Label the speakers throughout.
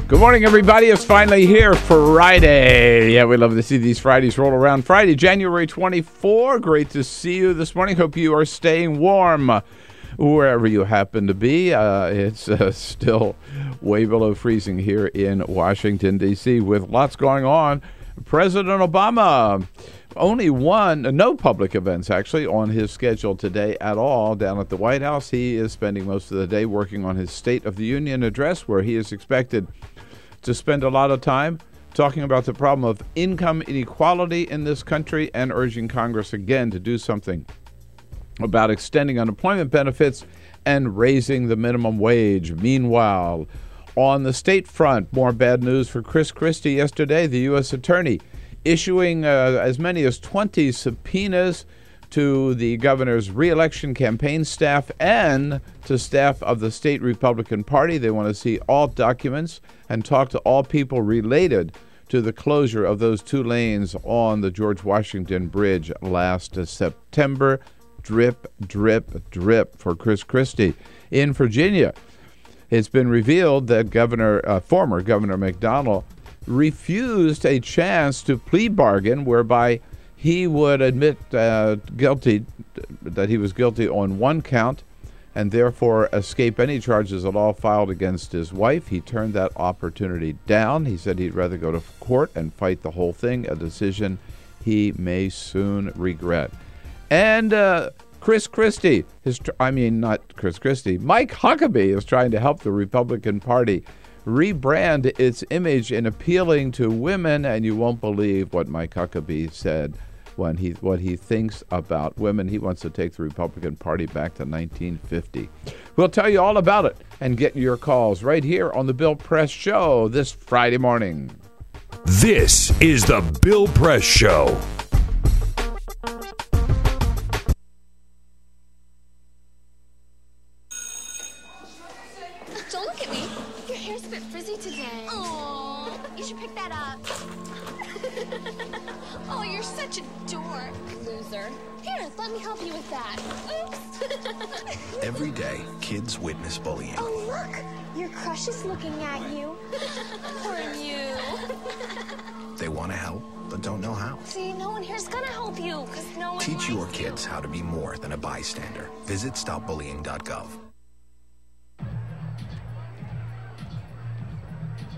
Speaker 1: Good morning, everybody. It's finally here, Friday. Yeah, we love to see these Fridays roll around. Friday, January 24. Great to see you this morning. Hope you are staying warm wherever you happen to be. It's still way below freezing here in Washington, D.C. with lots going on. President Obama No public events actually on his schedule today at all down at the White House. He is spending most of the day working on his State of the Union address, where he is expected to spend a lot of time talking about the problem of income inequality in this country and urging Congress again to do something about extending unemployment benefits and raising the minimum wage. Meanwhile, on the state front, more bad news for Chris Christie yesterday. The U.S. Attorney issuing as many as 20 subpoenas to the governor's re-election campaign staff and to staff of the state Republican Party. They want to see all documents and talk to all people related to the closure of those 2 lanes on the George Washington Bridge last September. Drip, drip, drip for Chris Christie. In Virginia, it's been revealed that former Governor McDonnell refused a chance to plea bargain whereby he would admit that he was guilty on 1 count and therefore escape any charges at all filed against his wife. He turned that opportunity down. He said he'd rather go to court and fight the whole thing, a decision he may soon regret. And Mike Huckabee is trying to help the Republican Party rebrand its image in appealing to women, and you won't believe what Mike Huckabee said what he thinks about women. He wants to take the Republican Party back to 1950. We'll tell you all about it and get your calls right here on the Bill Press Show this Friday morning.
Speaker 2: This is the Bill Press Show.
Speaker 3: Don't look at me. Your hair's a bit frizzy today. Oh, you should pick that up. Oh, you're such a dork, loser. Here, let me help you with that. Oops.
Speaker 4: Every day, kids witness bullying.
Speaker 3: Oh, look. Your crush is looking at you. Poor you.
Speaker 4: They want to help, but don't know how.
Speaker 3: See, no one here's gonna help you, because no one
Speaker 4: Teach your
Speaker 3: likes
Speaker 4: kids how to be more than a bystander. Visit stopbullying.gov.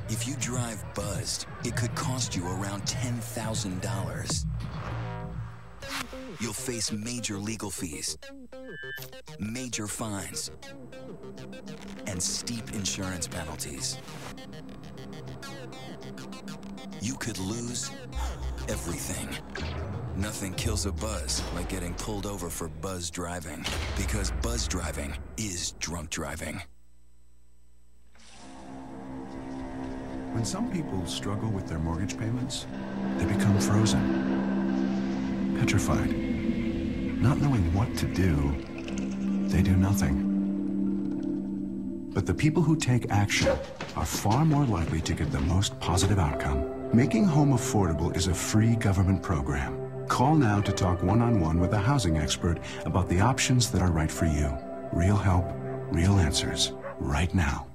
Speaker 5: If you drive buzzed, it could cost you around $10,000. You'll face major legal fees, major fines, and steep insurance penalties. You could lose everything. Nothing kills a buzz like getting pulled over for buzz driving, because buzz driving is drunk driving.
Speaker 6: When some people struggle with their mortgage payments, they become frozen, petrified. Not knowing what to do, they do nothing. But the people who take action are far more likely to get the most positive outcome. Making home affordable is a free government program. Call now to talk one-on-one with a housing expert about the options that are right for you. Real help, real answers, right now.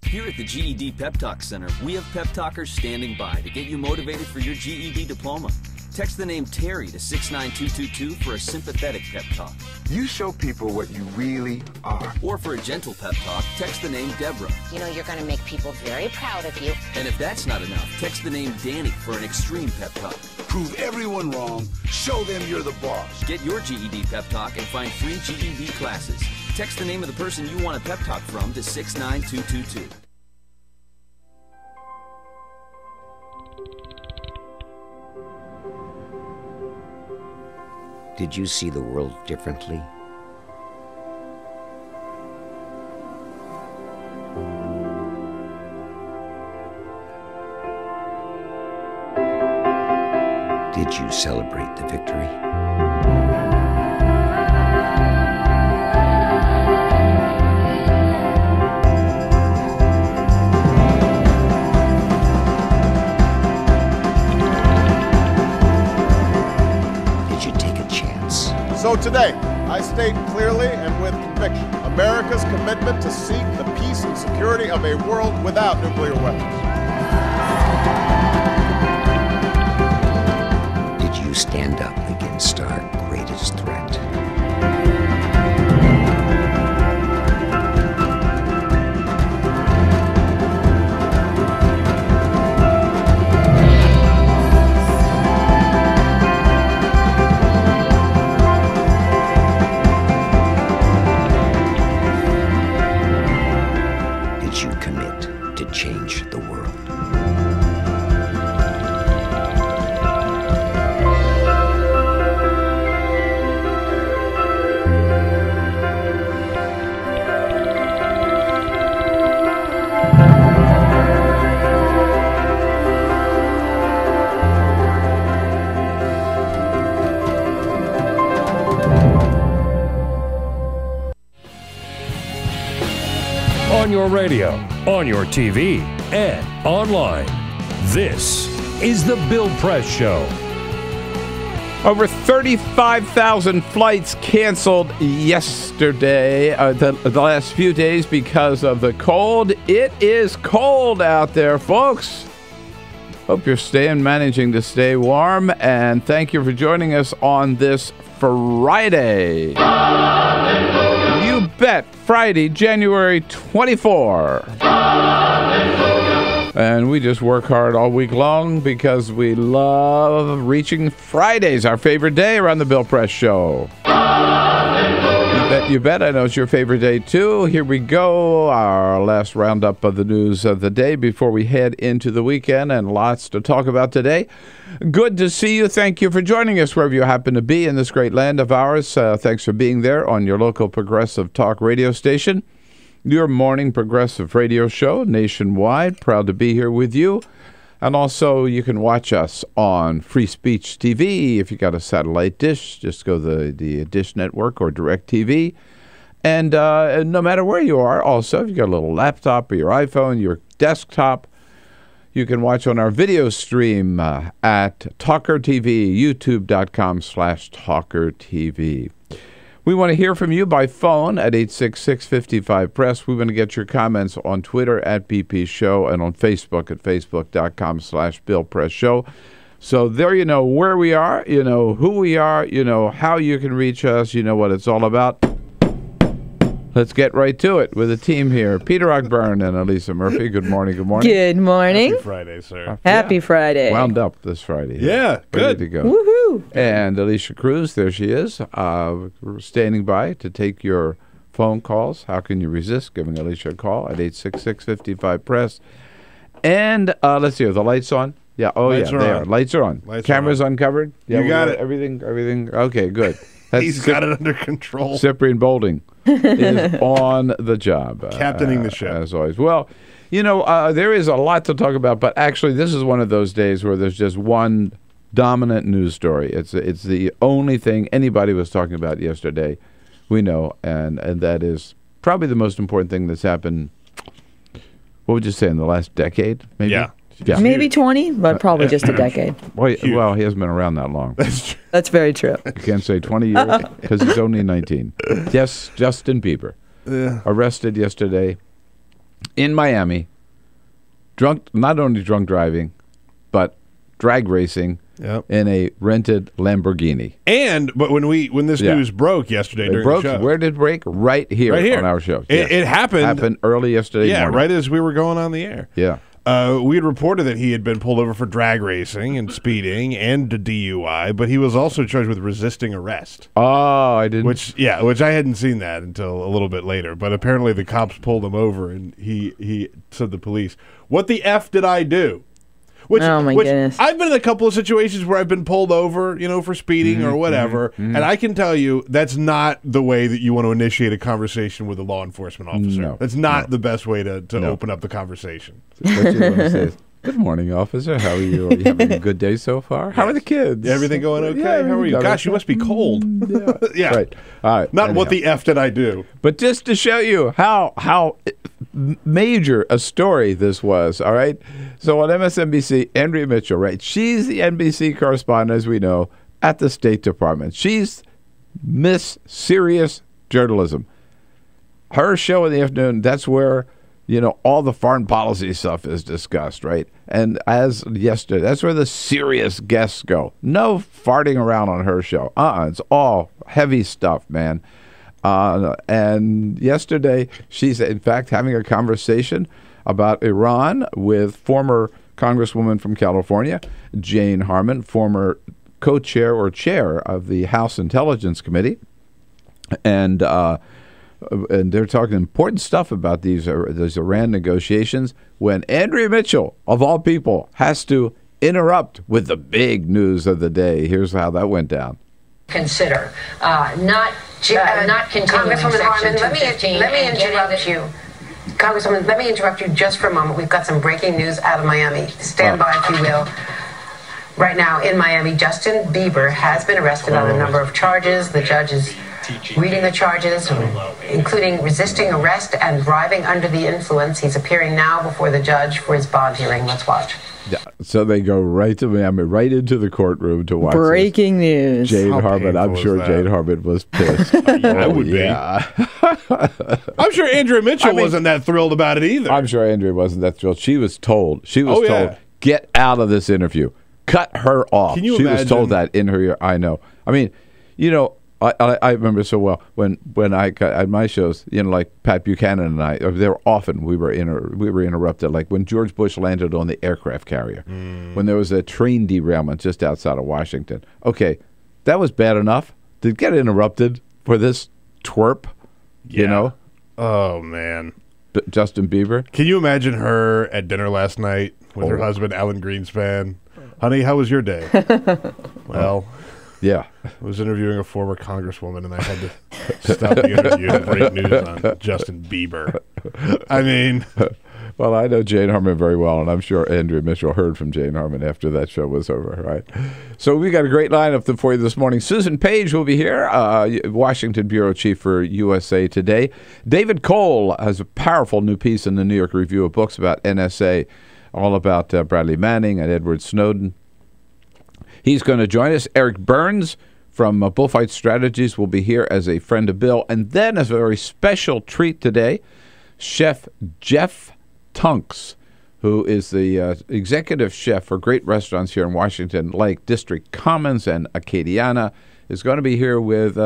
Speaker 7: Here at the GED Pep Talk Center, we have pep talkers standing by to get you motivated for your GED diploma. Text the name Terry to 69222 for a sympathetic pep talk.
Speaker 8: You show people what you really are.
Speaker 7: Or for a gentle pep talk, text the name Deborah.
Speaker 9: You know you're going to make people very proud of you.
Speaker 7: And if that's not enough, text the name Danny for an extreme pep talk.
Speaker 8: Prove everyone wrong. Show them you're the boss.
Speaker 7: Get your GED pep talk and find free GED classes. Text the name of the person you want a pep talk from to 69222.
Speaker 10: Did you see the world differently? Did you celebrate the victory?
Speaker 11: So today, I state clearly and with conviction America's commitment to seek the peace and security of a world without nuclear weapons.
Speaker 10: Did you stand up against our greatest threat? change the world.
Speaker 2: On your radio, on your TV, and online. This is The Bill Press Show.
Speaker 1: Over 35,000 flights canceled yesterday, the last few days because of the cold. It is cold out there, folks. Hope you're managing to stay warm, and thank you for joining us on this Friday. You bet, Friday, January 24. And we just work hard all week long because we love reaching Fridays, our favorite day around the Bill Press Show. You bet. I know it's your favorite day, too. Here we go, our last roundup of the news of the day before we head into the weekend, and lots to talk about today. Good to see you. Thank you for joining us wherever you happen to be in this great land of ours. Thanks for being there on your local progressive talk radio station, your morning progressive radio show nationwide. Proud to be here with you. And also, you can watch us on Free Speech TV. If you got a satellite dish, just go to the Dish Network or DirecTV. And no matter where you are, also, if you got a little laptop or your iPhone, your desktop, you can watch on our video stream at TawkrTV, youtube.com/TawkrTV. We want to hear from you by phone at 866-55-PRESS. We want to get your comments on Twitter at BP Show and on Facebook at facebook.com/Bill Press Show. So there you know where we are, you know who we are, you know how you can reach us, you know what it's all about. Let's get right to it with the team here. Peter Ogburn and Elisa Murphy. Good morning. Good morning.
Speaker 12: Good morning.
Speaker 13: Happy Friday, sir.
Speaker 12: Happy Friday.
Speaker 1: Wound up this Friday.
Speaker 13: Yeah, good.
Speaker 1: Ready to go.
Speaker 12: Woohoo.
Speaker 1: And Alicia Cruz, there she is, standing by to take your phone calls. How can you resist giving Alicia a call at 866-55-PRESS? And let's see, are the lights on? Yeah. Oh,
Speaker 13: lights
Speaker 1: yeah, they are. Lights are on. Cameras uncovered? Yeah,
Speaker 13: you got it.
Speaker 1: Everything. Okay, good.
Speaker 13: He's got it under control.
Speaker 1: Cyprian Bolding is on the job.
Speaker 13: Captaining the ship.
Speaker 1: As always. Well, you know, there is a lot to talk about, but actually this is one of those days where there's just one dominant news story. It's the only thing anybody was talking about yesterday, we know, and that is probably the most important thing that's happened, what would you say, in the last decade, maybe?
Speaker 13: Yeah.
Speaker 12: Maybe 20, but probably just a decade.
Speaker 1: Well, he hasn't been around that long.
Speaker 13: That's true.
Speaker 12: That's very true.
Speaker 1: You can't say 20 years because he's only 19. Yes, Justin Bieber, arrested yesterday in Miami, not only drunk driving, but drag racing in a rented Lamborghini.
Speaker 13: But when this news broke yesterday during the show.
Speaker 1: Where did it break? Right here on our show.
Speaker 13: It happened
Speaker 1: early yesterday morning.
Speaker 13: Right as we were going on the air.
Speaker 1: Yeah.
Speaker 13: We had reported that he had been pulled over for drag racing and speeding and a DUI, but he was also charged with resisting arrest.
Speaker 1: Oh, I didn't.
Speaker 13: Which I hadn't seen that until a little bit later. But apparently the cops pulled him over, and he said to the police, "What the F did I do?"
Speaker 12: Oh my goodness!
Speaker 13: I've been in a couple of situations where I've been pulled over, for speeding or whatever, and I can tell you that's not the way that you want to initiate a conversation with a law enforcement officer.
Speaker 1: No,
Speaker 13: that's not the best way to open up the conversation.
Speaker 1: What you want to say is, "Good morning, officer. How are you? Are you having a good day so far? How are the kids?
Speaker 13: Everything going okay?
Speaker 1: Yeah,
Speaker 13: how are you? Gosh, you must be cold." Yeah.
Speaker 1: Right. All right.
Speaker 13: Not what the F did I do?
Speaker 1: But just to show you how major a story this was, all right? So on MSNBC, Andrea Mitchell, right? She's the NBC correspondent, as we know, at the State Department. She's Miss Serious Journalism. Her show in the afternoon, that's where, all the foreign policy stuff is discussed, right? And as yesterday, that's where the serious guests go. No farting around on her show. It's all heavy stuff, man. And yesterday, she's in fact having a conversation about Iran with former Congresswoman from California, Jane Harman, former co-chair or chair of the House Intelligence Committee. And and they're talking important stuff about these Iran negotiations when Andrea Mitchell, of all people, has to interrupt with the big news of the day. Here's how that went down.
Speaker 14: Consider not continuing
Speaker 15: Congresswoman Harman, let me interrupt you. Congresswoman, let me interrupt you just for a moment. We've got some breaking news out of Miami. Stand by, if you will. Right now in Miami, Justin Bieber has been arrested on a number of charges. The judge is reading the charges, including resisting arrest and driving under the influence. He's appearing now before the judge for his bond hearing. Let's watch.
Speaker 1: Yeah, so they go right to Miami, right into the courtroom to watch
Speaker 12: breaking news.
Speaker 1: Jade Harmon, I'm sure Jade Harmon was pissed.
Speaker 13: I would be. I'm sure Andrea Mitchell wasn't that thrilled about it either.
Speaker 1: I'm sure Andrea wasn't that thrilled. She was told, get out of this interview. Cut her off.
Speaker 13: Can you
Speaker 1: she
Speaker 13: imagine?
Speaker 1: Was told that in her ear. I know. I mean, I remember so well when I got at my shows, like Pat Buchanan and I, there were often we were interrupted. Like when George Bush landed on the aircraft carrier, when there was a train derailment just outside of Washington. Okay, that was bad enough to get interrupted for this twerp.
Speaker 13: Yeah. Oh man,
Speaker 1: Justin Bieber.
Speaker 13: Can you imagine her at dinner last night with her husband Alan Greenspan? Honey, how was your day? Well.
Speaker 1: Yeah.
Speaker 13: I was interviewing a former congresswoman, and I had to stop the interview to break news on Justin Bieber. I mean...
Speaker 1: Well, I know Jane Harmon very well, and I'm sure Andrea Mitchell heard from Jane Harmon after that show was over, right? So we got a great lineup for you this morning. Susan Paige will be here, Washington Bureau Chief for USA Today. David Cole has a powerful new piece in the New York Review of Books about NSA, all about Bradley Manning and Edward Snowden. He's going to join us. Eric Burns from Bullfight Strategies will be here as a friend of Bill. And then, as a very special treat today, Chef Jeff Tunks, who is the executive chef for great restaurants here in Washington, like District Commons and Acadiana, is going to be here with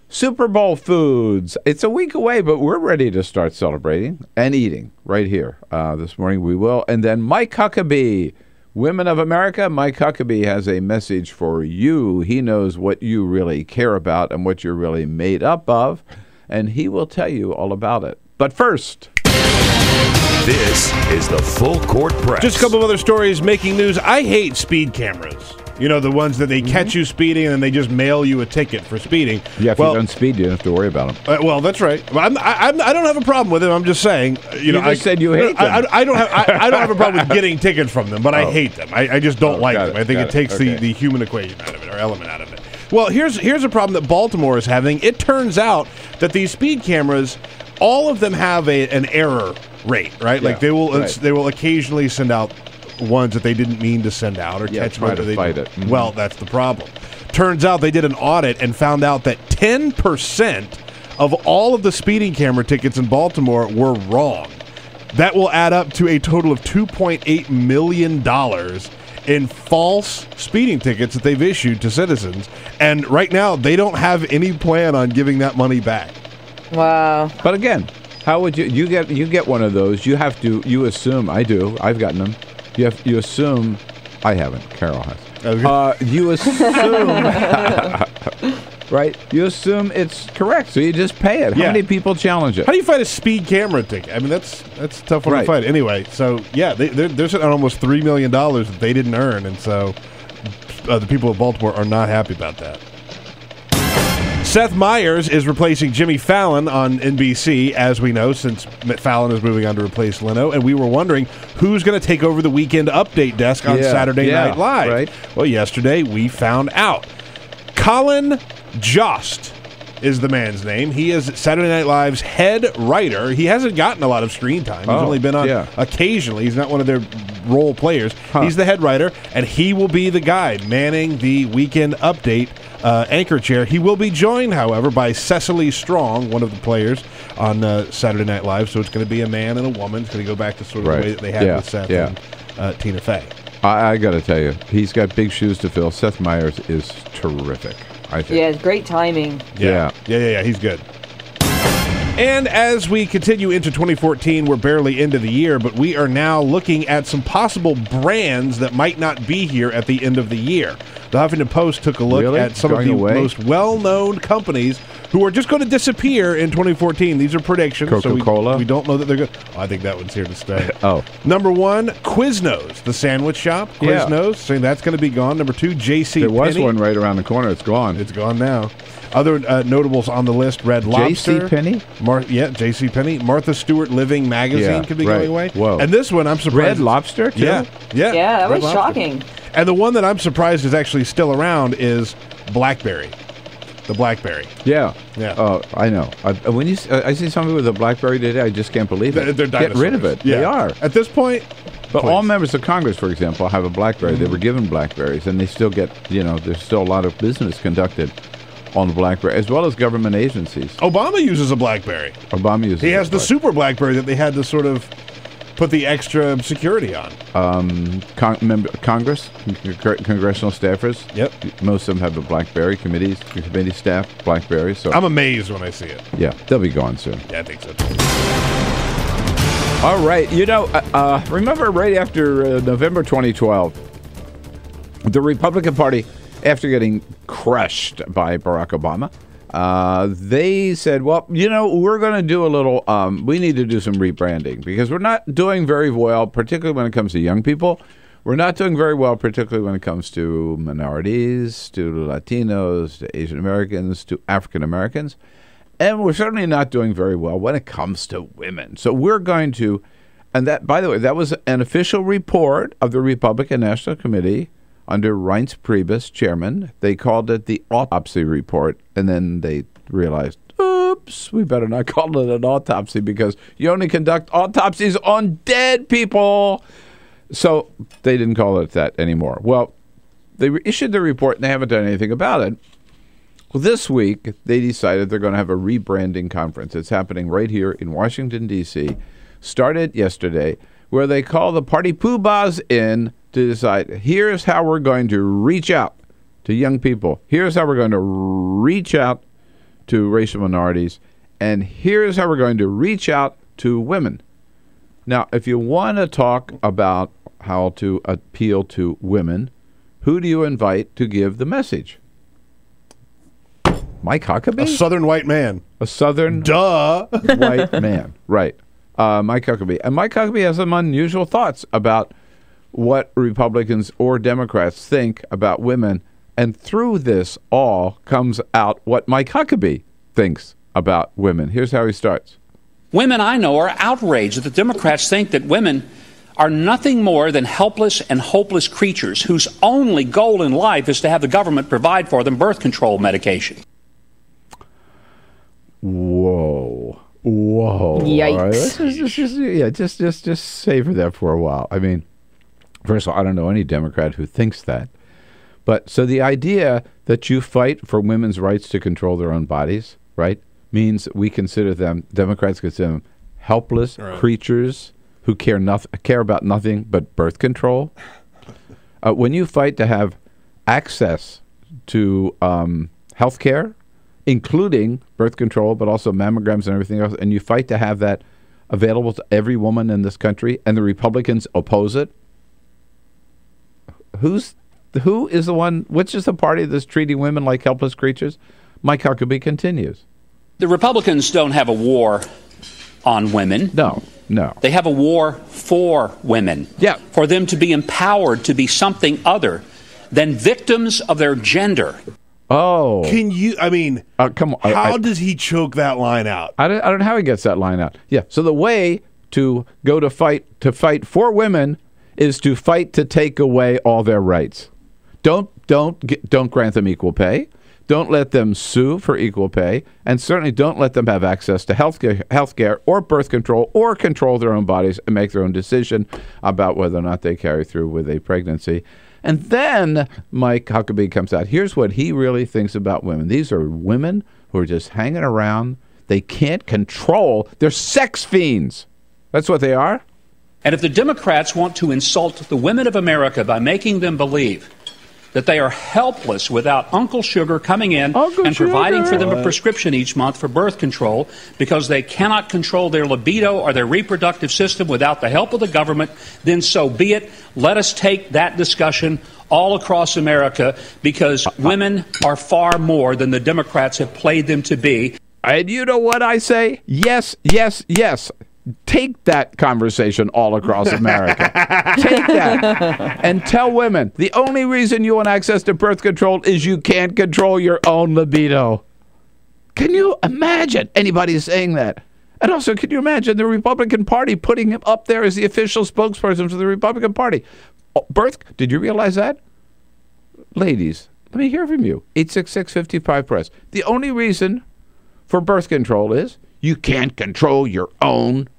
Speaker 1: Super Bowl foods. It's a week away, but we're ready to start celebrating and eating right here. This morning we will. And then Mike Huckabee, Women of America, Mike Huckabee has a message for you. He knows what you really care about and what you're really made up of, and he will tell you all about it. But first...
Speaker 2: This is the Full Court Press.
Speaker 13: Just a couple of other stories making news. I hate speed cameras. You know, the ones that they catch you speeding and then they just mail you a ticket for speeding.
Speaker 1: Yeah, if you don't speed, you don't have to worry about them.
Speaker 13: Well, that's right. I don't have a problem with it. I'm just saying.
Speaker 1: I said you hate them.
Speaker 13: I don't have a problem with getting tickets from them, but I hate them. I just don't like them. I think it takes the human equation out of it, or element out of it. Well, here's a problem that Baltimore is having. It turns out that these speed cameras, all of them have an error rate, right? Yeah, like they will occasionally send out ones that they didn't mean to send out or catch
Speaker 1: try to fight it. Mm-hmm.
Speaker 13: Well, that's the problem. Turns out they did an audit and found out that 10% of all of the speeding camera tickets in Baltimore were wrong. That will add up to a total of $2.8 million in false speeding tickets that they've issued to citizens. And right now, they don't have any plan on giving that money back.
Speaker 12: Wow.
Speaker 1: But again, how would you get one of those? You assume, I do, I've gotten them. You assume, I haven't, Carol has. You assume, right? You assume it's correct, so you just pay it. How many people challenge it?
Speaker 13: How do you fight a speed camera ticket? I mean, that's a tough one to fight. Anyway, so yeah, they're sitting on almost $3 million that they didn't earn, and so the people of Baltimore are not happy about that. Seth Meyers is replacing Jimmy Fallon on NBC, as we know, since Fallon is moving on to replace Leno. And we were wondering who's going to take over the Weekend Update desk on Saturday Night Live. Right. Well, yesterday we found out. Colin Jost is the man's name. He is Saturday Night Live's head writer. He hasn't gotten a lot of screen time. He's only been on occasionally. He's not one of their role players. He's the head writer, and he will be the guy manning the Weekend Update anchor chair. He will be joined, however, by Cecily Strong, one of the players on Saturday Night Live. So it's going to be a man and a woman. It's going to go back to sort of the way that they had with Seth and Tina Fey.
Speaker 1: I got to tell you, he's got big shoes to fill. Seth Meyers is terrific, I think.
Speaker 12: Yeah, it's great timing.
Speaker 13: Yeah, he's good. And as we continue into 2014, we're barely into the year, but we are now looking at some possible brands that might not be here at the end of the year. The Huffington Post took a look at some of the most well-known companies who are just going to disappear in 2014. These are predictions.
Speaker 1: Coca-Cola?
Speaker 13: So we don't know that they're going to... I think that one's here to stay.
Speaker 1: Oh.
Speaker 13: Number 1, Quiznos, the sandwich shop. Quiznos, saying that's going to be gone. Number 2, J.C.
Speaker 1: There was one right around the corner. It's gone.
Speaker 13: It's gone now. Other notables on the list, Red Lobster.
Speaker 1: J.C. Penney?
Speaker 13: J.C. Penney. Martha Stewart Living Magazine could be going away.
Speaker 1: Whoa.
Speaker 13: And this one, I'm surprised.
Speaker 1: Red Lobster, too?
Speaker 13: Yeah,
Speaker 12: that was shocking.
Speaker 13: And the one that I'm surprised is actually still around is BlackBerry. The BlackBerry.
Speaker 1: Yeah.
Speaker 13: Yeah.
Speaker 1: I know. When I see somebody with a BlackBerry today, I just can't believe it.
Speaker 13: They're
Speaker 1: Get rid of it.
Speaker 13: Yeah.
Speaker 1: They are.
Speaker 13: At this point...
Speaker 1: But all members of Congress, for example, have a BlackBerry. They were given BlackBerries, and they still get, there's still a lot of business conducted on the BlackBerry, as well as government agencies.
Speaker 13: Obama uses a BlackBerry.
Speaker 1: He
Speaker 13: has the super BlackBerry that they had to sort of put the extra security on.
Speaker 1: Congress, congressional staffers.
Speaker 13: Yep.
Speaker 1: Most of them have a BlackBerry. committee staff, BlackBerry. So
Speaker 13: I'm amazed when I see it.
Speaker 1: Yeah, they'll be gone soon.
Speaker 13: Yeah, I think so too.
Speaker 1: All right. Remember right after November 2012, the Republican Party, after getting crushed by Barack Obama, they said, well, we're going to do a little, we need to do some rebranding because we're not doing very well, particularly when it comes to young people. We're not doing very well, particularly when it comes to minorities, to Latinos, to Asian Americans, to African Americans. And we're certainly not doing very well when it comes to women. So we're going to, and that, by the way, that was an official report of the Republican National Committee under Reince Priebus, chairman. They called it the autopsy report, and then they realized, oops, we better not call it an autopsy because you only conduct autopsies on dead people. So they didn't call it that anymore. Well, they issued the report, and they haven't done anything about it. Well, this week, they decided they're going to have a rebranding conference. It's happening right here in Washington, D.C., started yesterday, where they call the party poobahs in to decide, here's how we're going to reach out to young people. Here's how we're going to reach out to racial minorities. And here's how we're going to reach out to women. Now, if you want to talk about how to appeal to women, who do you invite to give the message? Mike Huckabee?
Speaker 13: A Southern white man.
Speaker 1: A Southern white man. Right. Mike Huckabee. And Mike Huckabee has some unusual thoughts about what Republicans or Democrats think about women. And through this all comes out what Mike Huckabee thinks about women. Here's how he starts.
Speaker 16: Women I know are outraged that the Democrats think that women are nothing more than helpless and hopeless creatures whose only goal in life is to have the government provide for them birth control medication.
Speaker 1: Whoa.
Speaker 12: Yikes.
Speaker 1: All right. Just savor that for a while. I mean, first of all, I don't know any Democrat who thinks that. But so the idea that you fight for women's rights to control their own bodies, right, means we consider them, Democrats consider them helpless creatures who care about nothing but birth control. When you fight to have access to health care, including birth control, but also mammograms and everything else, and you fight to have that available to every woman in this country, and the Republicans oppose it, who is the one, which is the party that's treating women like helpless creatures? Mike Huckabee continues.
Speaker 16: The Republicans don't have a war on women.
Speaker 1: No.
Speaker 16: They have a war for women.
Speaker 1: Yeah.
Speaker 16: For them to be empowered to be something other than victims of their gender.
Speaker 1: Oh.
Speaker 13: Can you,
Speaker 1: come on.
Speaker 13: How does he choke that line out?
Speaker 1: I don't know how he gets that line out. Yeah. So the way to go to fight for women is to fight to take away all their rights. Don't grant them equal pay. Don't let them sue for equal pay, and certainly don't let them have access to health care or birth control or control their own bodies and make their own decision about whether or not they carry through with a pregnancy. And then Mike Huckabee comes out. Here's what he really thinks about women. These are women who are just hanging around. They can't control. They're sex fiends. That's what they are.
Speaker 16: And if the Democrats want to insult the women of America by making them believe that they are helpless without Uncle Sugar coming in and providing for them a prescription each month for birth control because they cannot control their libido or their reproductive system without the help of the government, then so be it. Let us take that discussion all across America because women are far more than the Democrats have played them to be.
Speaker 1: And you know what I say? Yes, yes, yes. Take that conversation all across America. Take that and tell women the only reason you want access to birth control is you can't control your own libido. Can you imagine anybody saying that? And also, can you imagine the Republican Party putting him up there as the official spokesperson for the Republican Party? Did you realize that? Ladies, let me hear from you. 866-55-PRESS. The only reason for birth control is you can't control your own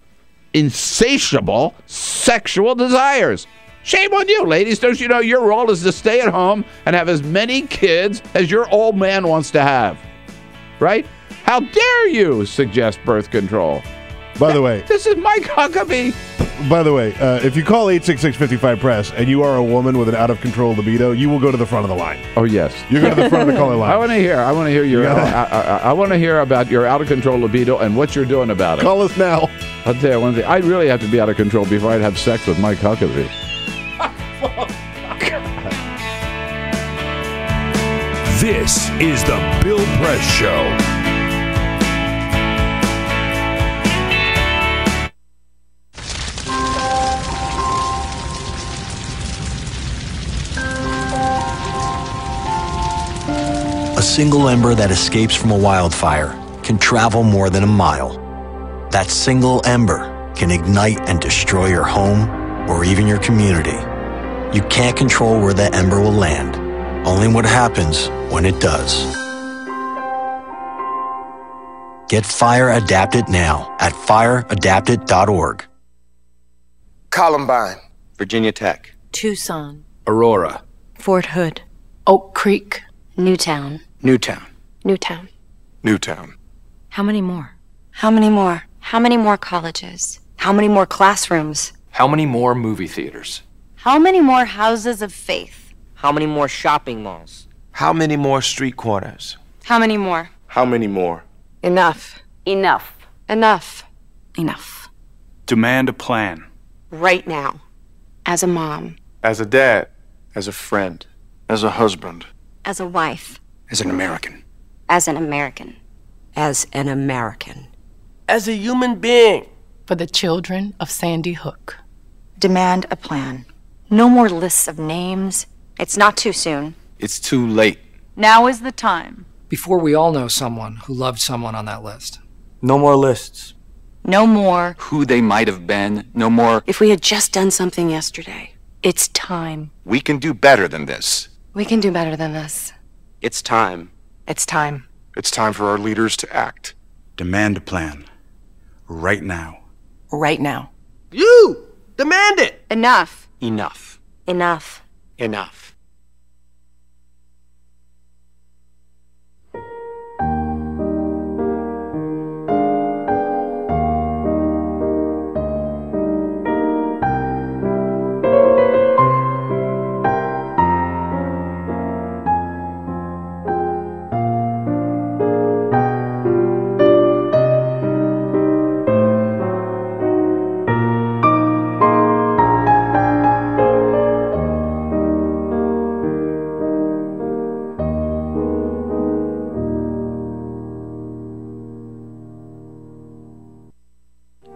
Speaker 1: insatiable sexual desires. Shame on you, ladies. Don't you know your role is to stay at home and have as many kids as your old man wants to have? Right? How dare you suggest birth control?
Speaker 13: By the way,
Speaker 1: this is Mike Huckabee.
Speaker 13: By the way, if you call 866-55-PRESS and you are a woman with an out-of-control libido, you will go to the front of the line.
Speaker 1: Oh, yes.
Speaker 13: You go to the front of the caller line.
Speaker 1: I want to hear your. I want to hear about your out-of-control libido and what you're doing about it.
Speaker 13: Call us now.
Speaker 1: I'll tell you one thing. I'd really have to be out of control before I'd have sex with Mike Huckabee.
Speaker 2: This is the Bill Press Show.
Speaker 17: A single ember that escapes from a wildfire can travel more than a mile. That single ember can ignite and destroy your home or even your community. You can't control where that ember will land, only what happens when it does. Get Fire Adapted now at fireadapted.org.
Speaker 18: Columbine, Virginia Tech,
Speaker 19: Tucson,
Speaker 18: Aurora,
Speaker 19: Fort Hood, Oak Creek,
Speaker 20: Newtown.
Speaker 18: Newtown,
Speaker 20: Newtown.
Speaker 18: Newtown.
Speaker 19: How many more?
Speaker 20: How many more? How many more colleges? How many more classrooms?
Speaker 18: How many more movie theaters?
Speaker 20: How many more houses of faith?
Speaker 21: How many more shopping malls?
Speaker 18: How many more street corners?
Speaker 20: How many more?
Speaker 18: How many more?
Speaker 20: Enough.
Speaker 19: Enough.
Speaker 20: Enough.
Speaker 19: Enough.
Speaker 18: Demand a plan.
Speaker 20: Right now. As a mom.
Speaker 18: As a dad. As a friend. As a husband.
Speaker 20: As a wife.
Speaker 18: As an American.
Speaker 20: As an American.
Speaker 19: As an American.
Speaker 22: As a human being.
Speaker 19: For the children of Sandy Hook.
Speaker 20: Demand a plan. No more lists of names. It's not too soon.
Speaker 18: It's too late.
Speaker 19: Now is the time.
Speaker 22: Before we all know someone who loved someone on that list.
Speaker 18: No more lists.
Speaker 20: No more.
Speaker 18: Who they might have been. No more.
Speaker 20: If we had just done something yesterday. It's time.
Speaker 18: We can do better than this.
Speaker 20: We can do better than this.
Speaker 18: It's time.
Speaker 20: It's time.
Speaker 18: It's time for our leaders to act. Demand a plan. Right now.
Speaker 19: Right now.
Speaker 22: You! Demand it!
Speaker 20: Enough.
Speaker 18: Enough.
Speaker 20: Enough.
Speaker 18: Enough.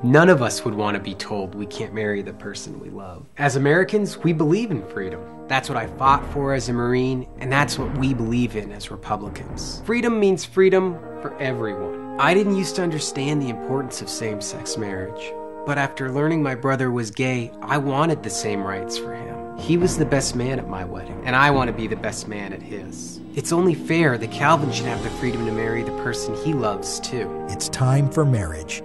Speaker 23: None of us would want to be told we can't marry the person we love. As Americans, we believe in freedom. That's what I fought for as a Marine, and that's what we believe in as Republicans. Freedom means freedom for everyone. I didn't used to understand the importance of same-sex marriage, but after learning my brother was gay, I wanted the same rights for him. He was the best man at my wedding, and I want to be the best man at his. It's only fair that Calvin should have the freedom to marry the person he loves, too.
Speaker 24: It's time for marriage.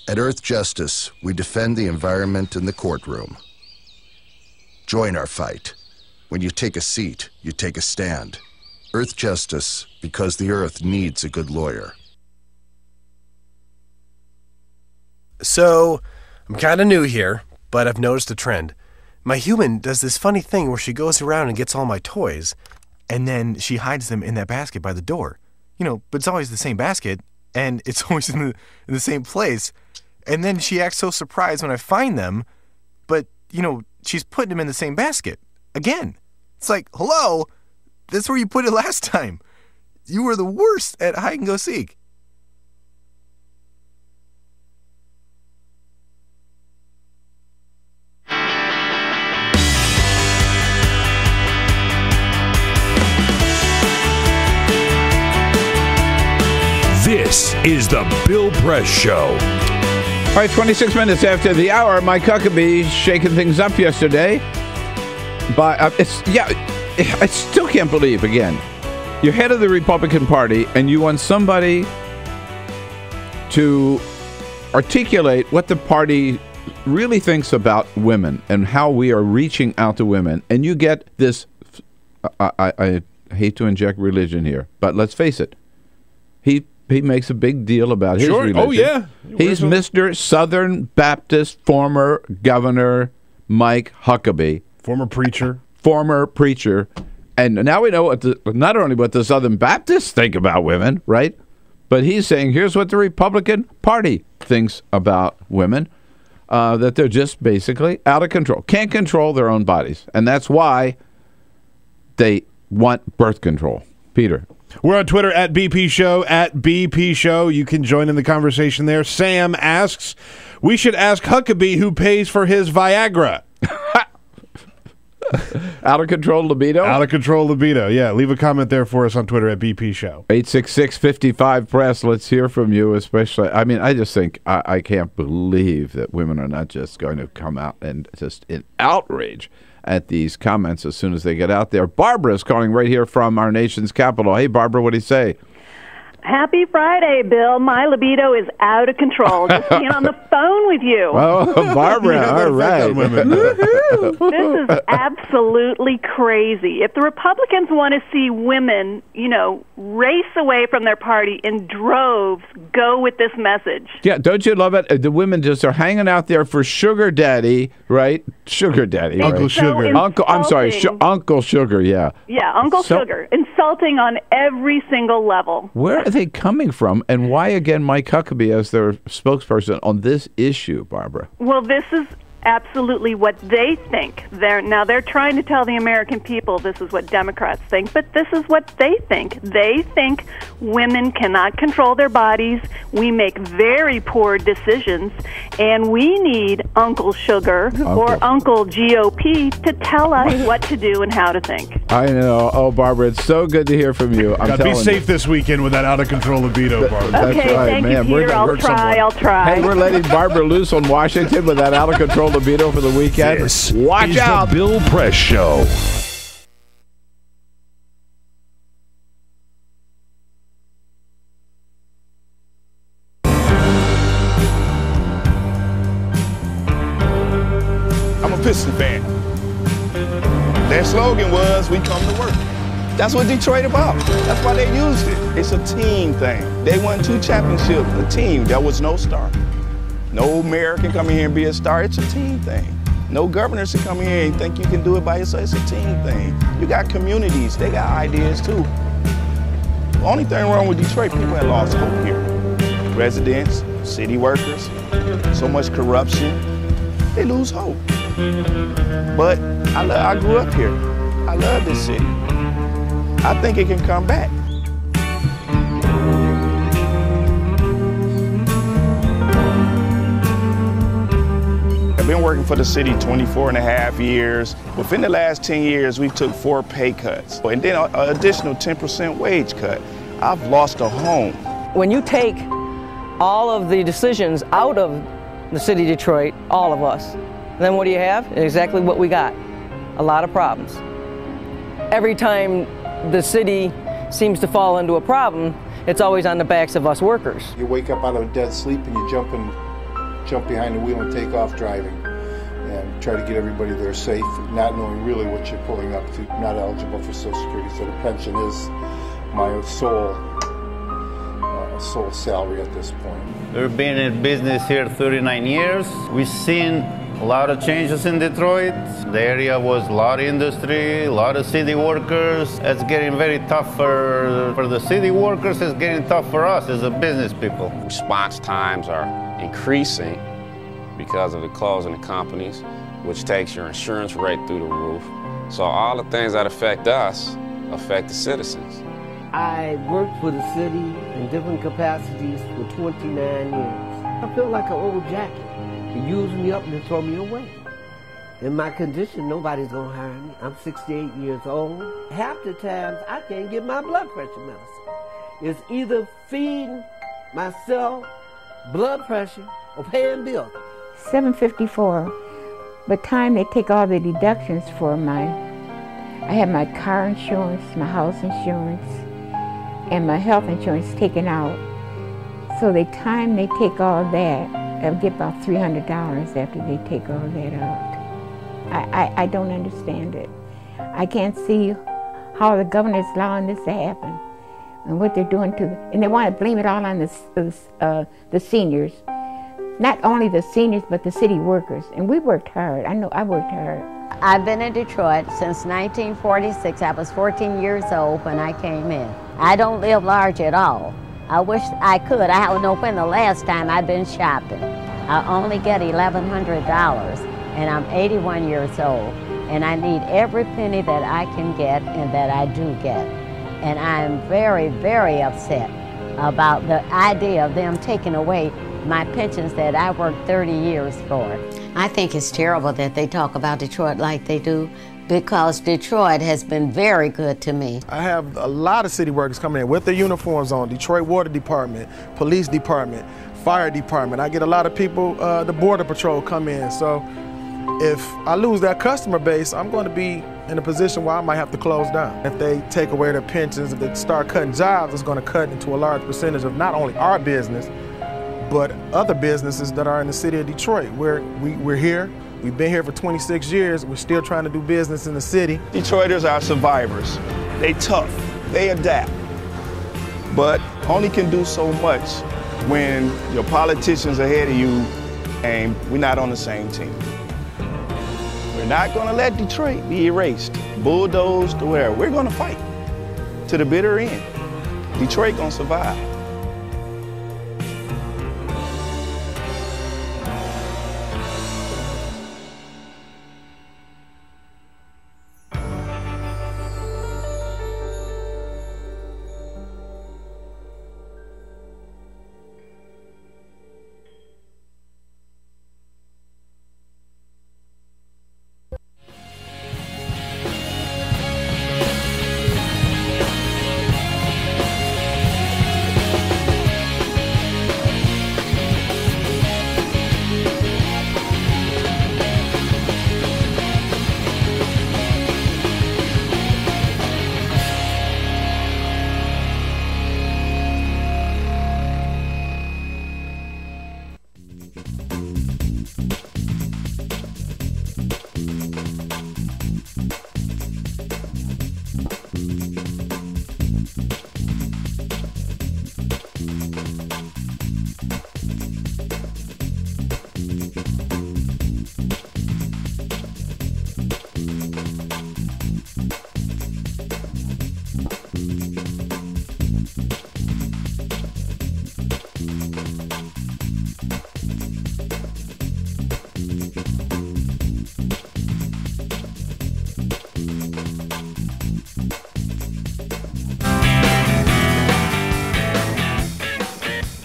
Speaker 4: At Earth Justice, we defend the environment in the courtroom. Join our fight. When you take a seat, you take a stand. Earth Justice, because the Earth needs a good lawyer.
Speaker 3: So, I'm kind of new here, but I've noticed a trend. My human does this funny thing where she goes around and gets all my toys, and then she hides them in that basket by the door. But it's always the same basket, and it's always in the same place. And then she acts so surprised when I find them, but, she's putting them in the same basket. Again. It's like, hello, that's where you put it last time. You were the worst at hide and go seek.
Speaker 2: This is the Bill Press Show.
Speaker 1: All right, 26 minutes after the hour, Mike Huckabee shaking things up yesterday. But I still can't believe, again, you're head of the Republican Party and you want somebody to articulate what the party really thinks about women and how we are reaching out to women. And you get this, I hate to inject religion here, but let's face it, he makes a big deal about his religion.
Speaker 13: Oh, yeah.
Speaker 1: He's Mr. Southern Baptist former Governor Mike Huckabee.
Speaker 13: Former preacher. And now we know not only what the Southern Baptists think about women, right? But he's saying, here's what the Republican Party thinks about women, that they're just basically out of control. Can't control their own bodies. And that's why they want birth control. Peter. We're on Twitter at BP Show, at BP Show. You can join in the conversation there. Sam asks, we should ask Huckabee who pays for his Viagra.
Speaker 1: Out of control libido?
Speaker 13: Out of control libido, yeah. Leave a comment there for us on Twitter at BP Show.
Speaker 1: 866-55-PRESS. Let's hear from you, especially. I mean, I just think I can't believe that women are not just going to come out and just in outrage at these comments as soon as they get out there. Barbara is calling right here from our nation's capital. Hey, Barbara, what do you say?
Speaker 5: Happy Friday, Bill. My libido is out of control. Just being on the phone with you.
Speaker 1: Oh, Barbara, all right.
Speaker 5: This is absolutely crazy. If the Republicans want to see women, race away from their party in droves, go with this message.
Speaker 1: Yeah, don't you love it? The women just are hanging out there for sugar daddy, right? Sugar daddy.
Speaker 13: Uncle
Speaker 1: right?
Speaker 13: Sugar.
Speaker 1: Uncle Sugar, yeah.
Speaker 5: Yeah, Uncle Sugar. Insulting on every single level.
Speaker 1: Where are they coming from, and why, again, Mike Huckabee as their spokesperson on this issue, Barbara?
Speaker 5: Well, this is absolutely what they think. They're trying to tell the American people this is what Democrats think, but this is what they think. They think women cannot control their bodies. We make very poor decisions, and we need Uncle Sugar or Uncle GOP to tell us what to do and how to think.
Speaker 1: I know. Oh, Barbara, it's so good to hear from you.
Speaker 13: Be safe this weekend with that out-of-control libido, Barbara.
Speaker 1: That's
Speaker 5: okay,
Speaker 1: right,
Speaker 5: thank
Speaker 1: man.
Speaker 5: you, Peter. I'll try.
Speaker 1: Hey, we're letting Barbara loose on Washington with that out-of-control libido for the weekend. Watch out.
Speaker 2: The Bill Press Show.
Speaker 8: I'm a Piston fan. Their slogan was, we come to work. That's what Detroit about. That's why they used it. It's a team thing. They won 2 championships, a team. There was no star. No mayor can come in here and be a star. It's a team thing. No governors can come in here and think you can do it by yourself. It's a team thing. You got communities. They got ideas, too. The only thing wrong with Detroit, people have lost hope here. Residents, city workers, so much corruption. They lose hope. But I grew up here. I love this city. I think it can come back. I've been working for the city 24 and a half years. Within the last 10 years, we took 4 pay cuts and then an additional 10% wage cut. I've lost a home.
Speaker 6: When you take all of the decisions out of the city of Detroit, all of us, then what do you have? Exactly what we got. A lot of problems. Every time the city seems to fall into a problem, it's always on the backs of us workers.
Speaker 24: You wake up out of a dead sleep and you jump behind the wheel and take off driving and try to get everybody there safe, not knowing really what you're pulling up to, not eligible for Social Security. So the pension is my sole sole salary at this point.
Speaker 7: We've been in business here 39 years. We've seen a lot of changes in Detroit. The area was a lot of industry, a lot of city workers. It's getting very tough for the city workers. It's getting tough for us as a business people.
Speaker 9: Response times are increasing because of the closing of companies, which takes your insurance rate through the roof. So all the things that affect us affect the citizens.
Speaker 10: I worked for the city in different capacities for 29 years. I feel like an old jacket. They use me up and they throw me away. In my condition, nobody's gonna hire me. I'm 68 years old. Half the times, I can't get my blood pressure medicine. It's either feeding myself blood pressure or paying bills.
Speaker 11: $754. By the time they take all the deductions for I have my car insurance, my house insurance, and my health insurance taken out. So the time they take all that, I'll get about $300 after they take all that out. I don't understand it. I can't see how the governor is allowing this to happen and what they're doing and they want to blame it all on the seniors. Not only the seniors, but the city workers. And we worked hard. I know I worked hard.
Speaker 25: I've been in Detroit since 1946. I was 14 years old when I came in. I don't live large at all. I wish I could. I don't know when the last time I've been shopping. I only get $1,100, and I'm 81 years old. And I need every penny that I can get and that I do get. And I'm very, very upset about the idea of them taking away my pensions that I worked 30 years for. I think it's terrible that they talk about Detroit like they do, because Detroit has been very good to me.
Speaker 26: I have a lot of city workers coming in with their uniforms on, Detroit Water Department, Police Department, Fire Department. I get a lot of people, the Border Patrol come in. So if I lose that customer base, I'm going to be in a position where I might have to close down. If they take away their pensions, if they start cutting jobs, it's going to cut into a large percentage of not only our business, but other businesses that are in the city of Detroit. We're here. We've been here for 26 years. We're still trying to do business in the city.
Speaker 8: Detroiters are survivors. They tough. They adapt. But only can do so much when your politicians ahead of you and we're not on the same team. We're not going to let Detroit be erased, bulldozed, or wherever. We're going to fight to the bitter end. Detroit going to survive.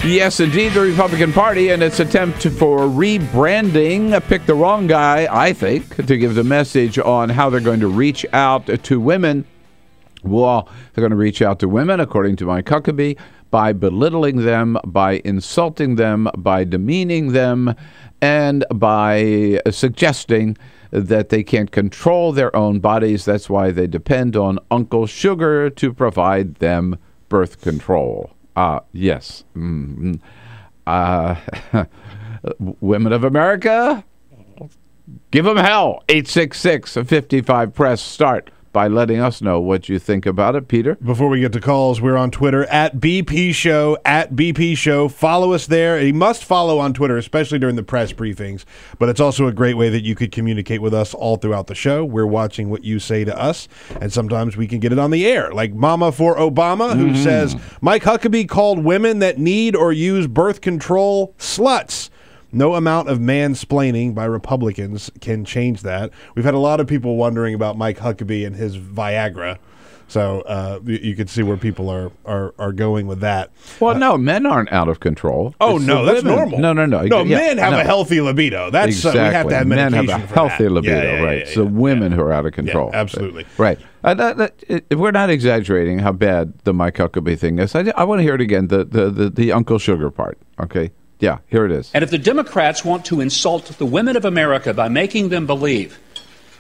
Speaker 1: Yes, indeed, the Republican Party and its attempt for rebranding picked the wrong guy, I think, to give the message on how they're going to reach out to women. Well, they're going to reach out to women, according to Mike Huckabee, by belittling them, by insulting them, by demeaning them, and by suggesting that they can't control their own bodies. That's why they depend on Uncle Sugar to provide them birth control. Yes. Women of America, give them hell. 866-55-PRESS. Start by letting us know what you think about it. Peter?
Speaker 13: Before we get to calls, we're on Twitter at BP Show, at BP Show. Follow us there. And you must follow on Twitter, especially during the press briefings. But it's also a great way that you could communicate with us all throughout the show. We're watching what you say to us, and sometimes we can get it on the air. Like Mama for Obama, who says, Mike Huckabee called women that need or use birth control sluts. No amount of mansplaining by Republicans can change that. We've had a lot of people wondering about Mike Huckabee and his Viagra. So you can see where people are going with that.
Speaker 1: Well, no, men aren't out of control.
Speaker 13: Oh,
Speaker 1: It's
Speaker 13: no,
Speaker 1: the
Speaker 13: that's
Speaker 1: women.
Speaker 13: normal.
Speaker 1: No.
Speaker 13: No, men have a healthy libido. That's
Speaker 1: exactly.
Speaker 13: we have to have
Speaker 1: men
Speaker 13: medication
Speaker 1: have a
Speaker 13: for
Speaker 1: healthy
Speaker 13: that.
Speaker 1: libido, right? It's the women who are out of control.
Speaker 13: Yeah, absolutely.
Speaker 1: Right. We're not exaggerating how bad the Mike Huckabee thing is. I want to hear it again, the Uncle Sugar part, okay? Yeah, here it is.
Speaker 12: And if the Democrats want to insult the women of America by making them believe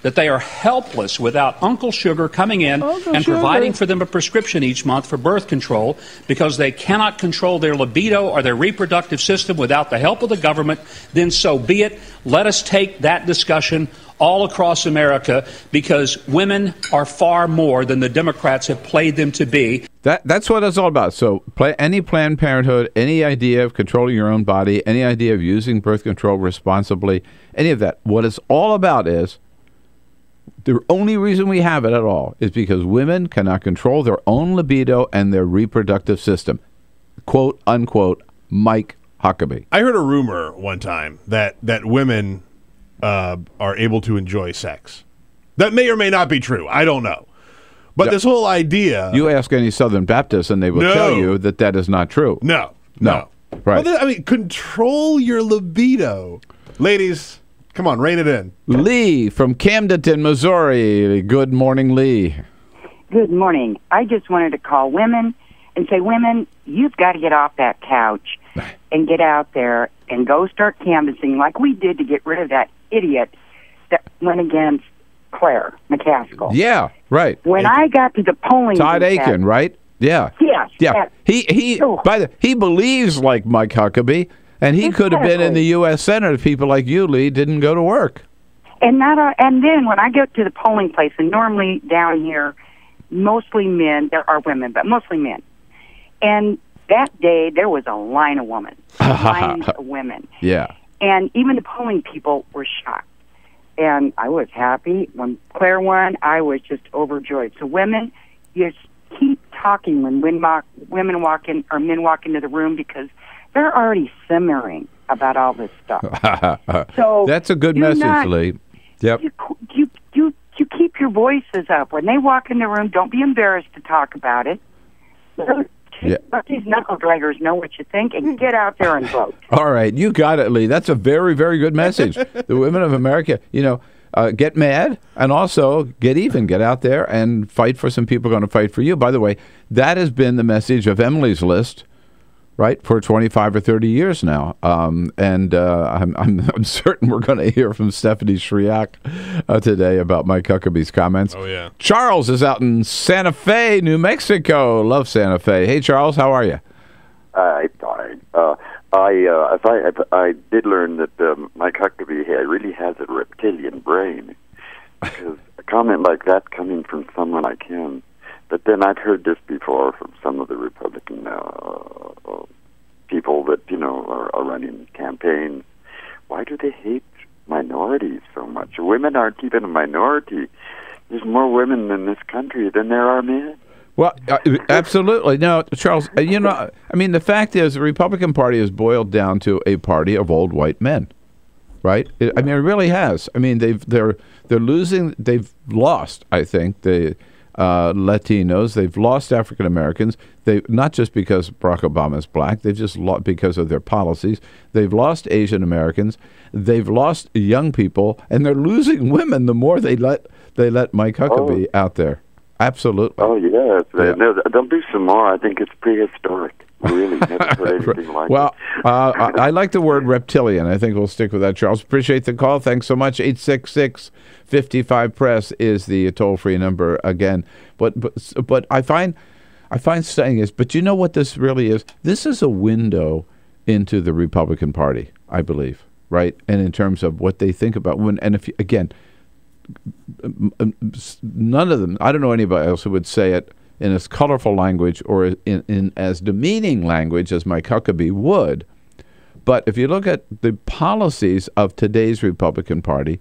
Speaker 12: that they are helpless without Uncle Sugar coming in and providing for them a prescription each month for birth control because they cannot control their libido or their reproductive system without the help of the government, then so be it. Let us take that discussion all across America because women are far more than the Democrats have played them to be.
Speaker 1: That's what it's all about. So any Planned Parenthood, any idea of controlling your own body, any idea of using birth control responsibly, any of that, what it's all about is the only reason we have it at all is because women cannot control their own libido and their reproductive system. Quote, unquote, Mike Huckabee.
Speaker 13: I heard a rumor one time that women are able to enjoy sex. That may or may not be true. I don't know. But this whole idea...
Speaker 1: You ask any Southern Baptist and they will tell you that is not true.
Speaker 13: No.
Speaker 1: Right.
Speaker 13: Well, control your libido. Ladies... Come on, rein it in.
Speaker 1: Lee from Camdenton, Missouri. Good morning, Lee.
Speaker 14: Good morning. I just wanted to call women and say, women, you've got to get off that couch and get out there and go start canvassing like we did to get rid of that idiot that went against Claire McCaskill.
Speaker 1: Yeah, right.
Speaker 14: When I got to the polling
Speaker 1: Todd Aiken, right? Yeah.
Speaker 14: Yes.
Speaker 1: Yeah. He believes like Mike Huckabee. And he could have been in the U.S. Senate if people like you, Lee, didn't go to work.
Speaker 14: And then when I go to the polling place, and normally down here, mostly men, there are women, but mostly men. And that day, there was a line of women.
Speaker 1: Yeah.
Speaker 14: And even the polling people were shocked. And I was happy. When Claire won, I was just overjoyed. So women, you keep talking when women walk in, or men walk into the room, because they're already simmering about all this stuff. So
Speaker 1: that's a good message, Lee. Yep.
Speaker 14: You keep your voices up. When they walk in the room, don't be embarrassed to talk about it. Let these knuckle draggers know what you think and get out there and vote.
Speaker 1: All right, you got it, Lee. That's a very, very good message. The women of America, get mad and also get even. Get out there and fight for some people who are going to fight for you. By the way, that has been the message of Emily's List, right, for 25 or 30 years now. I'm certain we're going to hear from Stephanie Shriak today about Mike Huckabee's comments.
Speaker 13: Oh, yeah.
Speaker 1: Charles is out in Santa Fe, New Mexico. Love Santa Fe. Hey, Charles, how are you?
Speaker 15: I'm fine. I did learn that Mike Huckabee really has a reptilian brain, because a comment like that coming from someone like him. But then I've heard this before from some of the Republican people that are running campaigns. Why do they hate minorities so much? Women aren't even a minority. There's more women in this country than there are men.
Speaker 1: Well, absolutely. No, Charles, the fact is the Republican Party has boiled down to a party of old white men, right? It really has. They're losing. They've lost, I think, the Latinos. They've lost African Americans. They not just because Barack Obama is black. They've just lost because of their policies. They've lost Asian Americans. They've lost young people, and they're losing women. The more they let Mike Huckabee out there. Absolutely.
Speaker 15: Oh, yes. Yeah. They'll do some more. I think it's prehistoric. Really, never heard anything like
Speaker 1: it. I like the word reptilian. I think we'll stick with that, Charles. Appreciate the call. Thanks so much. 866-55-PRESS is the toll-free number again. But I find saying is, but you know what this really is? This is a window into the Republican Party, I believe, right? And in terms of what they think about women. And none of them, I don't know anybody else who would say it in as colorful language or in as demeaning language as Mike Huckabee would. But if you look at the policies of today's Republican Party,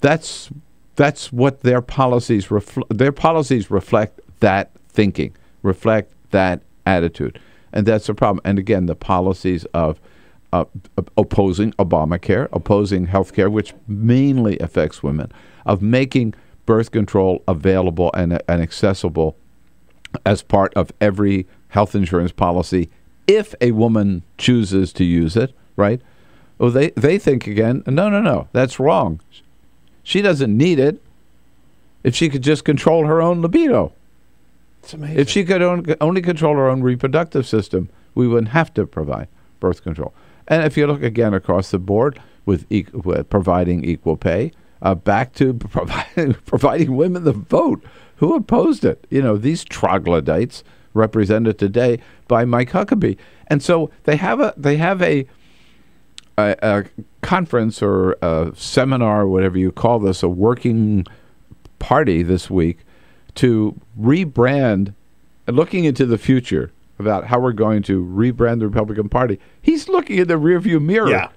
Speaker 1: that's what their policies reflect. Their policies reflect that thinking, reflect that attitude. And that's the problem. And again, the policies of opposing Obamacare, opposing health care, which mainly affects women, of making birth control available and accessible as part of every health insurance policy if a woman chooses to use it, right? Well, they think again, no, that's wrong. She doesn't need it if she could just control her own libido.
Speaker 13: It's amazing.
Speaker 1: If she could only control her own reproductive system, we wouldn't have to provide birth control. And if you look again across the board with providing equal pay, back to providing women the vote. Who opposed it? You know, these troglodytes represented today by Mike Huckabee. And so they have a conference or a seminar, or whatever you call this, a working party this week to rebrand, looking into the future about how we're going to rebrand the Republican Party. He's looking in the rearview mirror.
Speaker 13: Yeah.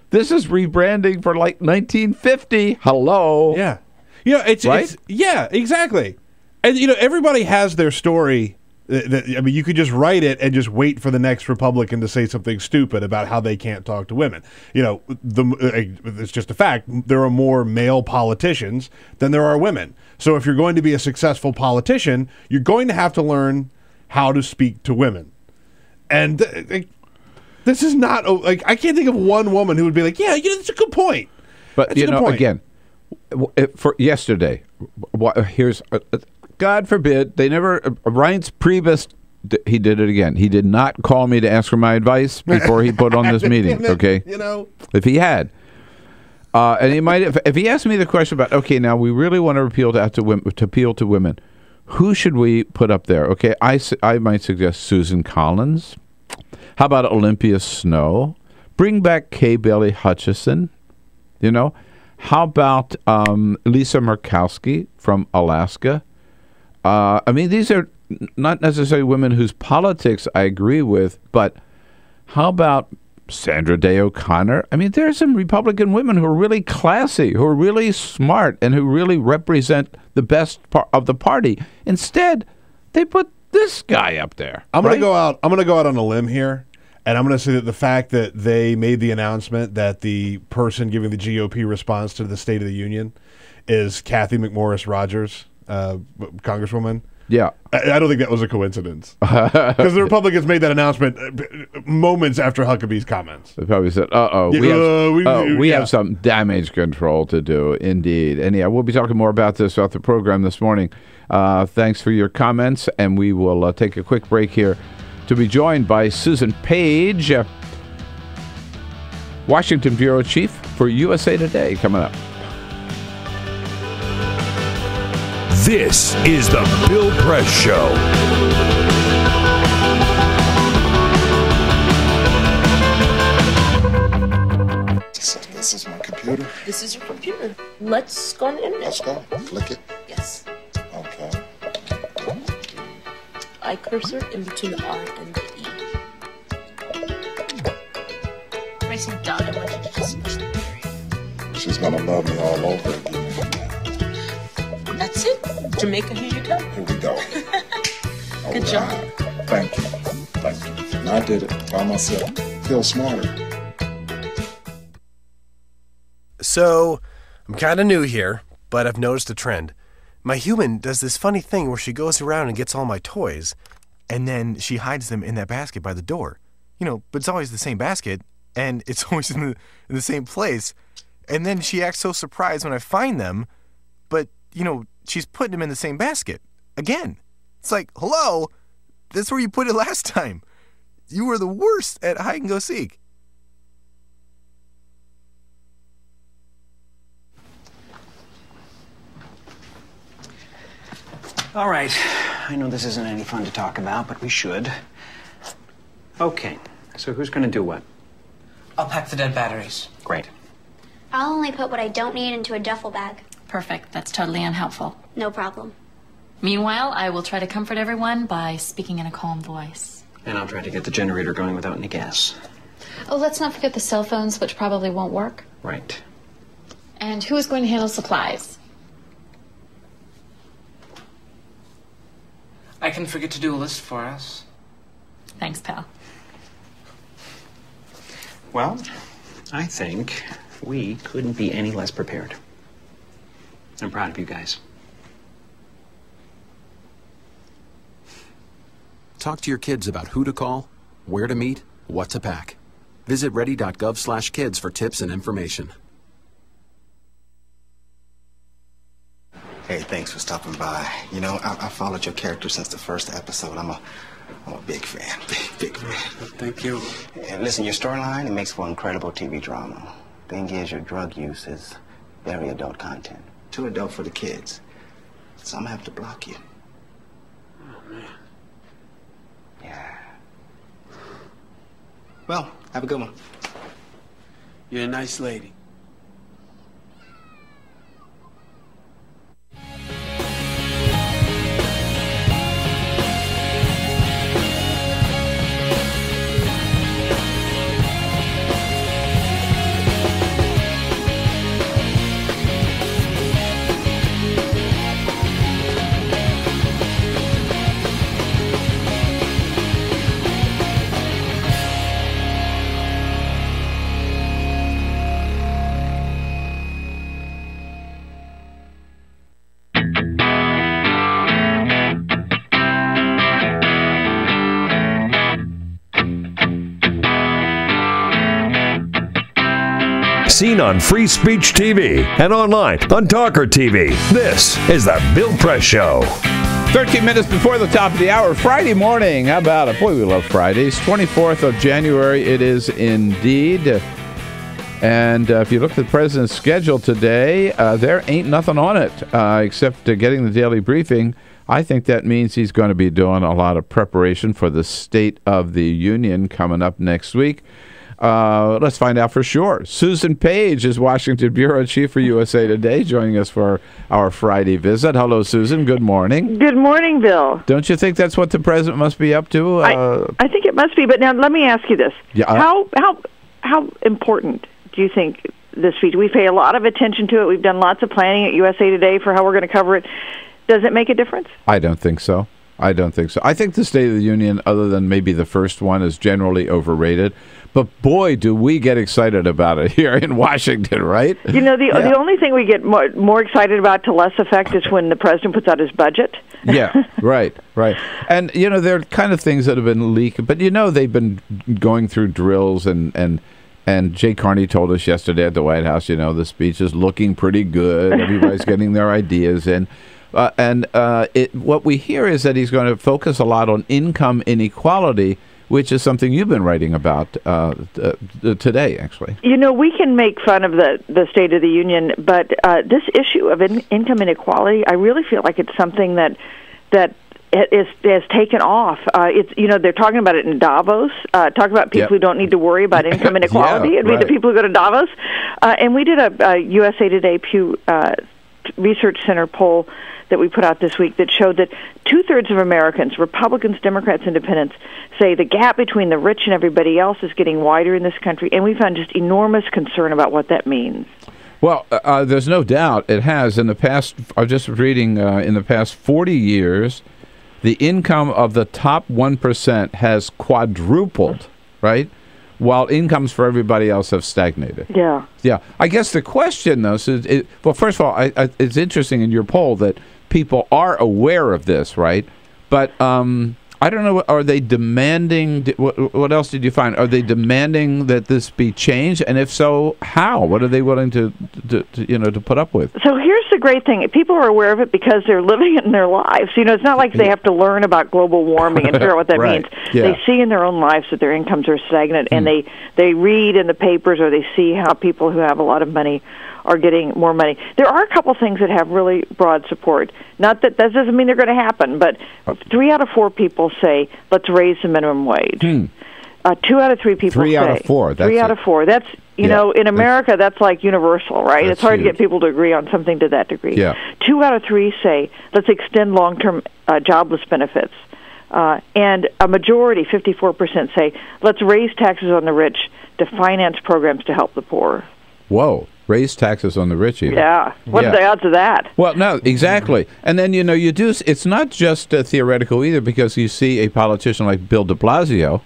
Speaker 1: This is rebranding for like 1950. Hello.
Speaker 13: Yeah. You know, it's yeah, exactly. And you know, everybody has their story. I mean, you could just write it and just wait for the next Republican to say something stupid about how they can't talk to women. You know, it's just a fact. There are more male politicians than there are women. So if you're going to be a successful politician, you're going to have to learn how to speak to women. And this is not like, I can't think of one woman who would be like, yeah, that's a good point.
Speaker 1: But you know, again, for yesterday, here's. God forbid, they never, Reince Priebus, he did it again. He did not call me to ask for my advice before he put on this meeting, okay?
Speaker 13: You know?
Speaker 1: If he had. And he might, if he asked me the question about, okay, now we really want to appeal to women, who should we put up there? Okay, I might suggest Susan Collins. How about Olympia Snowe? Bring back Kay Bailey Hutchison, you know? How about Lisa Murkowski from Alaska? I mean, these are not necessarily women whose politics I agree with, but how about Sandra Day O'Connor? I mean, there are some Republican women who are really classy, who are really smart, and who really represent the best part of the party. Instead, they put this guy up there.
Speaker 13: I'm going to go out. I'm going to go out on a limb here, and I'm going to say that the fact that they made the announcement that the person giving the GOP response to the State of the Union is Kathy McMorris Rogers. Congresswoman.
Speaker 1: Yeah.
Speaker 13: I don't think that was a coincidence. Because the Republicans made that announcement moments after Huckabee's comments.
Speaker 1: They probably said, we have some damage control to do, indeed. And yeah, we'll be talking more about this throughout the program this morning. Thanks for your comments, and we will take a quick break here to be joined by Susan Paige, Washington Bureau Chief for USA Today, coming up.
Speaker 2: This is the Bill Press Show.
Speaker 4: This is my computer.
Speaker 16: This is your computer. Let's go on the internet.
Speaker 4: Let's go. Click it.
Speaker 16: Yes.
Speaker 4: Okay.
Speaker 16: Eye cursor in between the R and the E. Pressing down, I want you to just push the period.
Speaker 4: She's gonna love me all over again.
Speaker 16: That's it. Jamaica, here you go.
Speaker 4: Here we go.
Speaker 16: Good job.
Speaker 4: Thank you. Thank you. And I did it by myself. Feel smarter.
Speaker 3: So, I'm kind of new here, but I've noticed a trend. My human does this funny thing where she goes around and gets all my toys, and then she hides them in that basket by the door. You know, but it's always the same basket, and it's always in the same place. And then she acts so surprised when I find them, but, you know, she's putting them in the same basket. Again. It's like, hello, that's where you put it last time. You were the worst at hide and go seek.
Speaker 17: All right. I know this isn't any fun to talk about, but we should. Okay. So who's going to do what?
Speaker 19: I'll pack the dead batteries.
Speaker 17: Great.
Speaker 18: I'll only put what I don't need into a duffel bag.
Speaker 19: Perfect. That's totally unhelpful.
Speaker 18: No problem.
Speaker 19: Meanwhile, I will try to comfort everyone by speaking in a calm voice.
Speaker 17: And I'll try to get the generator going without any gas.
Speaker 19: Oh, let's not forget the cell phones, which probably won't work.
Speaker 17: Right.
Speaker 19: And who is going to handle supplies?
Speaker 20: I can forget to do a list for us.
Speaker 19: Thanks, pal.
Speaker 17: Well, I think we couldn't be any less prepared. I'm proud of you guys.
Speaker 21: Talk to your kids about who to call, where to meet, what to pack. Visit ready.gov/kids for tips and information.
Speaker 22: Hey, thanks for stopping by. You know, I followed your character since the first episode. I'm a big fan. Big fan.
Speaker 17: Thank you.
Speaker 22: And listen, your storyline, it makes for incredible TV drama. Thing is, your drug use is very adult content. Too adult for the kids. So I'm gonna have to block you.
Speaker 17: Oh, man.
Speaker 22: Yeah. Well, have a good one.
Speaker 20: You're a nice lady.
Speaker 2: Seen on Free Speech TV and online on TawkrTV. This is the Bill Press Show.
Speaker 1: 13 minutes before the top of the hour, Friday morning. How about it? Boy, we love Fridays. 24th of January, it is indeed. And if you look at the president's schedule today, there ain't nothing on it except getting the daily briefing. I think that means he's going to be doing a lot of preparation for the State of the Union coming up next week. Let's find out for sure. Susan Paige is Washington Bureau Chief for USA Today, joining us for our Friday visit. Hello, Susan. Good morning.
Speaker 23: Good morning, Bill.
Speaker 1: Don't you think that's what the president must be up to?
Speaker 23: I think it must be. But now let me ask you this: how important do you think this speech? We pay a lot of attention to it. We've done lots of planning at USA Today for how we're going to cover it. Does it make a difference?
Speaker 1: I don't think so. I think the State of the Union, other than maybe the first one, is generally overrated. But boy, do we get excited about it here in Washington, right?
Speaker 23: You know, the only thing we get more excited about to less effect is when the president puts out his budget.
Speaker 1: Yeah, right. And, you know, there are kind of things that have been leaked. But, you know, they've been going through drills. And Jay Carney told us yesterday at the White House, you know, the speech is looking pretty good. Everybody's getting their ideas in. What we hear is that he's going to focus a lot on income inequality, which is something you've been writing about today, actually.
Speaker 23: You know, we can make fun of the State of the Union, but this issue of income inequality, I really feel like it's something that has taken off. It's, you know, they're talking about it in Davos. Talk about people who don't need to worry about income inequality. It'd be the people who go to Davos. And we did a USA Today Pew Research Center poll that we put out this week that showed that 2/3 of Americans, Republicans, Democrats, Independents, say the gap between the rich and everybody else is getting wider in this country, and we found just enormous concern about what that means.
Speaker 1: Well, there's no doubt it has. In the past, I was just reading, in the past 40 years, the income of the top 1% has quadrupled, right? While incomes for everybody else have stagnated. Yeah. I guess the question, though, is, well, first of all, it's interesting in your poll that people are aware of this, right? But I don't know, are they demanding, what else did you find? Are they demanding that this be changed? And if so, how? What are they willing to put up with?
Speaker 23: So here's the great thing. People are aware of it because they're living it in their lives. You know, it's not like they have to learn about global warming and figure out what that means. Yeah. They see in their own lives that their incomes are stagnant, and they read in the papers or they see how people who have a lot of money are getting more money. There are a couple things that have really broad support. Not that doesn't mean they're going to happen, but 3 out of 4 people say, let's raise the minimum wage. 2 out of 3 people say.
Speaker 1: 3 out of 4.
Speaker 23: That's 3 out of 4. That's, You know, in America, that's like universal, right? It's hard to get people to agree on something to that degree.
Speaker 1: Yeah.
Speaker 23: 2 out of 3 say, let's extend long-term jobless benefits. And a majority, 54%, say, let's raise taxes on the rich to finance programs to help the poor.
Speaker 1: Whoa. Raise taxes on the rich even.
Speaker 23: Yeah. What are the odds of that?
Speaker 1: Well, no, exactly. And then, you know, you do. It's not just theoretical either, because you see a politician like Bill de Blasio,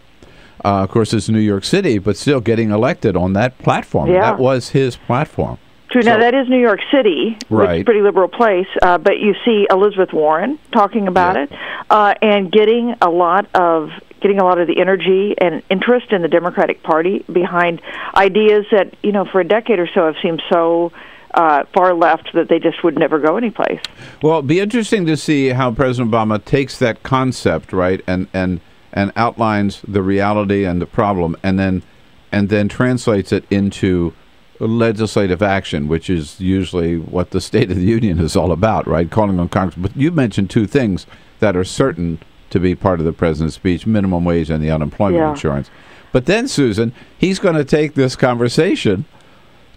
Speaker 1: of course, it's New York City, but still getting elected on that platform.
Speaker 23: Yeah.
Speaker 1: That was his platform.
Speaker 23: True. Now, that is New York City, which is a pretty liberal place, but you see Elizabeth Warren talking about it and getting a lot of the energy and interest in the Democratic Party behind ideas that, you know, for a decade or so have seemed so far left that they just would never go anyplace.
Speaker 1: Well, it'd be interesting to see how President Obama takes that concept, right, and outlines the reality and the problem, and then translates it into legislative action, which is usually what the State of the Union is all about, right? Calling on Congress. But you mentioned 2 things that are certain to be part of the president's speech: minimum wage and the unemployment insurance. But then, Susan, he's going to take this conversation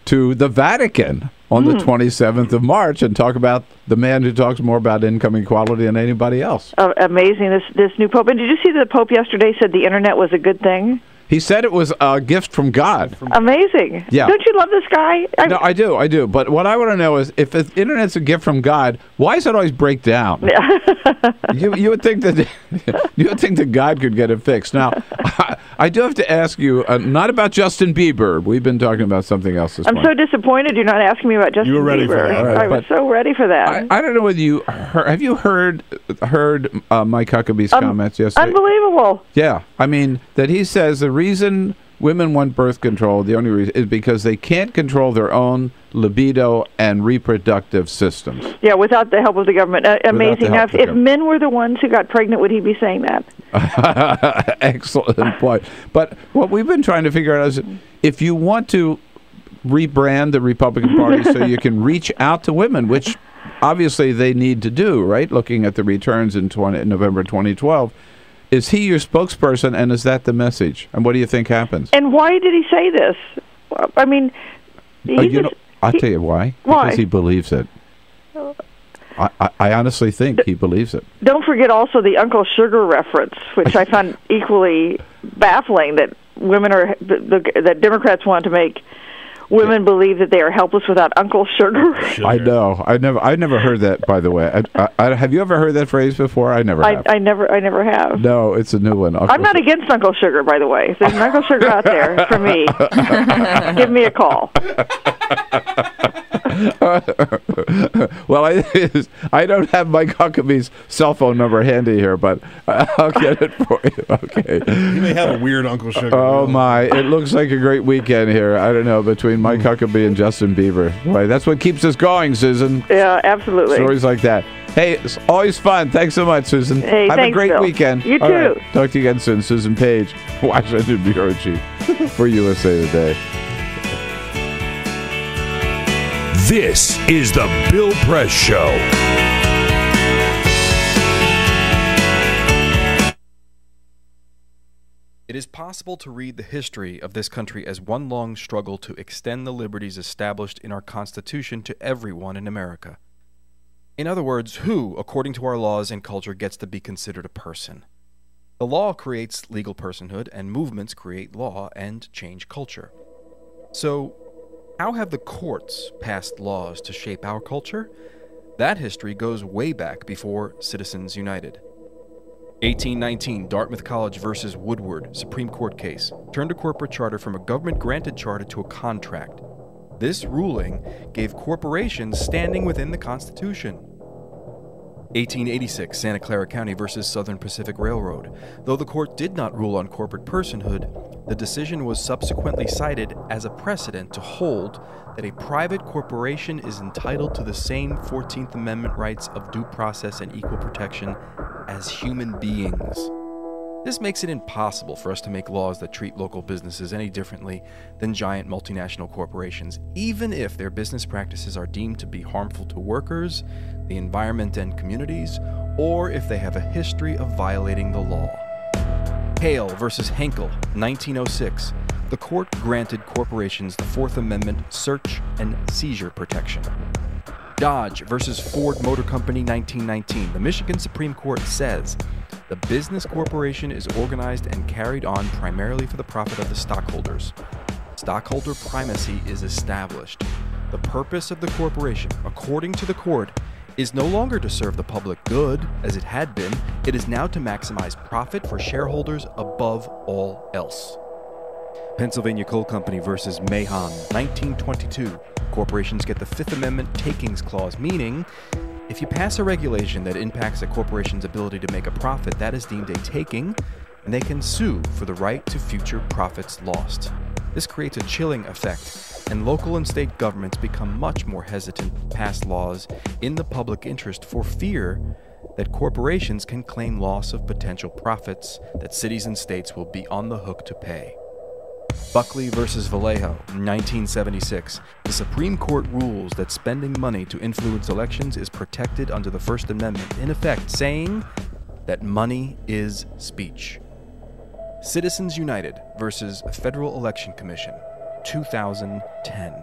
Speaker 1: to the Vatican on the 27th of March and talk about the man who talks more about income equality than anybody else.
Speaker 23: Amazing, this new Pope. And did you see that the Pope yesterday said the Internet was a good thing?
Speaker 1: He said it was a gift from God.
Speaker 23: Amazing.
Speaker 1: Yeah.
Speaker 23: Don't you love this guy?
Speaker 1: No, I do. But what I want to know is, if the Internet's a gift from God, why does it always break down? You would think that God could get it fixed. Now, I do have to ask you, not about Justin Bieber. We've been talking about something else this morning.
Speaker 23: I'm so disappointed you're not asking me about Justin Bieber.
Speaker 13: You were ready for that.
Speaker 1: Right,
Speaker 23: I was so ready for that.
Speaker 1: I don't know whether you have you heard Mike Huckabee's comments yesterday?
Speaker 23: Unbelievable.
Speaker 1: Yeah, I mean that he says the reason women want birth control, the only reason, is because they can't control their own libido and reproductive systems.
Speaker 23: Yeah, without the help of the government. Amazing. Now, if men were the ones who got pregnant, would he be saying that?
Speaker 1: Excellent point. But what we've been trying to figure out is, if you want to rebrand the Republican Party so you can reach out to women, which obviously they need to do, right? Looking at the returns in November 2012. Is he your spokesperson, and is that the message? And what do you think happens?
Speaker 23: And why did he say this? I mean,
Speaker 1: I'll tell you why.
Speaker 23: Why?
Speaker 1: Because he believes it. I honestly think he believes it.
Speaker 23: Don't forget also the Uncle Sugar reference, which I found equally baffling, that women are that Democrats want to make women believe that they are helpless without Uncle Sugar.
Speaker 1: I know. I never heard that, by the way. Have you ever heard that phrase before? I never have.
Speaker 23: I never have.
Speaker 1: No, it's a new one.
Speaker 23: I'm not against Uncle Sugar, by the way. If there's an Uncle Sugar out there for me, give me a call.
Speaker 1: Well, I don't have Mike Huckabee's cell phone number handy here, but I'll get it for you. Okay.
Speaker 13: You may have a weird Uncle Sugar.
Speaker 1: Oh, my. It looks like a great weekend here. I don't know, between Mike Huckabee and Justin Bieber. Boy, that's what keeps us going, Susan.
Speaker 23: Yeah, absolutely.
Speaker 1: Stories like that. Hey, it's always fun. Thanks so much, Susan.
Speaker 23: Hey,
Speaker 1: have
Speaker 23: thanks,
Speaker 1: a great
Speaker 23: Bill.
Speaker 1: weekend.
Speaker 23: You
Speaker 1: All
Speaker 23: too.
Speaker 1: Right. Talk to you again soon. Susan Paige, Washington Bureau Chief for USA Today.
Speaker 2: This is the Bill Press Show.
Speaker 5: It is possible to read the history of this country as one long struggle to extend the liberties established in our Constitution to everyone in America. In other words, who, according to our laws and culture, gets to be considered a person? The law creates legal personhood, and movements create law and change culture. So, how have the courts passed laws to shape our culture? That history goes way back before Citizens United. 1819, Dartmouth College versus Woodward, Supreme Court case, turned a corporate charter from a government-granted charter to a contract. This ruling gave corporations standing within the Constitution. 1886, Santa Clara County versus Southern Pacific Railroad. Though the court did not rule on corporate personhood, the decision was subsequently cited as a precedent to hold that a private corporation is entitled to the same 14th Amendment rights of due process and equal protection as human beings. This makes it impossible for us to make laws that treat local businesses any differently than giant multinational corporations, even if their business practices are deemed to be harmful to workers, the environment and communities, or if they have a history of violating the law. Hale versus Henkel, 1906. the court granted corporations the Fourth Amendment search and seizure protection. Dodge versus Ford Motor Company, 1919. The Michigan Supreme Court says the business corporation is organized and carried on primarily for the profit of the stockholders. Stockholder primacy is established. The purpose of the corporation, according to the court, is no longer to serve the public good, as it had been. It is now to maximize profit for shareholders above all else. Pennsylvania Coal Company versus Mahon, 1922. Corporations get the Fifth Amendment takings clause, meaning if you pass a regulation that impacts a corporation's ability to make a profit, that is deemed a taking, and they can sue for the right to future profits lost. This creates a chilling effect, and local and state governments become much more hesitant to pass laws in the public interest for fear that corporations can claim loss of potential profits that cities and states will be on the hook to pay. Buckley versus Vallejo, 1976. The Supreme Court rules that spending money to influence elections is protected under the First Amendment, in effect saying that money is speech. Citizens United versus Federal Election Commission, 2010.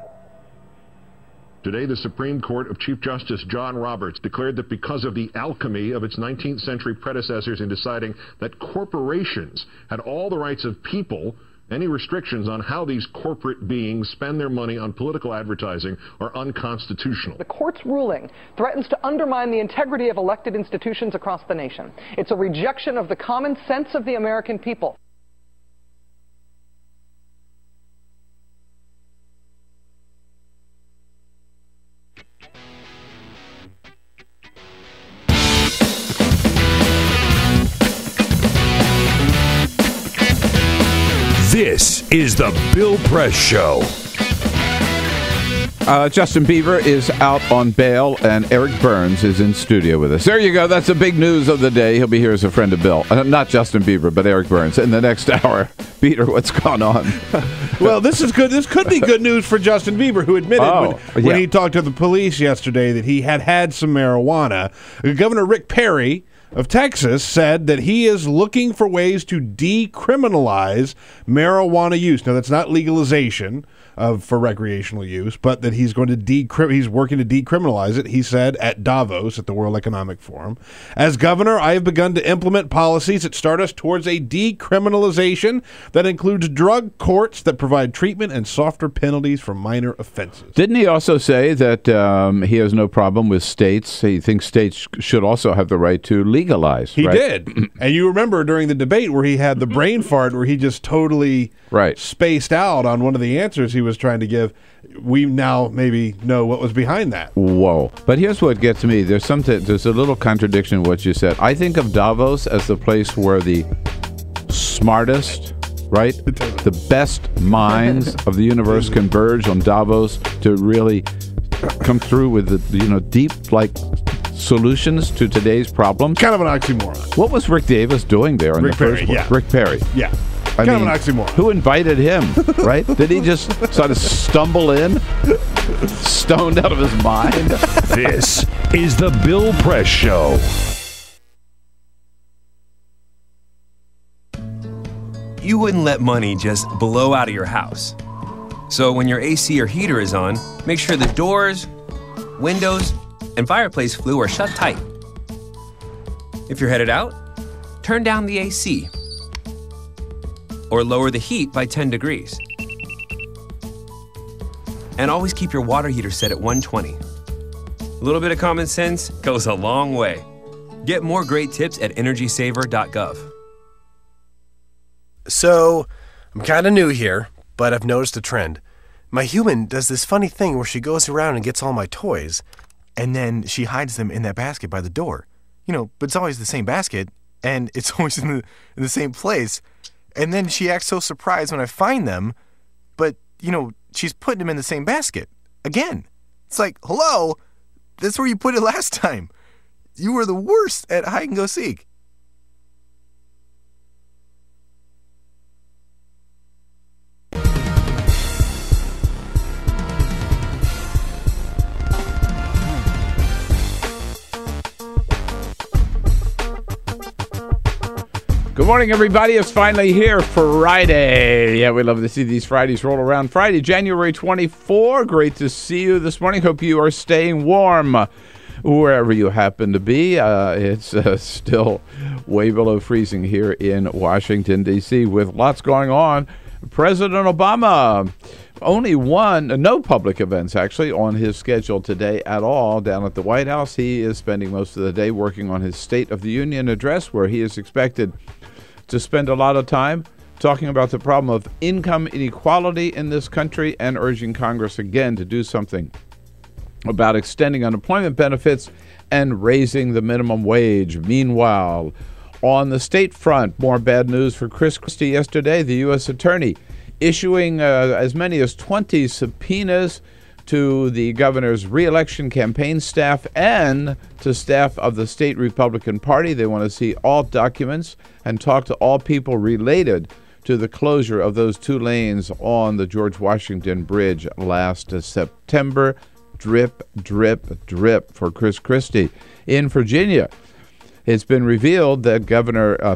Speaker 6: Today, the Supreme Court of Chief Justice John Roberts declared that because of the alchemy of its 19th century predecessors in deciding that corporations had all the rights of people, any restrictions on how these corporate beings spend their money on political advertising are unconstitutional.
Speaker 7: The court's ruling threatens to undermine the integrity of elected institutions across the nation. It's a rejection of the common sense of the American people.
Speaker 2: This is the Bill Press Show.
Speaker 1: Justin Bieber is out on bail, and Eric Burns is in studio with us. There you go. That's the big news of the day. He'll be here as a friend of Bill. Not Justin Bieber, but Eric Burns in the next hour. Peter, what's going on?
Speaker 13: Well, this is good. This could be good news for Justin Bieber, who admitted when he talked to the police yesterday that he had some marijuana. Governor Rick Perry of Texas said that he is looking for ways to decriminalize marijuana use. Now, that's not legalization for recreational use, but that he's going to he's working to decriminalize it. He said at Davos at the World Economic Forum, "As governor, I have begun to implement policies that start us towards a decriminalization that includes drug courts that provide treatment and softer penalties for minor offenses."
Speaker 1: Didn't he also say that he has no problem with states? He thinks states should also have the right to legalize.
Speaker 13: He
Speaker 1: right?
Speaker 13: did. And you remember during the debate where he had the brain fart where he just totally spaced out on one of the answers he was trying to give. We now maybe know what was behind that.
Speaker 1: Whoa. But here's what gets me. There's a little contradiction in what you said. I think of Davos as the place where the smartest, right, the best minds of the universe converge on Davos to really come through with the deep solutions to today's problems.
Speaker 13: Kind of an oxymoron.
Speaker 1: What was Rick Davis doing there in the first place? Rick Perry.
Speaker 13: Yeah.
Speaker 1: I
Speaker 13: Kind
Speaker 1: mean,
Speaker 13: of an oxymoron.
Speaker 1: Who invited him, right? Did he just sort of stumble in, stoned out of his mind?
Speaker 2: This is the Bill Press Show.
Speaker 9: You wouldn't let money just blow out of your house. So when your AC or heater is on, make sure the doors, windows, and fireplace flue are shut tight. If you're headed out, turn down the AC or lower the heat by 10 degrees. And always keep your water heater set at 120. A little bit of common sense goes a long way. Get more great tips at energysaver.gov.
Speaker 3: So, I'm kind of new here, but I've noticed a trend. My human does this funny thing where she goes around and gets all my toys, and then she hides them in that basket by the door. But it's always the same basket, and it's always in the same place. And then she acts so surprised when I find them, but, she's putting them in the same basket. Again. It's like, hello, that's where you put it last time. You were the worst at hide and go seek.
Speaker 1: Good Good morning, everybody. It's finally here, Friday. Yeah, we love to see these Fridays roll around. Friday, January 24. Great to see you this morning. Hope you are staying warm wherever you happen to be. It's still way below freezing here in Washington, D.C. with lots going on. President Obama, no public events actually on his schedule today at all down at the White House. He is spending most of the day working on his State of the Union address, where he is expected to spend a lot of time talking about the problem of income inequality in this country and urging Congress again to do something about extending unemployment benefits and raising the minimum wage. Meanwhile, on the state front, more bad news for Chris Christie yesterday. The U.S. Attorney issuing as many as 20 subpoenas to the governor's re-election campaign staff and to staff of the state Republican Party. They want to see all documents and talk to all people related to the closure of those 2 lanes on the George Washington Bridge last September. Drip, drip, drip for Chris Christie. In Virginia, it's been revealed that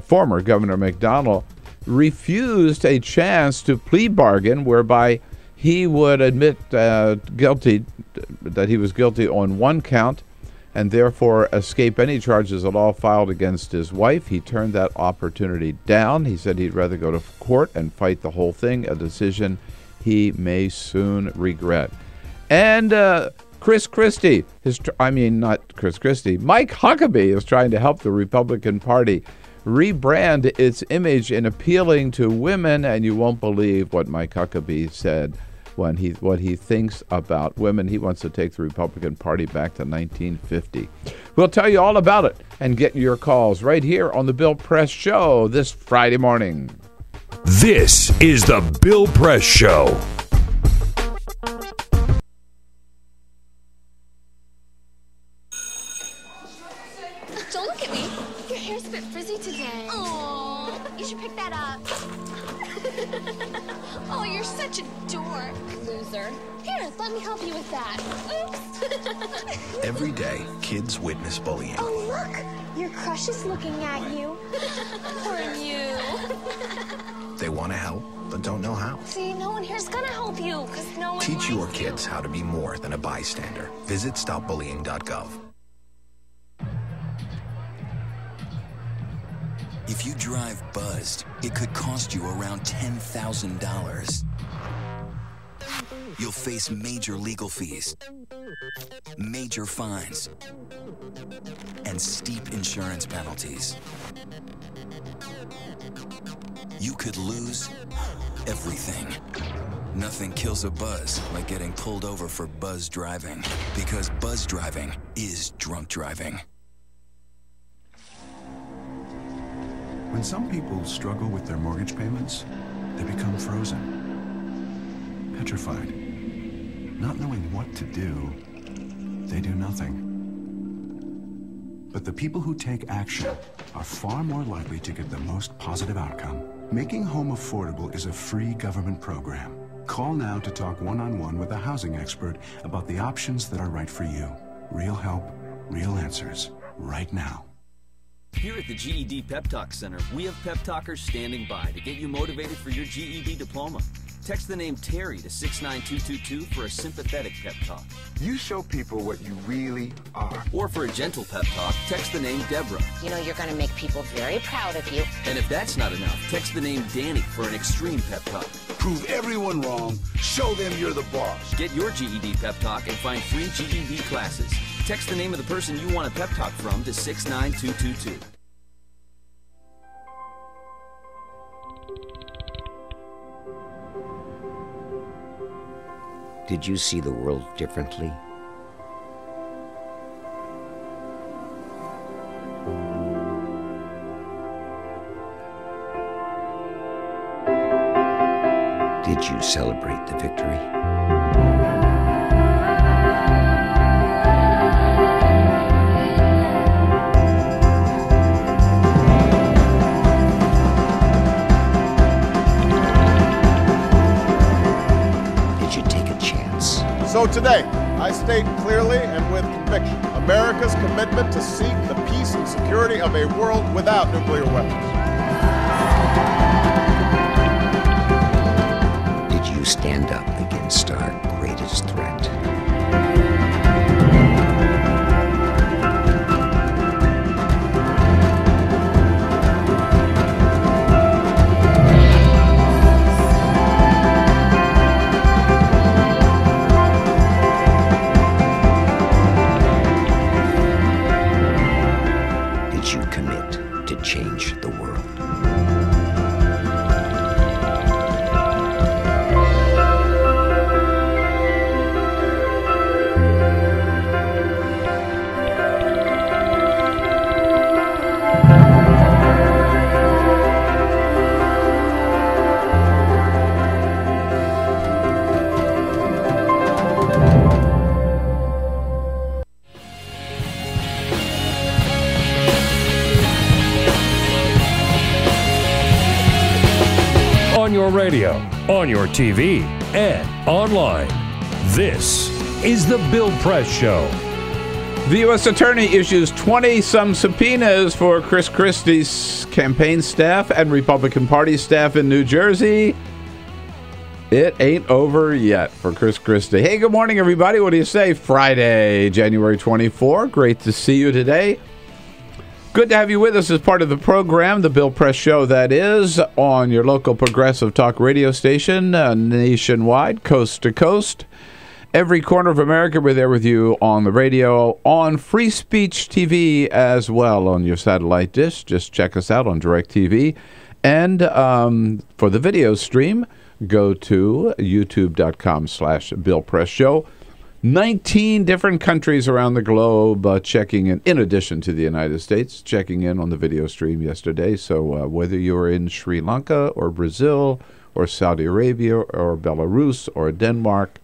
Speaker 1: former Governor McDonnell refused a chance to plea bargain whereby he would admit that he was guilty on 1 count and therefore escape any charges at all filed against his wife. He turned that opportunity down. He said he'd rather go to court and fight the whole thing, a decision he may soon regret. And Mike Huckabee is trying to help the Republican Party rebrand its image in appealing to women, and you won't believe what Mike Huckabee said what he thinks about women. He wants to take the Republican Party back to 1950. We'll tell you all about it and get your calls right here on the Bill Press Show this Friday morning.
Speaker 2: This is the Bill Press Show.
Speaker 8: Don't look at me. Your hair's a bit frizzy today. Oh, you should pick that up. Oh, you're such a dork, loser. Here, let me help you with that. Oops.
Speaker 21: Every day, kids witness bullying.
Speaker 8: Oh, look. Your crush is looking at you. Poor you.
Speaker 21: They want to help, but don't know how.
Speaker 8: See, no one here's gonna help you, because no one
Speaker 21: Teach your
Speaker 8: likes
Speaker 21: kids how to be more than a bystander. Visit stopbullying.gov.
Speaker 10: If you drive buzzed, it could cost you around $10,000. You'll face major legal fees, major fines, and steep insurance penalties. You could lose everything. Nothing kills a buzz like getting pulled over for buzz driving, because buzz driving is drunk driving.
Speaker 11: When some people struggle with their mortgage payments, they become frozen, petrified. Not knowing what to do, they do nothing. But the people who take action are far more likely to get the most positive outcome. Making home affordable is a free government program. Call now to talk one-on-one with a housing expert about the options that are right for you. Real help, real answers, right now.
Speaker 24: Here at the GED Pep Talk Center, we have pep talkers standing by to get you motivated for your GED diploma. Text the name Terry to 69222 for a sympathetic pep talk.
Speaker 25: You show people what you really are.
Speaker 24: Or for a gentle pep talk, text the name Deborah.
Speaker 26: You know you're going to make people very proud of you.
Speaker 24: And if that's not enough, text the name Danny for an extreme pep talk.
Speaker 25: Prove everyone wrong. Show them you're the boss.
Speaker 24: Get your GED pep talk and find free GED classes. Text the name of the person you want a pep talk from to 69222.
Speaker 27: Did you see the world differently? Did you celebrate the victory?
Speaker 28: So today, I state clearly and with conviction America's commitment to seek the peace and security of a world without nuclear weapons.
Speaker 2: on your radio, on your TV, and online. This is The Bill Press Show.
Speaker 1: The U.S. Attorney issues 20-some subpoenas for Chris Christie's campaign staff and Republican Party staff in New Jersey. It ain't over yet for Chris Christie. Hey, good morning, everybody. What do you say? Friday, January 24. Great to see you today. Good to have you with us as part of the program, The Bill Press Show, that is, on your local progressive talk radio station, nationwide, coast to coast. Every corner of America, we're there with you on the radio, on Free Speech TV as well, on your satellite dish. Just check us out on DirecTV. And for the video stream, go to youtube.com/Bill Press Show. 19 different countries around the globe checking in addition to the United States, checking in on the video stream yesterday. So whether you're in Sri Lanka or Brazil or Saudi Arabia or Belarus or Denmark,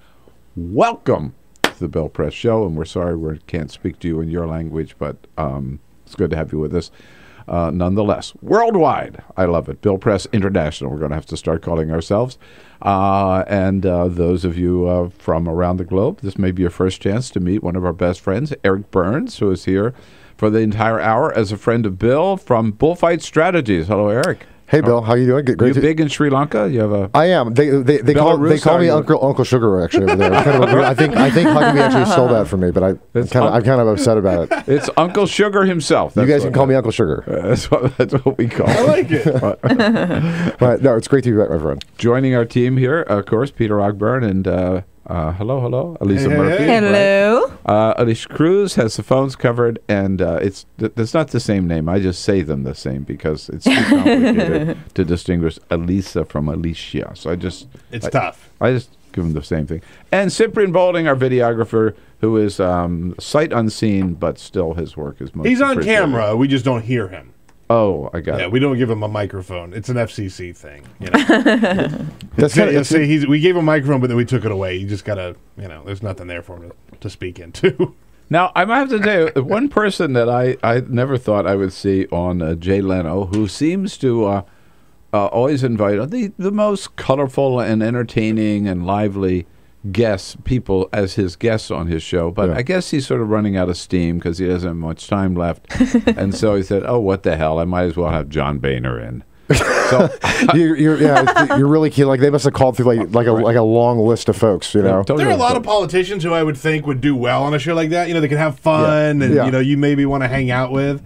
Speaker 1: welcome to the Bill Press Show. And we're sorry we can't speak to you in your language, but it's good to have you with us. Nonetheless, worldwide, I love it. Bill Press International, we're going to have to start calling ourselves. And those of you from around the globe, this may be your first chance to meet one of our best friends, Eric Burns, who is here for the entire hour as a friend of Bill from Bullfight Strategies. Hello, Eric.
Speaker 4: Hey, Bill. How you doing?
Speaker 1: Great. You big in Sri Lanka? You have a.
Speaker 4: I am. They call me Uncle Sugar actually over there. I think Huckabee actually stole that from me, but I'm kind of upset about it.
Speaker 1: It's Uncle Sugar himself.
Speaker 4: You guys can call me Uncle Sugar.
Speaker 1: That's what we call.
Speaker 4: I like it. But no, it's great to be back, my friend.
Speaker 1: Joining our team here, of course, Peter Ogburn and. Hello, Elisa Murphy.
Speaker 12: Hello.
Speaker 1: Right? Alicia Cruz has the phones covered, and it's not the same name. I just say them the same because it's too complicated to distinguish Elisa from Alicia. So
Speaker 13: it's tough.
Speaker 1: I just give them the same thing. And Cyprian Balding, our videographer, who is sight unseen, but still his work is most.
Speaker 13: He's on camera. We just don't hear him.
Speaker 1: Oh, I got it.
Speaker 13: Yeah, we don't give him a microphone. It's an FCC thing. You know? We gave him a microphone, but then we took it away. You just got to, there's nothing there for him to speak into.
Speaker 1: Now, I might have to tell you, one person that I never thought I would see on Jay Leno, who seems to always invite the most colorful and entertaining and lively people as his guests on his show, but I guess he's sort of running out of steam because he doesn't have much time left. And so he said, oh, what the hell, I might as well have John Boehner in. So
Speaker 4: you're really keen. Like they must have called through like a long list of folks,
Speaker 13: There are a lot of politicians who I would think would do well on a show like that. They can have fun and you maybe want to hang out with.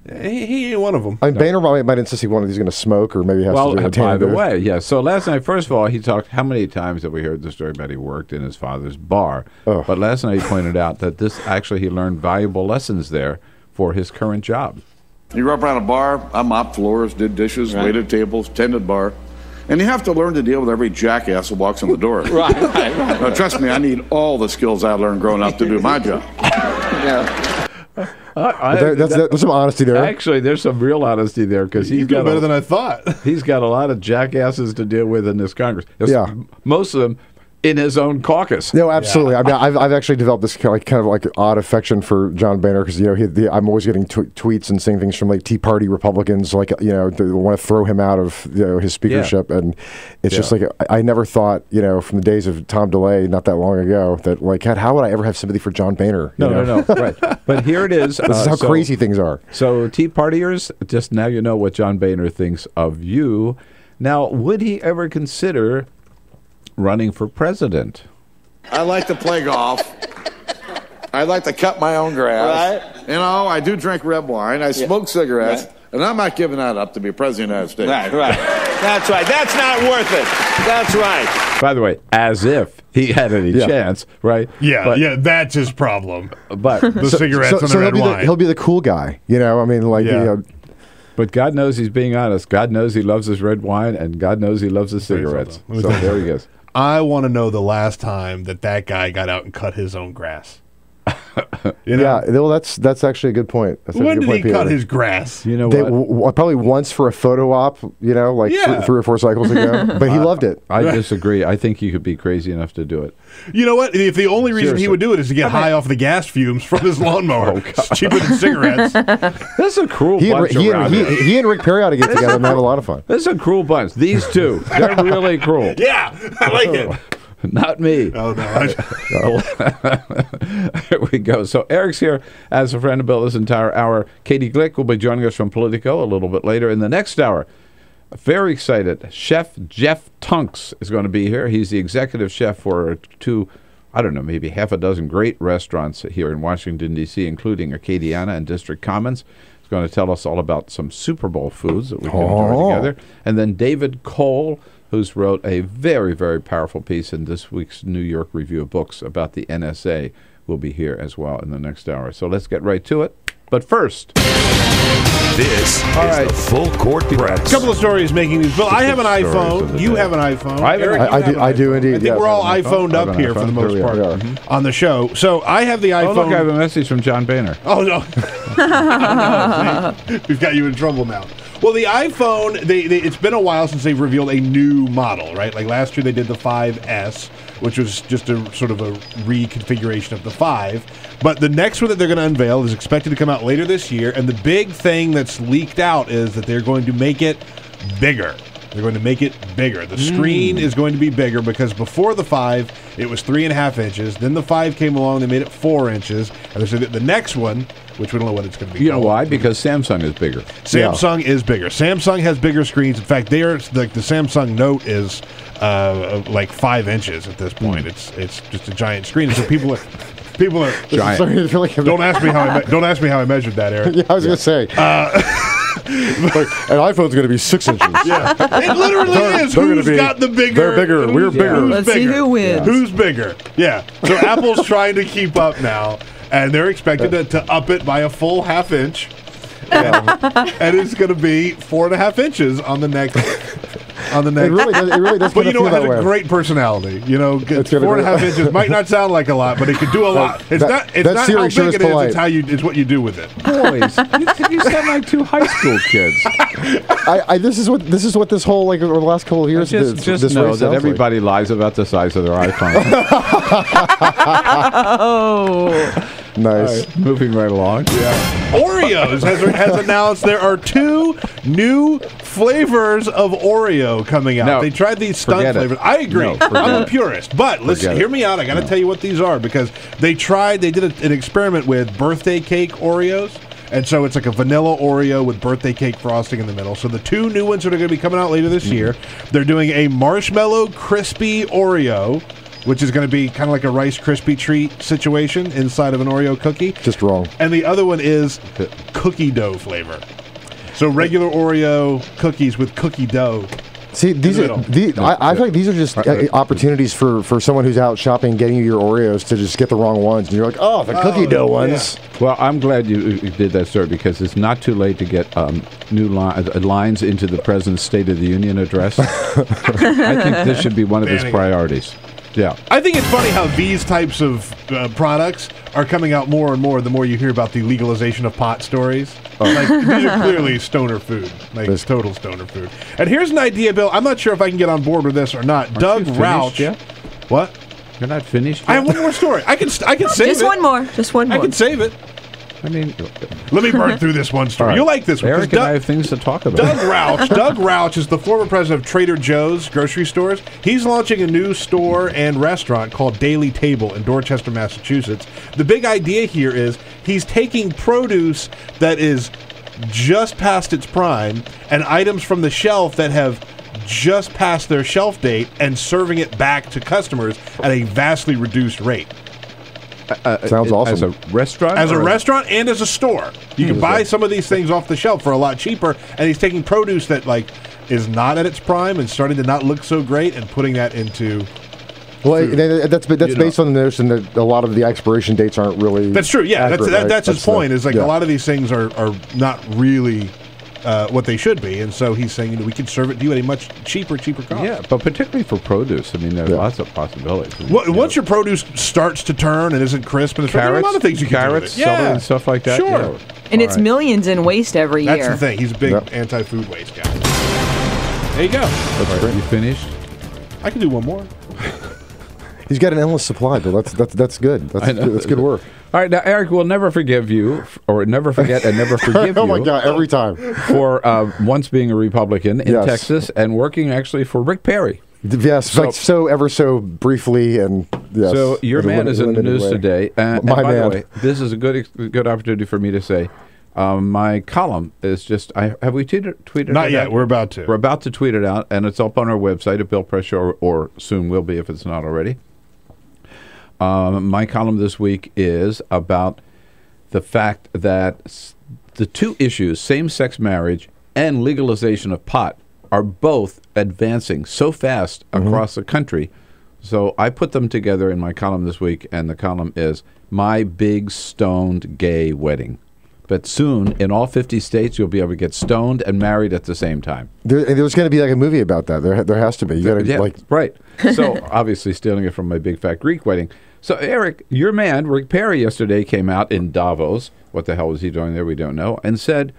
Speaker 13: He ain't one of them.
Speaker 4: Boehner might insist he's going to smoke or maybe has to do a
Speaker 1: by the way, yeah. So last night, first of all, he talked, how many times have we heard the story about he worked in his father's bar? Oh. But last night he pointed out that he learned valuable lessons there for his current job.
Speaker 14: You grew up around a bar. I mopped floors, did dishes, waited tables, tended bar. And you have to learn to deal with every jackass who walks in the door. Right. Now, trust me, I need all the skills I learned growing up to do my job.
Speaker 4: There's some honesty there.
Speaker 1: Actually, there's some real honesty there because he's got
Speaker 13: better than I thought.
Speaker 1: He's got a lot of jackasses to deal with in this Congress. Most of them in his own caucus.
Speaker 4: No, absolutely. Yeah. I mean, I've actually developed this kind of odd affection for John Boehner because I'm always getting tweets and seeing things from like Tea Party Republicans they want to throw him out of his speakership, and it's just like I never thought from the days of Tom DeLay not that long ago that how would I ever have sympathy for John Boehner?
Speaker 1: No, right. But here it is.
Speaker 4: This is how crazy things are.
Speaker 1: So Tea Partiers, just now you know what John Boehner thinks of you. Now, would he ever consider running for president?
Speaker 14: I like to play golf. I like to cut my own grass. Right. I do drink red wine. I smoke cigarettes. Right. And I'm not giving that up to be president of the United States. Right.
Speaker 20: That's right. That's not worth it. That's right.
Speaker 1: By the way, as if he had any chance, right?
Speaker 13: Yeah, that's his problem.
Speaker 1: But
Speaker 13: the cigarettes and the red wine.
Speaker 4: He'll be the cool guy.
Speaker 1: But God knows he's being honest. God knows he loves his red wine, and God knows he loves his cigarettes. So there he goes.
Speaker 13: I want to know the last time that guy got out and cut his own grass. You know?
Speaker 4: Yeah, well, that's actually a good point. That's
Speaker 13: When
Speaker 4: a good
Speaker 13: did
Speaker 4: point,
Speaker 13: he cut
Speaker 4: Peter.
Speaker 13: his grass?
Speaker 1: You know what?
Speaker 4: Probably once for a photo op, like
Speaker 13: Yeah.
Speaker 4: 3 or 4 cycles ago. But he loved it.
Speaker 1: I disagree. I think you could be crazy enough to do it.
Speaker 13: You know what? If the only reason he would do it is to get high off the gas fumes from his lawnmower, it's cheaper than cigarettes.
Speaker 1: That's a cruel
Speaker 4: He
Speaker 1: bunch around here.
Speaker 4: and Rick Perry ought to get together and have a lot of fun.
Speaker 1: This is a cruel bunch. These two, they're really cruel.
Speaker 13: Yeah, I like it.
Speaker 1: Not me.
Speaker 13: Oh, no.
Speaker 1: Here we go. So Eric's here as a friend about this entire hour. Katie Glueck will be joining us from Politico a little bit later in the next hour. Very excited. Chef Jeff Tunks is going to be here. He's the executive chef for 2, I don't know, maybe half a dozen great restaurants here in Washington, D.C., including Acadiana and District Commons. He's going to tell us all about some Super Bowl foods that we can enjoy together. And then David Cole, who's wrote a very, very powerful piece in this week's New York Review of Books about the NSA, will be here as well in the next hour. So let's get right to it. But first,
Speaker 2: this is the Full Court Press.
Speaker 13: A couple of stories making news. Bill, I have an iPhone. You have an iPhone.
Speaker 4: I do indeed.
Speaker 13: I think we're all iPhoned up here for the most part on the show. So I have the iPhone.
Speaker 1: Oh, look, I have a message from John Boehner.
Speaker 13: Oh, no. We've got you in trouble now. Well, the iPhone, it's been a while since they've revealed a new model, right? Like last year they did the 5S, which was just a sort of a reconfiguration of the 5. But the next one that they're going to unveil is expected to come out later this year. And the big thing that's leaked out is that they're going to make it bigger. They're going to make it bigger. The screen is going to be bigger because before the 5, it was 3.5 inches. Then the 5 came along, they made it 4 inches. And they said that the next one, which we don't know what it's going to be.
Speaker 1: You know why? Because Samsung is bigger.
Speaker 13: Samsung is bigger. Samsung has bigger screens. In fact, the Samsung Note is like 5 inches at this point. It's just a giant screen. So people are
Speaker 1: giant.
Speaker 13: Don't ask me how I measured that, Eric.
Speaker 4: Yeah, I was going to say. An iPhone's going to be 6 inches.
Speaker 13: Yeah, it literally is. Who's got the bigger?
Speaker 4: They're bigger. We're bigger.
Speaker 12: Let's see who wins.
Speaker 13: Who's bigger? Yeah. So Apple's trying to keep up now, and they're expected to up it by a full ½ inch. And it's going to be 4.5 inches on the next. It
Speaker 4: really does.
Speaker 13: But it has a great personality. 4.5 inches might not sound like a lot, but it could do a lot. It's not how big it is. It's what you do with it.
Speaker 1: Boys, you sound like 2 high school kids.
Speaker 4: This is what this whole over the last couple of years.
Speaker 1: Just know that everybody lies about the size of their iPhone.
Speaker 12: Oh.
Speaker 4: Nice.
Speaker 1: Right, moving right along.
Speaker 13: Yeah. Oreos has announced there are 2 new flavors of Oreo coming out. They tried these stunt flavors. I agree. I'm a purist. But listen, hear me out. I got to tell you what these are because they did an experiment with birthday cake Oreos. And so it's like a vanilla Oreo with birthday cake frosting in the middle. So the 2 new ones that are going to be coming out later this year, they're doing a marshmallow crispy Oreo, which is going to be kind of like a Rice Krispie treat situation inside of an Oreo cookie.
Speaker 4: Just wrong.
Speaker 13: And the other one is cookie dough flavor. So regular Oreo cookies with cookie dough.
Speaker 4: See, I feel like these are just opportunities for someone who's out shopping, getting you your Oreos to just get the wrong ones. And you're like, oh, the cookie dough ones.
Speaker 1: Yeah. Well, I'm glad you did that, sir, because it's not too late to get new lines into the President's State of the Union address. I think this should be one of his priorities. Yeah.
Speaker 13: I think it's funny how these types of products are coming out more and more the more you hear about the legalization of pot stories. Like, these are clearly stoner food. Like, it's total stoner food. And here's an idea, Bill. I'm not sure if I can get on board with this or not. Doug Rauch. What?
Speaker 1: You're not finished yet?
Speaker 13: I have one more story. I can save it.
Speaker 12: Just one more. I
Speaker 13: can save it.
Speaker 1: I mean,
Speaker 13: let me burn through this one story. Right. You'll like this one.
Speaker 1: Eric and I have things to talk about.
Speaker 13: Doug Rauch is the former president of Trader Joe's grocery stores. He's launching a new store and restaurant called Daily Table in Dorchester, Massachusetts. The big idea here is he's taking produce that is just past its prime and items from the shelf that have just passed their shelf date and serving it back to customers at a vastly reduced rate.
Speaker 4: Sounds awesome.
Speaker 1: As a restaurant?
Speaker 13: As a restaurant and as a store. You can buy some of these things off the shelf for a lot cheaper, and he's taking produce that is not at its prime and starting to not look so great and putting that into...
Speaker 4: Well, that's based on the notion that a lot of the expiration dates aren't really...
Speaker 13: That's true, yeah.
Speaker 4: Accurate,
Speaker 13: that's his point, is a lot of these things are not really what they should be, and so he's saying we can serve it to you at a much cheaper cost.
Speaker 1: Yeah, but particularly for produce, I mean, there's lots of possibilities.
Speaker 13: Once your produce starts to turn and isn't crisp, and there are a lot of things you can do with it.
Speaker 1: Celery, and stuff like that.
Speaker 13: Sure.
Speaker 1: Yeah.
Speaker 12: And it's millions in waste every year.
Speaker 13: That's the thing. He's a big anti-food waste guy. There you go.
Speaker 1: That's great. You finished?
Speaker 13: I can do one more.
Speaker 4: He's got an endless supply, but that's good. That's good work.
Speaker 1: All right, now Eric will never forgive you, or never forget and never forgive you.
Speaker 4: Oh my God, every time.
Speaker 1: For once being a Republican in Texas and working actually for Rick Perry.
Speaker 4: Yes, so briefly, and yes.
Speaker 1: So your man is in the news today. And
Speaker 4: My
Speaker 1: by
Speaker 4: man.
Speaker 1: the way, this is a good opportunity for me to say, my column is just. Have we tweeted?
Speaker 13: Not
Speaker 1: it
Speaker 13: yet.
Speaker 1: out?
Speaker 13: We're about to.
Speaker 1: We're about to tweet it out, and it's up on our website at Bill Press Show, or soon will be if it's not already. My column this week is about the fact that the two issues, same-sex marriage and legalization of pot, are both advancing so fast across the country. So I put them together in my column this week, and the column is My Big Stoned Gay Wedding. But soon, in all 50 states, you'll be able to get stoned and married at the same time.
Speaker 4: There's going to be like a movie about that. There has to be. You gotta,
Speaker 1: right. So obviously stealing it from My Big Fat Greek Wedding. So Eric, your man, Rick Perry, yesterday came out in Davos. What the hell was he doing there? We don't know. And said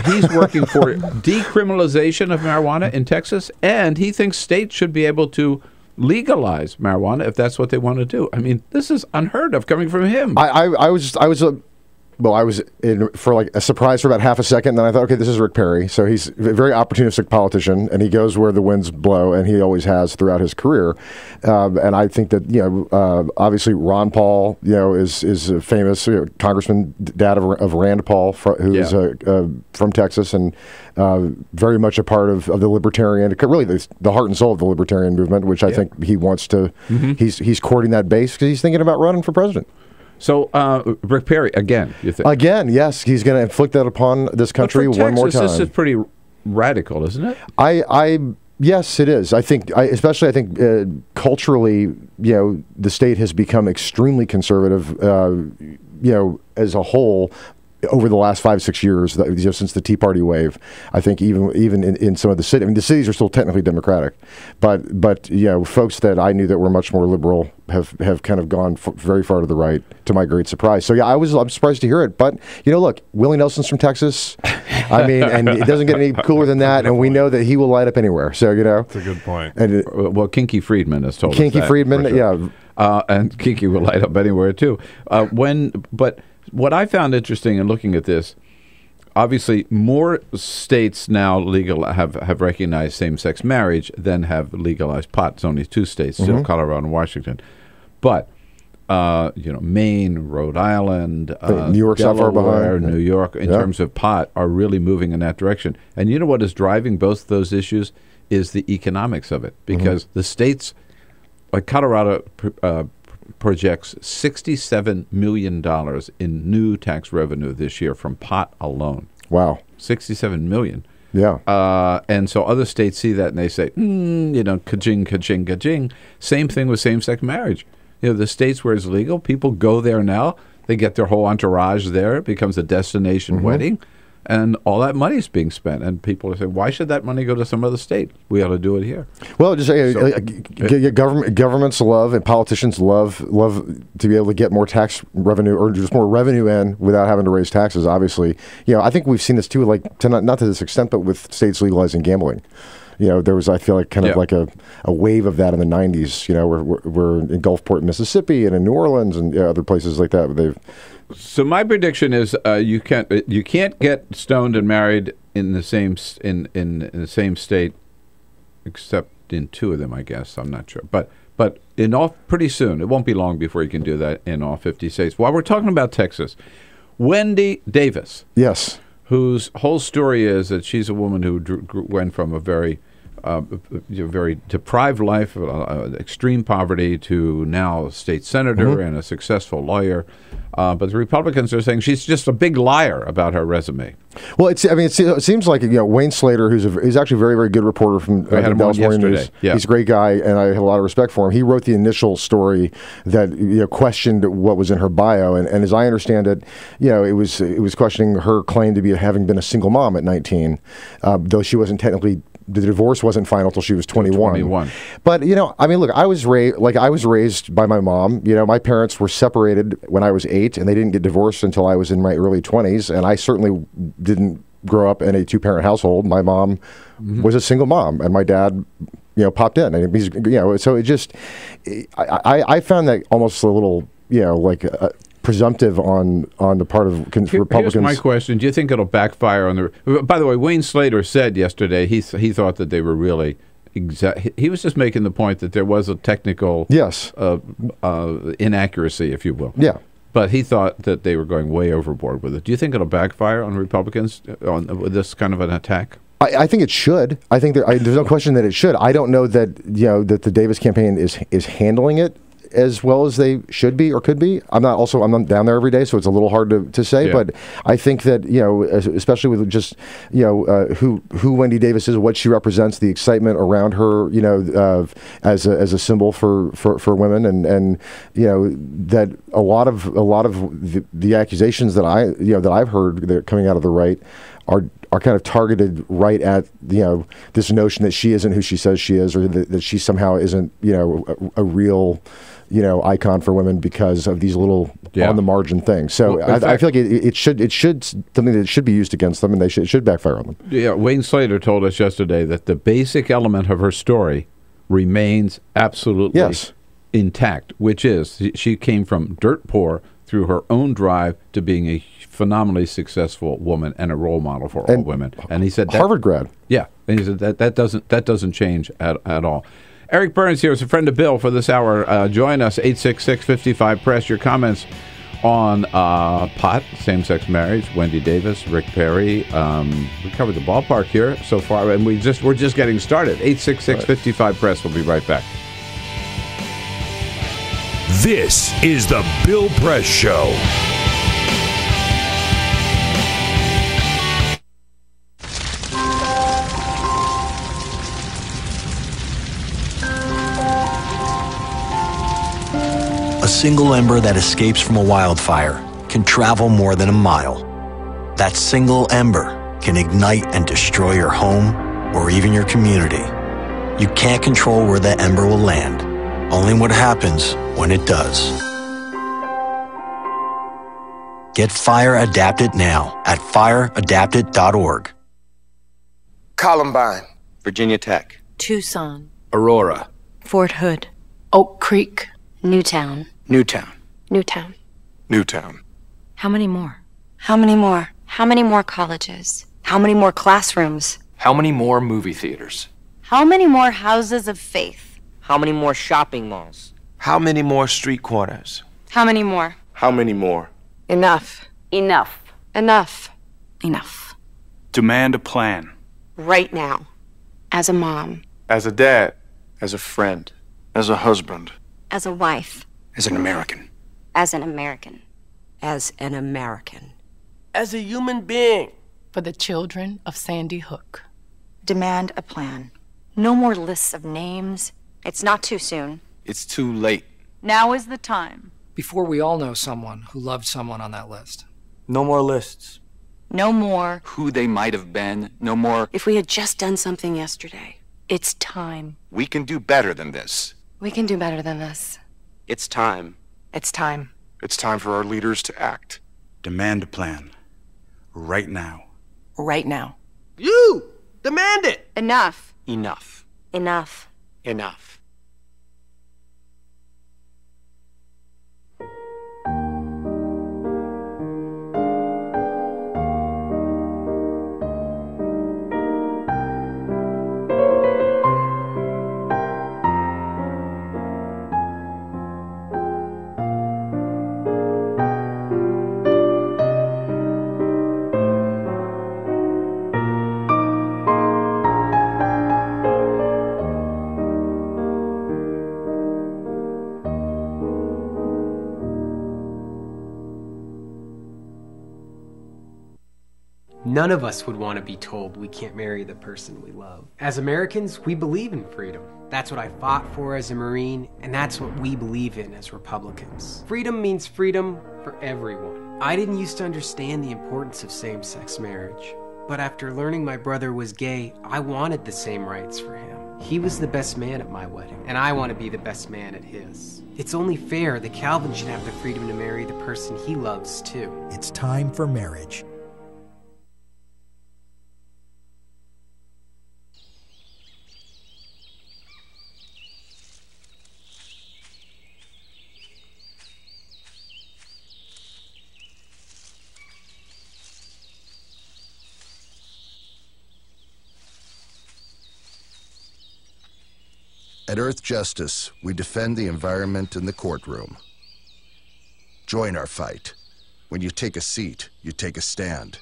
Speaker 1: he's working for decriminalization of marijuana in Texas, and he thinks states should be able to legalize marijuana if that's what they want to do. I mean, this is unheard of coming from him.
Speaker 4: I was in for like a surprise for about half a second, and then I thought, okay, this is Rick Perry. So he's a very opportunistic politician, and he goes where the winds blow, and he always has throughout his career. And I think that obviously Ron Paul, is a famous congressman, dad of Rand Paul, who is from Texas, and very much a part of the libertarian, really the heart and soul of the libertarian movement, which I think he wants to. He's courting that base because he's thinking about running for president.
Speaker 1: So, Rick Perry, again, you think?
Speaker 4: Again, yes. He's going to inflict that upon this country one more time.
Speaker 1: This is pretty radical, isn't it?
Speaker 4: Yes, it is. I think, culturally, the state has become extremely conservative, as a whole, over the last 5-6 years, since the Tea Party wave. I think even in some of the cities, the cities are still technically Democratic, but folks that I knew that were much more liberal have kind of gone very far to the right, to my great surprise. So I'm surprised to hear it. But look, Willie Nelson's from Texas. I mean, and it doesn't get any cooler than that. And we know that he will light up anywhere. So
Speaker 13: that's a good point.
Speaker 4: And
Speaker 1: well, Kinky Friedman has told us
Speaker 4: Kinky
Speaker 1: that,
Speaker 4: Friedman,
Speaker 1: and Kinky will light up anywhere too. But what I found interesting in looking at this, obviously more states now have recognized same-sex marriage than have legalized pot. It's only 2 states, still Colorado and Washington. But, Maine, Rhode Island,
Speaker 4: New York,
Speaker 1: Delaware,
Speaker 4: so far behind.
Speaker 1: New York, in terms of pot, are really moving in that direction. And you know what is driving both those issues is the economics of it. Because the states, like Colorado, projects $67 million in new tax revenue this year from pot alone.
Speaker 4: Wow.
Speaker 1: $67 million.
Speaker 4: Yeah.
Speaker 1: And so other states see that and they say, ka-ching, ka-ching, ka-ching. Same thing with same-sex marriage. The states where it's legal, people go there now. They get their whole entourage there. It becomes a destination wedding. And all that money is being spent. And people are saying, why should that money go to some other state? We ought to do it here.
Speaker 4: Well, just governments love and politicians love to be able to get more tax revenue or just more revenue in without having to raise taxes, obviously. I think we've seen this too, not to this extent, but with states legalizing gambling. There was, I feel like, kind of like a wave of that in the 90s, we're in Gulfport, Mississippi, and in New Orleans and other places like that.
Speaker 1: So my prediction is you can't get stoned and married in the same in the same state, except in 2 of them, I guess. I'm not sure, but pretty soon, it won't be long before you can do that in all 50 states. While we're talking about Texas, Wendy Davis,
Speaker 4: yes,
Speaker 1: whose whole story is that she's a woman who went from a very very deprived life, extreme poverty, to now state senator and a successful lawyer. But the Republicans are saying she's just a big liar about her resume.
Speaker 4: Well, it seems like Wayne Slater, who's actually a very, very good reporter from the Dallas Morning News.
Speaker 1: Yeah.
Speaker 4: He's a great guy, and I have a lot of respect for him. He wrote the initial story that questioned what was in her bio, and as I understand it, it was questioning her claim to be having been a single mom at 19, though she wasn't technically. The divorce wasn't final till she was 21. But look, I was raised by my mom. My parents were separated when I was 8, and they didn't get divorced until I was in my early 20s. And I certainly didn't grow up in a 2-parent household. My mom was a single mom, and my dad, popped in. And he's, so it just, I found that almost a little, presumptive on the part of Republicans.
Speaker 1: Here's my question: do you think it'll backfire on the? By the way, Wayne Slater said yesterday he thought that they were really. He was just making the point that there was a technical inaccuracy, if you will.
Speaker 4: Yeah.
Speaker 1: But he thought that they were going way overboard with it. Do you think it'll backfire on Republicans with this kind of an attack?
Speaker 4: I think it should. I think there's no question that it should. I don't know that that the Davis campaign is handling it as well as they should be or could be. I'm not down there every day, so it's a little hard to say. Yeah. But I think that especially with just who Wendy Davis is, what she represents, the excitement around her, as a symbol for women, and that a lot of the accusations that I've heard that are coming out of the right are kind of targeted right at this notion that she isn't who she says she is, or that she somehow isn't a real icon for women because of these little on the margin things. So I feel like it should something that should be used against them, and it should backfire on them. Yeah,
Speaker 1: Wayne Slater told us yesterday that the basic element of her story remains absolutely intact, which is she came from dirt poor through her own drive to being a phenomenally successful woman and a role model for all women. And he said
Speaker 4: Harvard grad.
Speaker 1: Yeah, and he said that doesn't change at all. Eric Burns here is a friend of Bill for this hour. Join us, 866-55-PRESS. Your comments on pot, same-sex marriage, Wendy Davis, Rick Perry. We covered the ballpark here so far, and we're just getting started. 866-55-PRESS. We'll be right back.
Speaker 2: This is the Bill Press Show.
Speaker 5: A single ember that escapes from a wildfire can travel more than a mile. That single ember can ignite and destroy your home or even your community. You can't control where the ember will land, only what happens when it does. Get Fire Adapted now at fireadapted.org.
Speaker 15: Columbine, Virginia Tech,
Speaker 16: Tucson,
Speaker 15: Aurora,
Speaker 16: Fort Hood, Oak Creek,
Speaker 26: Newtown.
Speaker 15: Newtown,
Speaker 16: Newtown.
Speaker 15: Newtown.
Speaker 16: How many more?
Speaker 26: How many more? How many more colleges? How many more classrooms?
Speaker 15: How many more movie theaters?
Speaker 26: How many more houses of faith?
Speaker 17: How many more shopping malls?
Speaker 15: How many more street corners?
Speaker 26: How many more?
Speaker 15: How many more?
Speaker 26: Enough.
Speaker 16: Enough.
Speaker 26: Enough.
Speaker 16: Enough.
Speaker 15: Demand a plan.
Speaker 26: Right now. As a mom.
Speaker 15: As a dad. As a friend. As a husband.
Speaker 26: As a wife.
Speaker 15: As an American.
Speaker 26: As an American.
Speaker 16: As an American.
Speaker 15: As a human being.
Speaker 16: For the children of Sandy Hook.
Speaker 26: Demand a plan. No more lists of names. It's not too soon.
Speaker 15: It's too late.
Speaker 26: Now is the time.
Speaker 18: Before we all know someone who loved someone on that list.
Speaker 15: No more lists.
Speaker 26: No more.
Speaker 15: Who they might have been. No more.
Speaker 16: If we had just done something yesterday. It's time.
Speaker 15: We can do better than this.
Speaker 26: We can do better than this.
Speaker 15: It's time.
Speaker 16: It's time.
Speaker 15: It's time for our leaders to act. Demand a plan. Right now.
Speaker 16: Right now.
Speaker 15: You! Demand it!
Speaker 26: Enough.
Speaker 15: Enough.
Speaker 26: Enough.
Speaker 15: Enough.
Speaker 3: None of us would want to be told we can't marry the person we love. As Americans, we believe in freedom. That's what I fought for as a Marine, and that's what we believe in as Republicans. Freedom means freedom for everyone. I didn't used to understand the importance of same-sex marriage, but after learning my brother was gay, I wanted the same rights for him. He was the best man at my wedding, and I want to be the best man at his. It's only fair that Calvin should have the freedom to marry the person he loves, too.
Speaker 6: It's time for marriage.
Speaker 7: At Earth Justice, we defend the environment in the courtroom. Join our fight. When you take a seat, you take a stand.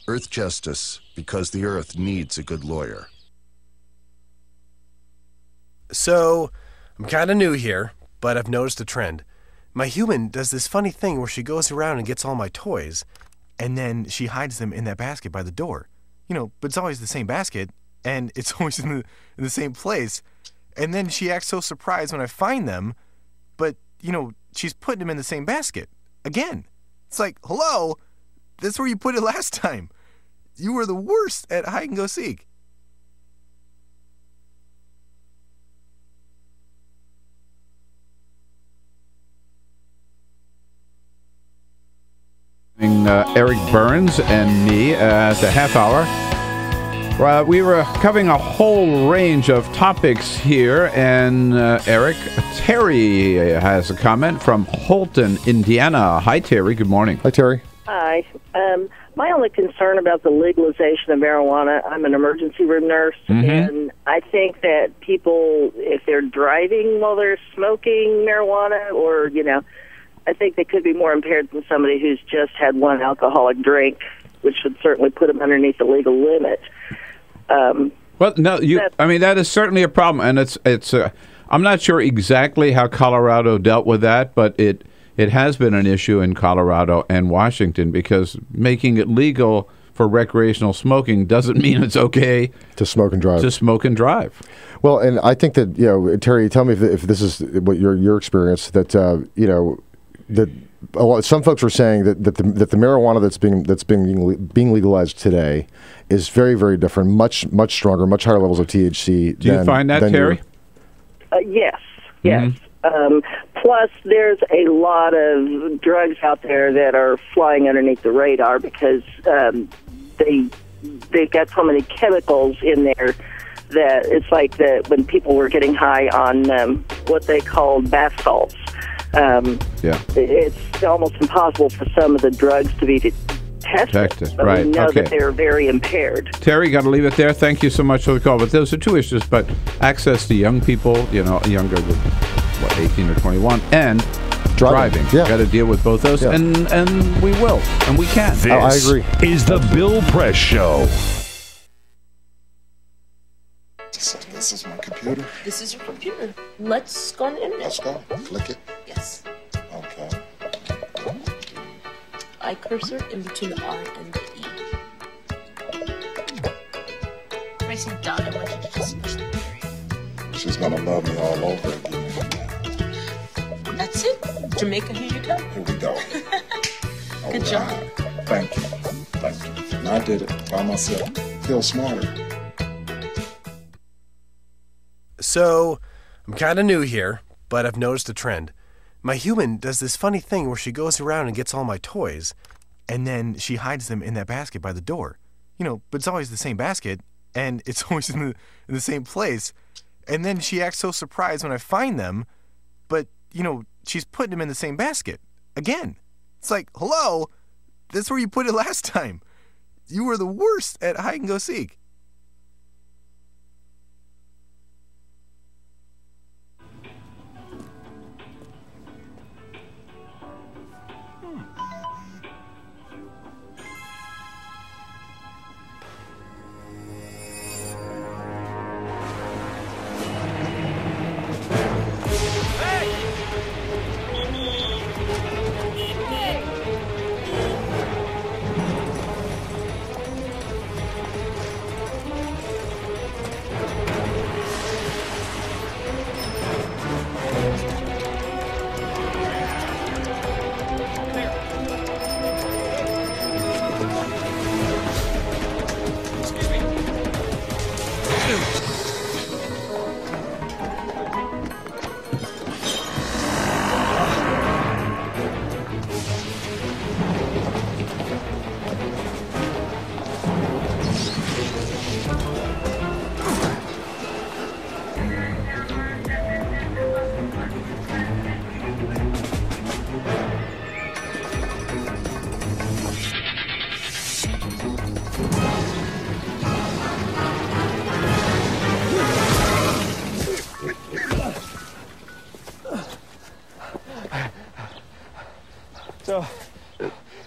Speaker 7: Earth Justice, because the Earth needs a good lawyer.
Speaker 8: So, I'm kind of new here, but I've noticed a trend. My human does this funny thing where she goes around and gets all my toys, and then she hides them in that basket by the door. You know, but it's always the same basket, and it's always in the same place. And then she acts so surprised when I find them, but, you know, she's putting them in the same basket. Again. It's like, hello, that's where you put it last time. You were the worst at hide and go seek.
Speaker 1: Eric Burns and me at the half hour. We were covering a whole range of topics here, and Terry has a comment from Holton, Indiana. Hi, Terry. Good morning.
Speaker 4: Hi, Terry.
Speaker 9: Hi. My only concern about the legalization of marijuana, I'm an emergency room nurse, and I think that people, if they're driving while they're smoking marijuana, or, you know, I think they could be more impaired than somebody who's just had one alcoholic drink, which would certainly put them underneath the legal limit.
Speaker 1: Well, no, I mean, that is certainly a problem, and it's. I'm not sure exactly how Colorado dealt with that, but it has been an issue in Colorado and Washington, because making it legal for recreational smoking doesn't mean it's okay
Speaker 4: to smoke and drive. Well, and I think that, you know, Terry, tell me if this is what your experience, that you know, that some folks are saying that the marijuana that's being legalized today is very, very different, much stronger, much higher levels of THC.
Speaker 1: Do you find that, Terry?
Speaker 9: Yes. Plus, there's a lot of drugs out there that are flying underneath the radar because they've got so many chemicals in there that it's like when people were getting high on what they called bath salts. It's almost impossible for some of the drugs to be tested. But
Speaker 1: right.
Speaker 9: We know that they're very impaired.
Speaker 1: Terry, got to leave it there. Thank you so much for the call. But those are two issues. But access to young people, you know, younger than 18 or 21, and driving.
Speaker 4: Yeah.
Speaker 1: Got to deal with both those, and we will, and we can.
Speaker 2: This
Speaker 4: I agree.
Speaker 2: Is the Bill Press Show.
Speaker 19: So this is my computer.
Speaker 22: This is your computer. Let's go on the internet.
Speaker 19: Let's go. Click it.
Speaker 22: Yes.
Speaker 19: Okay.
Speaker 22: I cursor in between the R and the E. When I say dot, I want you to just push the period.
Speaker 19: She's gonna love me all over again.
Speaker 22: That's it. Jamaica, here you go.
Speaker 19: Here we go.
Speaker 22: Good job.
Speaker 19: Thank you. Thank you. And I did it by myself. Feel smarter.
Speaker 8: So, I'm kind of new here, but I've noticed a trend. My human does this funny thing where she goes around and gets all my toys, and then she hides them in that basket by the door. You know, but it's always the same basket, and it's always in the same place. And then she acts so surprised when I find them, but, you know, she's putting them in the same basket. Again. It's like, hello, that's where you put it last time. You were the worst at hide and go seek.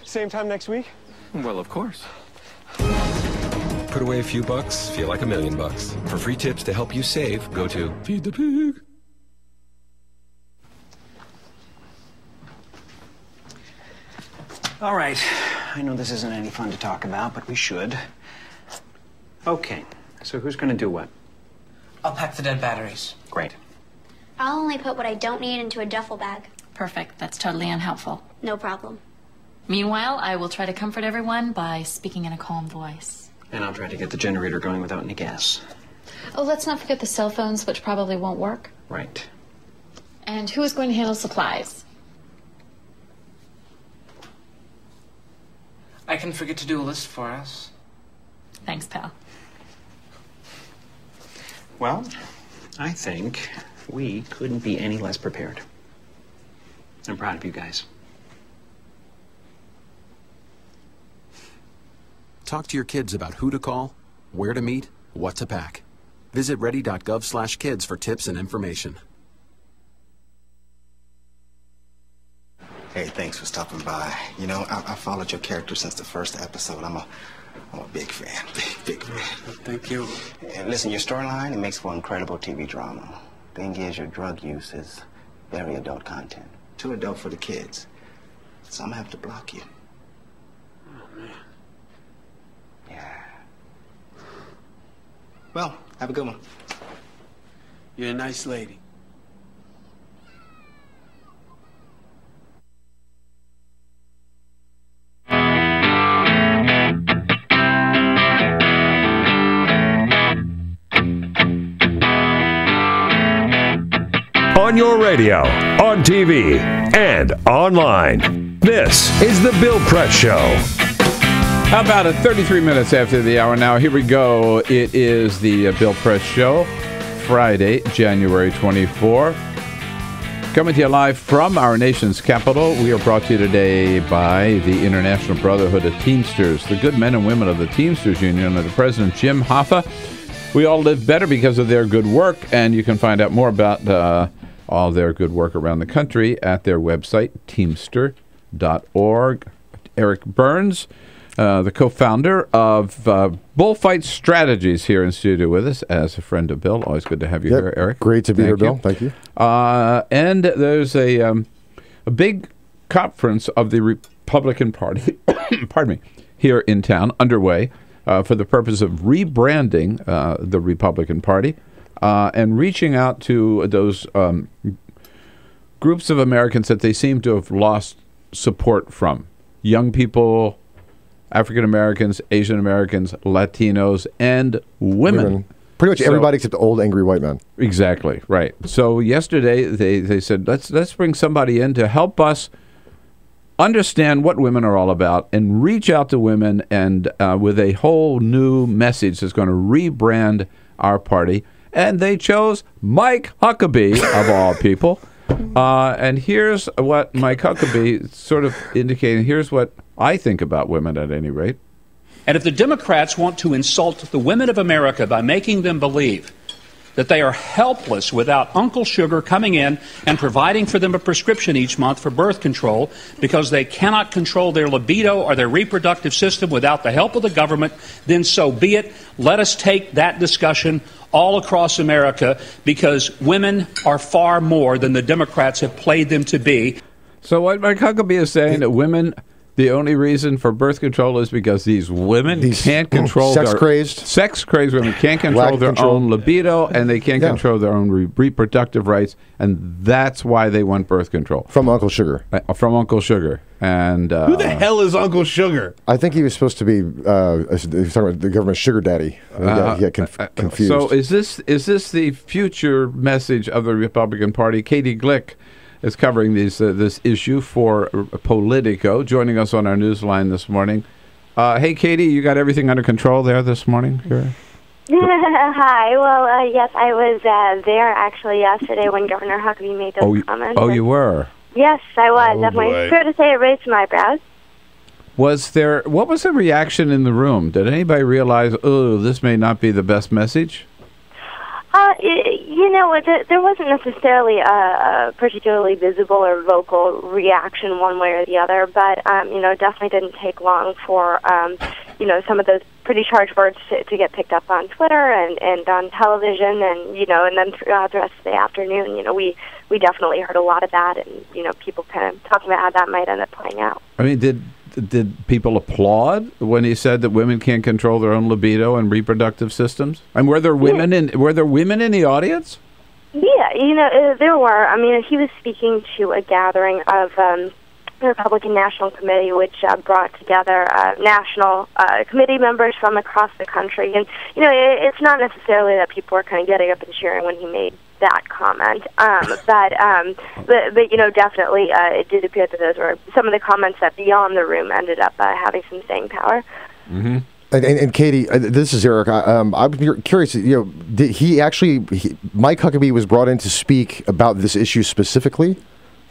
Speaker 10: Same time next week?
Speaker 11: Well, of course.
Speaker 21: Put away a few bucks, feel like $1 million. For free tips to help you save, go to Feed the Pig.
Speaker 23: All right. I know this isn't any fun to talk about, but we should. Okay. So who's going to do what?
Speaker 17: I'll pack the dead batteries.
Speaker 23: Great.
Speaker 24: I'll only put what I don't need into a duffel bag.
Speaker 25: Perfect. That's totally unhelpful.
Speaker 24: No problem.
Speaker 25: Meanwhile, I will try to comfort everyone by speaking in a calm voice.
Speaker 23: And I'll try to get the generator going without any gas.
Speaker 25: Oh, let's not forget the cell phones, which probably won't work.
Speaker 23: Right.
Speaker 25: And who is going to handle supplies?
Speaker 17: I can forget to do a list for us.
Speaker 25: Thanks, pal.
Speaker 23: Well, I think we couldn't be any less prepared. I'm proud of you guys.
Speaker 27: Talk to your kids about who to call, where to meet, what to pack. Visit ready.gov/kids for tips and information.
Speaker 28: Hey, thanks for stopping by. You know, I followed your character since the first episode. I'm a big fan. Big fan.
Speaker 23: Thank you.
Speaker 28: And listen, your storyline, it makes for incredible TV drama. Thing is, your drug use is very adult content. Too adult for the kids. So I'm gonna have to block you.
Speaker 23: Oh, man.
Speaker 28: Yeah. Well, have a good one.
Speaker 23: You're a nice lady.
Speaker 2: On your radio, on TV, and online. This is The Bill Press Show.
Speaker 1: How about it? 33 minutes after the hour now. Here we go. It is the Bill Press Show, Friday, January 24. Coming to you live from our nation's capital. We are brought to you today by the International Brotherhood of Teamsters, the good men and women of the Teamsters Union under President Jim Hoffa. We all live better because of their good work, and you can find out more about all their good work around the country at their website, teamster.org. Eric Burns, the co-founder of Bullfight Strategies, here in studio with us as a friend of Bill. Always good to have you here, Eric.
Speaker 4: Great to be here, Bill. Thank you.
Speaker 1: And there's a big conference of the Republican Party, pardon me, here in town, underway, for the purpose of rebranding the Republican Party and reaching out to those groups of Americans that they seem to have lost support from. Young people, African Americans, Asian Americans, Latinos, and women.
Speaker 4: Pretty much everybody except the old angry white men.
Speaker 1: Exactly, right. So yesterday they said, let's bring somebody in to help us understand what women are all about and reach out to women and with a whole new message that's going to rebrand our party. And they chose Mike Huckabee, of all people. And here's what Mike Huckabee sort of indicating. Here's what I think about women at any rate.
Speaker 29: And if the Democrats want to insult the women of America by making them believe that they are helpless without Uncle Sugar coming in and providing for them a prescription each month for birth control because they cannot control their libido or their reproductive system without the help of the government, then so be it. Let us take that discussion all across America because women are far more than the Democrats have played them to be.
Speaker 1: So what Mike Huckabee is saying, that women, the only reason for birth control is because these women can't control sex-crazed women can't control their own libido, and they can't control their own reproductive rights, and that's why they want birth control.
Speaker 4: From Uncle Sugar.
Speaker 1: From Uncle Sugar. And
Speaker 13: who the hell is Uncle Sugar?
Speaker 4: I think he was supposed to be he was talking about the government sugar daddy. He got confused.
Speaker 1: So is this the future message of the Republican Party? Katie Glueck is covering this issue for Politico, joining us on our news line this morning. Hey, Katie, you got everything under control there this morning?
Speaker 30: Hi. Well, yes, I was there actually yesterday when Governor Huckabee made those comments.
Speaker 1: Oh, you were?
Speaker 30: Yes, I was. Definitely. Fair to say it raised some eyebrows.
Speaker 1: What was the reaction in the room? Did anybody realize, oh, this may not be the best message?
Speaker 30: There wasn't necessarily a particularly visible or vocal reaction one way or the other, but, definitely didn't take long for, some of those pretty charged words to get picked up on Twitter and on television, and then throughout the rest of the afternoon, we definitely heard a lot of that, and, people kind of talking about how that might end up playing out.
Speaker 1: I mean, did people applaud when he said that women can't control their own libido and reproductive systems? And were there women in the audience?
Speaker 30: Yeah, there were. I mean, he was speaking to a gathering of the Republican National Committee, which brought together national committee members from across the country. And, it's not necessarily that people were kind of getting up and cheering when he made that comment. But definitely it did appear that those were some of the comments that beyond the room ended up having some staying power.
Speaker 1: Mm-hmm.
Speaker 4: And Katie, this is Eric. I'm curious. Did Mike Huckabee was brought in to speak about this issue specifically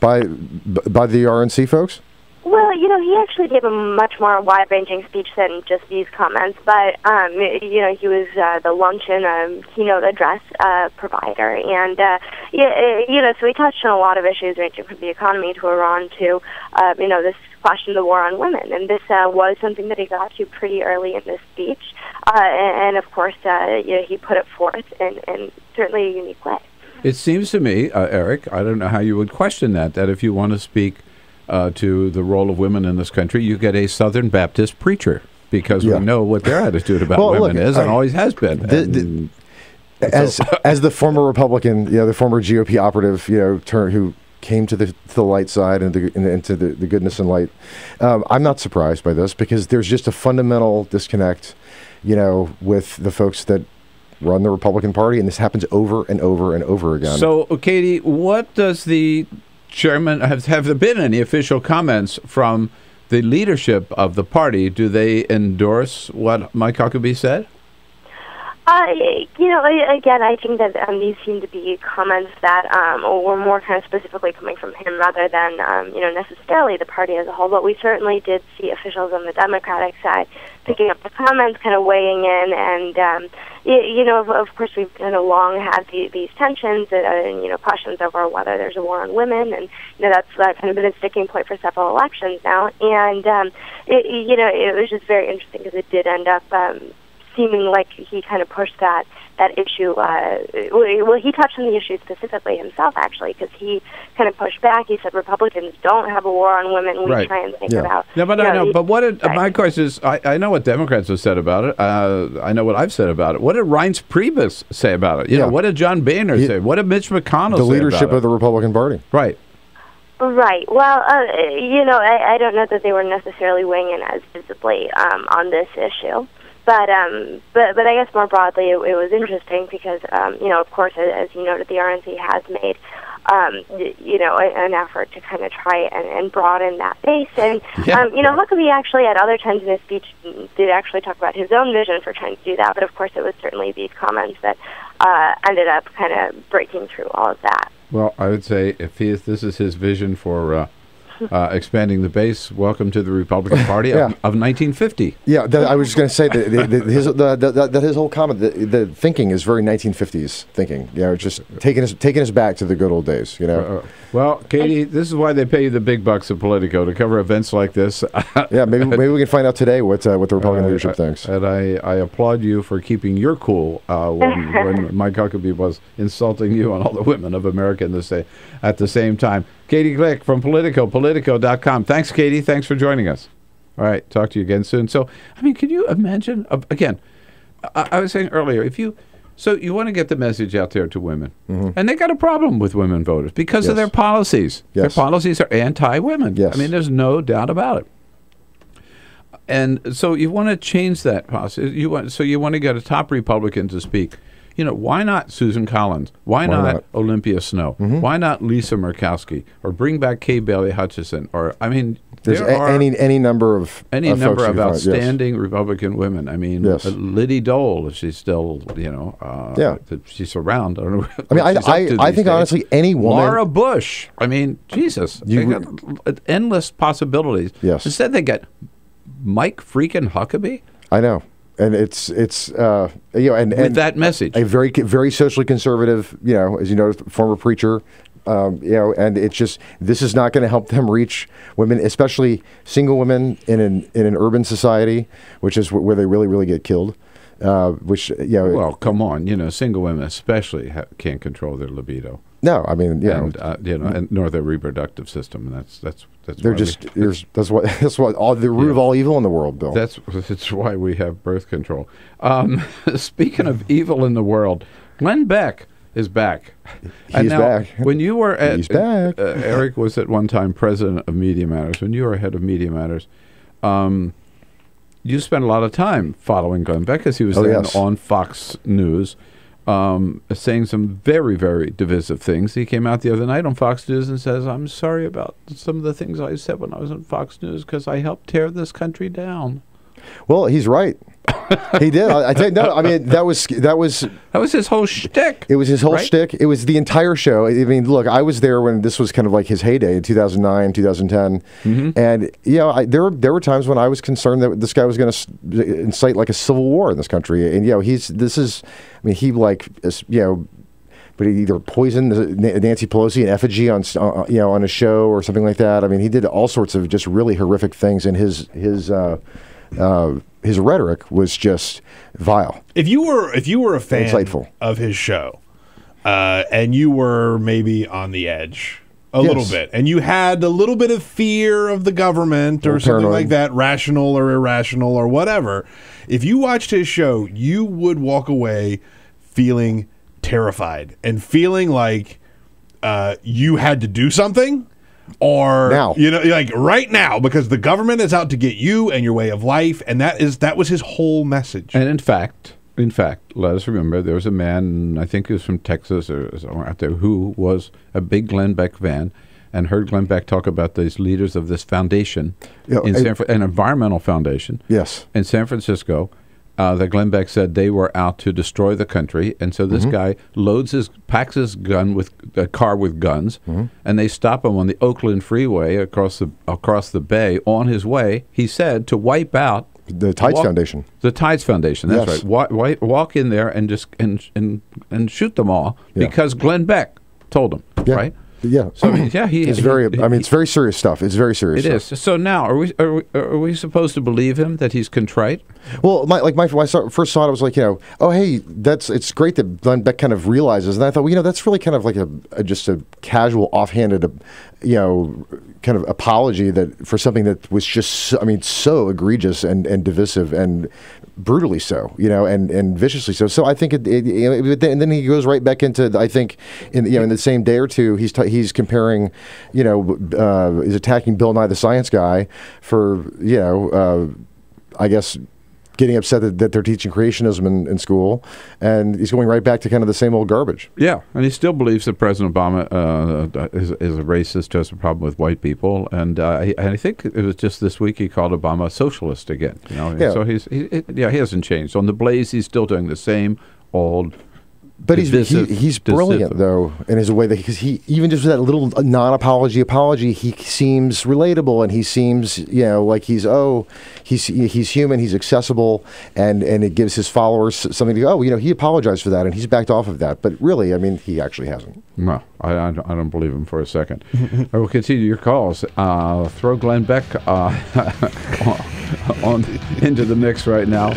Speaker 4: by the RNC folks?
Speaker 30: Well, he actually gave a much more wide-ranging speech than just these comments. But he was the luncheon keynote address provider, and so he touched on a lot of issues ranging from the economy to Iran to this question of the war on women, and this was something that he got to pretty early in this speech, and of course, he put it forth in certainly a unique way.
Speaker 1: It seems to me, Eric, I don't know how you would question that if you want to speak to the role of women in this country, you get a Southern Baptist preacher, because we know what their attitude about women is and always has been.
Speaker 4: As the former Republican, the former GOP operative, who came to the light side and into the goodness and light, I'm not surprised by this, because there's just a fundamental disconnect, with the folks that run the Republican Party, and this happens over and over and over again.
Speaker 1: So, Katie, what does the chairman have there been any official comments from the leadership of the party? Do they endorse what Mike Huckabee said?
Speaker 30: Again, I think that these seem to be comments that were more kind of specifically coming from him rather than, necessarily the party as a whole. But we certainly did see officials on the Democratic side picking up the comments, kind of weighing in, and, of course, we've kind of long had these tensions and, questions over whether there's a war on women, and, that's kind of been a sticking point for several elections now. And, it was just very interesting because it did end up seeming like he kind of pushed that issue. Well, he touched on the issue specifically himself, actually, because he kind of pushed back. He said Republicans don't have a war on women. We try and think about.
Speaker 1: Yeah, but I know. But what did my question is? I know what Democrats have said about it. I know what I've said about it. What did Reince Priebus say about it? What did John Boehner say? What did Mitch McConnell say about it?
Speaker 4: The leadership of the Republican Party.
Speaker 1: Right.
Speaker 30: Right. Well, I don't know that they were necessarily weighing in as visibly on this issue. But I guess more broadly, it was interesting because, of course, as you noted, the RNC has made, an effort to kind of try and broaden that base. And, Huckabee actually at other times in his speech did actually talk about his own vision for trying to do that. But, of course, it was certainly these comments that ended up kind of breaking through all of that.
Speaker 1: Well, I would say if this is his vision for expanding the base, welcome to the Republican Party of 1950.
Speaker 4: Yeah, I was just going to say that his whole comment, the thinking is very 1950s thinking. Just taking us back to the good old days.
Speaker 1: Well, Katie, this is why they pay you the big bucks at Politico, to cover events like this.
Speaker 4: Maybe we can find out today what the Republican leadership thinks.
Speaker 1: And I applaud you for keeping your cool when Mike Huckabee was insulting you and all the women of America at the same time. Katie Glueck from Politico, Politico.com. Thanks, Katie. Thanks for joining us. All right. Talk to you again soon. So, can you imagine, again, I was saying earlier, you want to get the message out there to women, and they got a problem with women voters because of their policies. Yes. Their policies are anti-women.
Speaker 4: Yes.
Speaker 1: There's no doubt about it. And so you want to change that policy. You want to get a top Republican to speak. Why not Susan Collins? Why not Olympia Snowe? Why not Lisa Murkowski? Or bring back Kay Bailey Hutchison? Or
Speaker 4: there's any number of
Speaker 1: outstanding Republican women. Liddy Dole, if she's still she's around. I don't know.
Speaker 4: I think honestly, any woman.
Speaker 1: Laura Bush. Jesus, they got endless possibilities.
Speaker 4: Yes.
Speaker 1: Instead, they got Mike freaking Huckabee.
Speaker 4: I know. and it's and
Speaker 1: that message,
Speaker 4: a very socially conservative, as you know, former preacher. And it's just, this is not going to help them reach women, especially single women in an urban society, which is where they really get killed. Well, come on, single women especially can't control their libido. No, I mean,
Speaker 1: and nor their reproductive system, and that's
Speaker 4: they're that's what all the root of all evil in the world, Bill.
Speaker 1: That's why we have birth control. Speaking of evil in the world, Glenn Beck is back.
Speaker 4: He's back.
Speaker 1: When you were at,
Speaker 4: he's back.
Speaker 1: Eric was at one time president of Media Matters. When you were head of Media Matters, you spent a lot of time following Glenn Beck because he was on Fox News, saying some very, very divisive things. He came out the other night on Fox News and says, "I'm sorry about some of the things I said when I was on Fox News because I helped tear this country down."
Speaker 4: Well, he's right. He did. I think no. I mean, that was
Speaker 1: his whole shtick.
Speaker 4: It was his whole shtick. It was the entire show. I mean, look, I was there when this was kind of like his heyday in 2009, 2010, and there were times when I was concerned that this guy was going to incite like a civil war in this country. And but he either poisoned Nancy Pelosi in effigy on a show or something like that. I mean, he did all sorts of just really horrific things, and his rhetoric was just vile.
Speaker 13: If you were a fan of his show, and you were maybe on the edge a little bit, and you had a little bit of fear of the government or something like that, rational or irrational or whatever, if you watched his show, you would walk away feeling terrified and feeling like you had to do something. Or
Speaker 4: now,
Speaker 13: like right now, because the government is out to get you and your way of life, and that was his whole message.
Speaker 1: And in fact, let us remember there was a man, I think he was from Texas or somewhere out there, who was a big Glenn Beck fan and heard Glenn Beck talk about these leaders of this foundation, an environmental foundation, in San Francisco. That Glenn Beck said they were out to destroy the country, and so this guy packs his car with guns, and they stop him on the Oakland freeway across the bay on his way. He said to wipe out
Speaker 4: the Tides Foundation.
Speaker 1: The Tides Foundation. That's right. Walk in there and just and shoot them all because Glenn Beck told him. Right.
Speaker 4: Yeah.
Speaker 1: So it's
Speaker 4: it's very serious stuff. It's very serious.
Speaker 1: It is. So now, are we supposed to believe him that he's contrite?
Speaker 4: Well, when I first saw it, I was like, oh hey, it's great that Glenn Beck kind of realizes, and I thought, well, that's really kind of like just a casual, offhanded, kind of apology that for something that was just so egregious and divisive and brutally so, and viciously so. So I think and then he goes right back into, I think in the same day or two he's comparing, he's attacking Bill Nye the Science Guy for I guess getting upset that they're teaching creationism in school, and he's going right back to kind of the same old garbage.
Speaker 1: Yeah, and he still believes that President Obama is a racist, has a problem with white people, and I think it was just this week he called Obama a socialist again. So he hasn't changed. On the Blaze, he's still doing the same old.
Speaker 4: But he's brilliant though in his way, because he even just with that little apology, he seems relatable, and he seems like he's human, he's accessible, and it gives his followers something to go, he apologized for that and he's backed off of that. But really, he actually hasn't.
Speaker 1: No, I don't believe him for a second. I will continue your calls. Throw Glenn Beck on into the mix right now,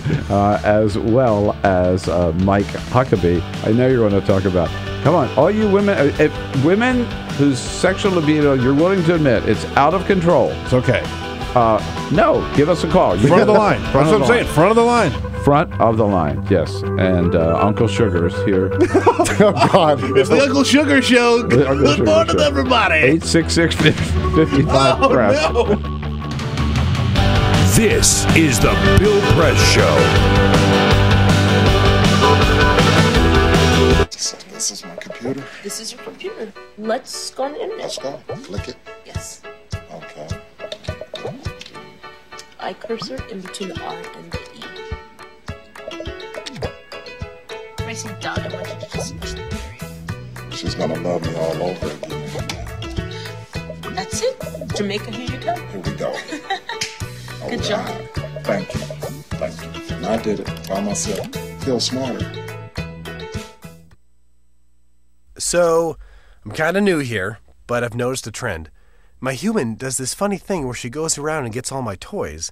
Speaker 1: as well as Mike Huckabee. I know you're going to talk about. Come on, all you women, women whose sexual libido you're willing to admit it's out of control.
Speaker 13: It's okay.
Speaker 1: No, give us a call.
Speaker 13: Front of the line. That's what I'm saying. Front of the line.
Speaker 1: Front of the line, yes. And Uncle Sugar's here.
Speaker 4: Oh, God.
Speaker 13: It's the Uncle Sugar Show. Good morning, everybody.
Speaker 1: 866-55-PRESS.
Speaker 13: No.
Speaker 2: This is the Bill Press Show.
Speaker 19: This is my computer.
Speaker 22: This is your computer. Let's go on the internet.
Speaker 19: Let's go. Click it.
Speaker 22: Yes.
Speaker 19: Okay.
Speaker 22: I cursor in between the R and the E. Racing done. I want you to just push the period.
Speaker 19: She's gonna love me all over again.
Speaker 22: That's it. Jamaica, here you go.
Speaker 19: Here we go.
Speaker 22: Good job.
Speaker 19: Thank you. Thank you. And I did it by myself. Feel smarter.
Speaker 8: So, I'm kind of new here, but I've noticed a trend. My human does this funny thing where she goes around and gets all my toys,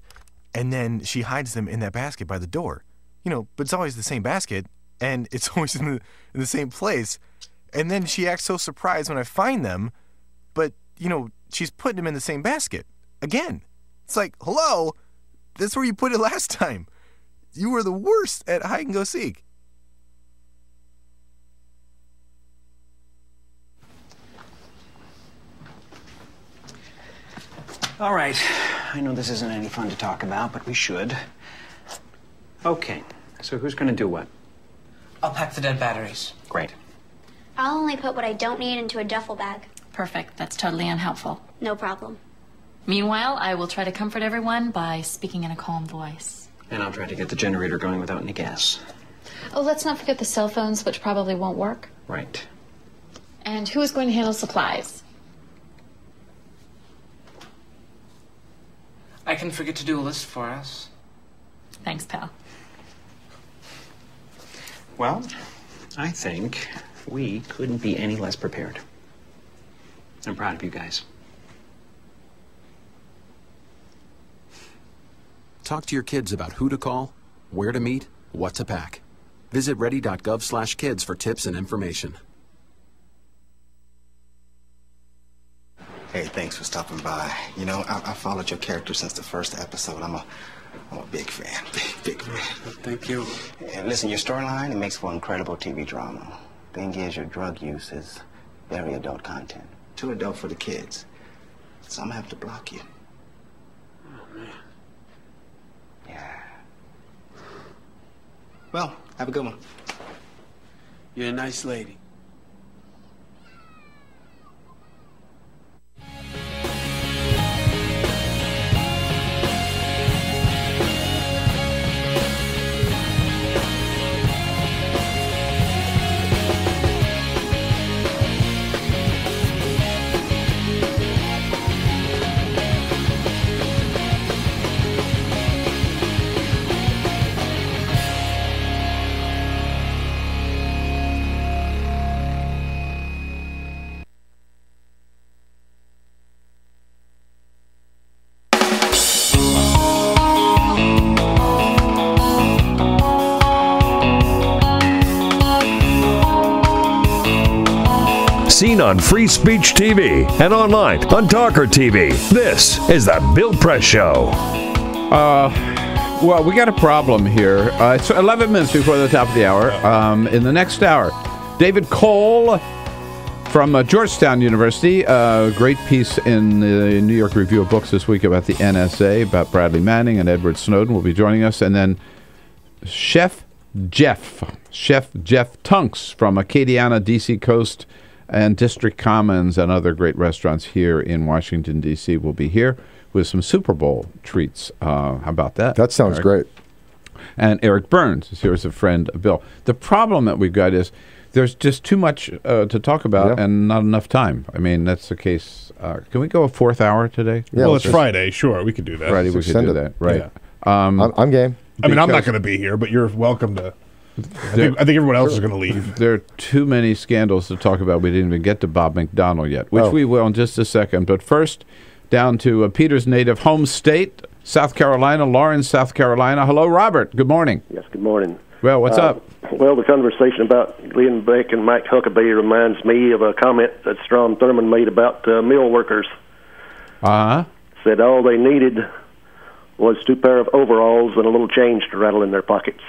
Speaker 8: and then she hides them in that basket by the door. You know, but it's always the same basket, and it's always in the same place. And then she acts so surprised when I find them, but, you know, she's putting them in the same basket. Again. It's like, hello? That's where you put it last time. You were the worst at hide and go seek.
Speaker 23: All right. I know this isn't any fun to talk about, but we should. Okay. So who's going to do what?
Speaker 17: I'll pack the dead batteries.
Speaker 23: Great.
Speaker 24: I'll only put what I don't need into a duffel bag.
Speaker 25: Perfect. That's totally unhelpful.
Speaker 24: No problem.
Speaker 25: Meanwhile, I will try to comfort everyone by speaking in a calm voice.
Speaker 23: And I'll try to get the generator going without any gas.
Speaker 25: Oh, let's not forget the cell phones, which probably won't work.
Speaker 23: Right.
Speaker 25: And who is going to handle supplies?
Speaker 17: I can forget to do a list for us.
Speaker 25: Thanks, pal.
Speaker 23: Well, I think we couldn't be any less prepared. I'm proud of you guys.
Speaker 27: Talk to your kids about who to call, where to meet, what to pack. Visit ready.gov/kids for tips and information.
Speaker 28: Hey, thanks for stopping by. You know, I followed your character since the first episode. I'm a big fan. Big fan.
Speaker 17: Thank you.
Speaker 28: And listen, your storyline, it makes for incredible TV drama. Thing is, your drug use is very adult content. Too adult for the kids. So I'm gonna have to block you.
Speaker 17: Oh, man.
Speaker 28: Yeah. Well, have a good one.
Speaker 17: You're a nice lady.
Speaker 2: Seen on Free Speech TV and online on TawkrTV. This is the Bill Press Show.
Speaker 1: Well, we got a problem here. It's 11 minutes before the top of the hour. In the next hour, David Cole from Georgetown University. A great piece in the New York Review of Books this week about the NSA, about Bradley Manning and Edward Snowden will be joining us. And then Chef Jeff Tunks from Acadiana, D.C. Coast, and District Commons and other great restaurants here in Washington, D.C. will be here with some Super Bowl treats. How about that?
Speaker 4: That sounds great.
Speaker 1: And Eric Burns is here as a friend of Bill. The problem that we've got is there's just too much to talk about and not enough time. I mean, that's the case. Can we go a fourth hour today?
Speaker 13: Yeah, well, it's Friday. Sure, we could do that.
Speaker 1: Friday, we could do that. Right.
Speaker 13: Yeah.
Speaker 4: I'm game.
Speaker 13: I mean, I'm not going to be here, but you're welcome to. I think everyone else is going to leave.
Speaker 1: There are too many scandals to talk about. We didn't even get to Bob McDonnell yet, which we will in just a second. But first, down to Peter's native home state, South Carolina, Lawrence, South Carolina. Hello, Robert. Good morning.
Speaker 5: Yes, good morning.
Speaker 1: Well, what's up?
Speaker 5: Well, the conversation about Glenn Beck and Mike Huckabee reminds me of a comment that Strom Thurmond made about mill workers. Said all they needed was 2 pair of overalls and a little change to rattle in their pockets.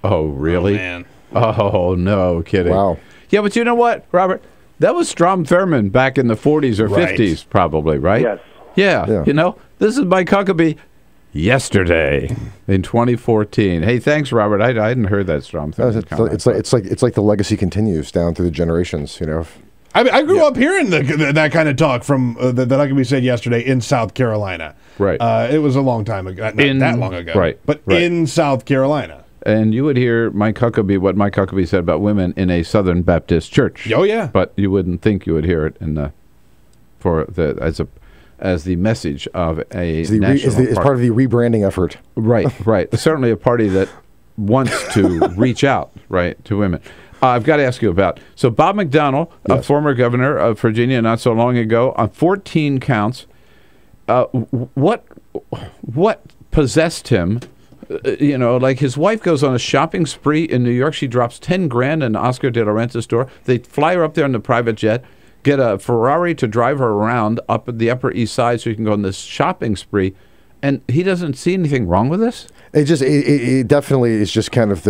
Speaker 1: Oh, really?
Speaker 13: Oh, man.
Speaker 1: Oh, no kidding.
Speaker 4: Wow.
Speaker 1: Yeah, but you know what, Robert? That was Strom Thurmond back in the 40s or 50s, probably, right?
Speaker 5: Yes.
Speaker 1: Yeah. You know, this is Mike Huckabee yesterday in 2014. Hey, thanks, Robert. I hadn't heard that Strom Thurmond comment.
Speaker 4: It's like the legacy continues down through the generations, you know.
Speaker 13: I mean, I grew up hearing that kind of talk from that Huckabee said yesterday in South Carolina.
Speaker 1: Right.
Speaker 13: It was a long time ago. Not that long ago.
Speaker 1: Right.
Speaker 13: But in South Carolina.
Speaker 1: And you would hear what Mike Huckabee said about women in a Southern Baptist church.
Speaker 13: Oh, yeah.
Speaker 1: But you wouldn't think you would hear it as the message of a
Speaker 4: It's
Speaker 1: national party.
Speaker 4: part of the rebranding effort.
Speaker 1: Right, right. Certainly a party that wants to reach out, right, to women. I've got to ask you about, so Bob McDonnell, a former governor of Virginia not so long ago, on 14 counts, what possessed him? You know, like his wife goes on a shopping spree in New York. She drops $10,000 in Oscar de la Renta store. They fly her up there in the private jet, get a Ferrari to drive her around up at the Upper East Side so she can go on this shopping spree. And he doesn't see anything wrong with this?
Speaker 4: It definitely is just kind of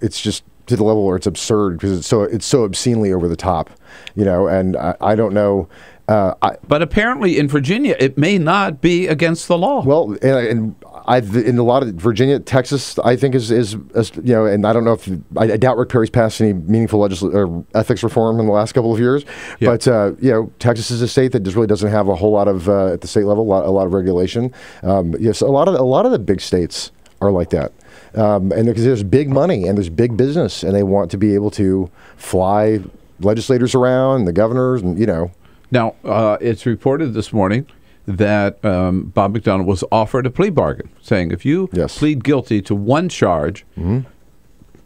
Speaker 4: it's just to the level where it's absurd because it's so obscenely over the top, and I don't know.
Speaker 1: But apparently in Virginia, it may not be against the law.
Speaker 4: Well, and in a lot of Virginia, Texas, I think is and I don't know if I doubt Rick Perry's passed any meaningful ethics reform in the last couple of years. Yeah. But Texas is a state that just really doesn't have a whole lot of at the state level a lot of regulation. Yes, a lot of the big states are like that. And because there's big money and there's big business, and they want to be able to fly legislators around, the governors, and
Speaker 1: Now, it's reported this morning that Bob McDonnell was offered a plea bargain, saying if you plead guilty to one charge,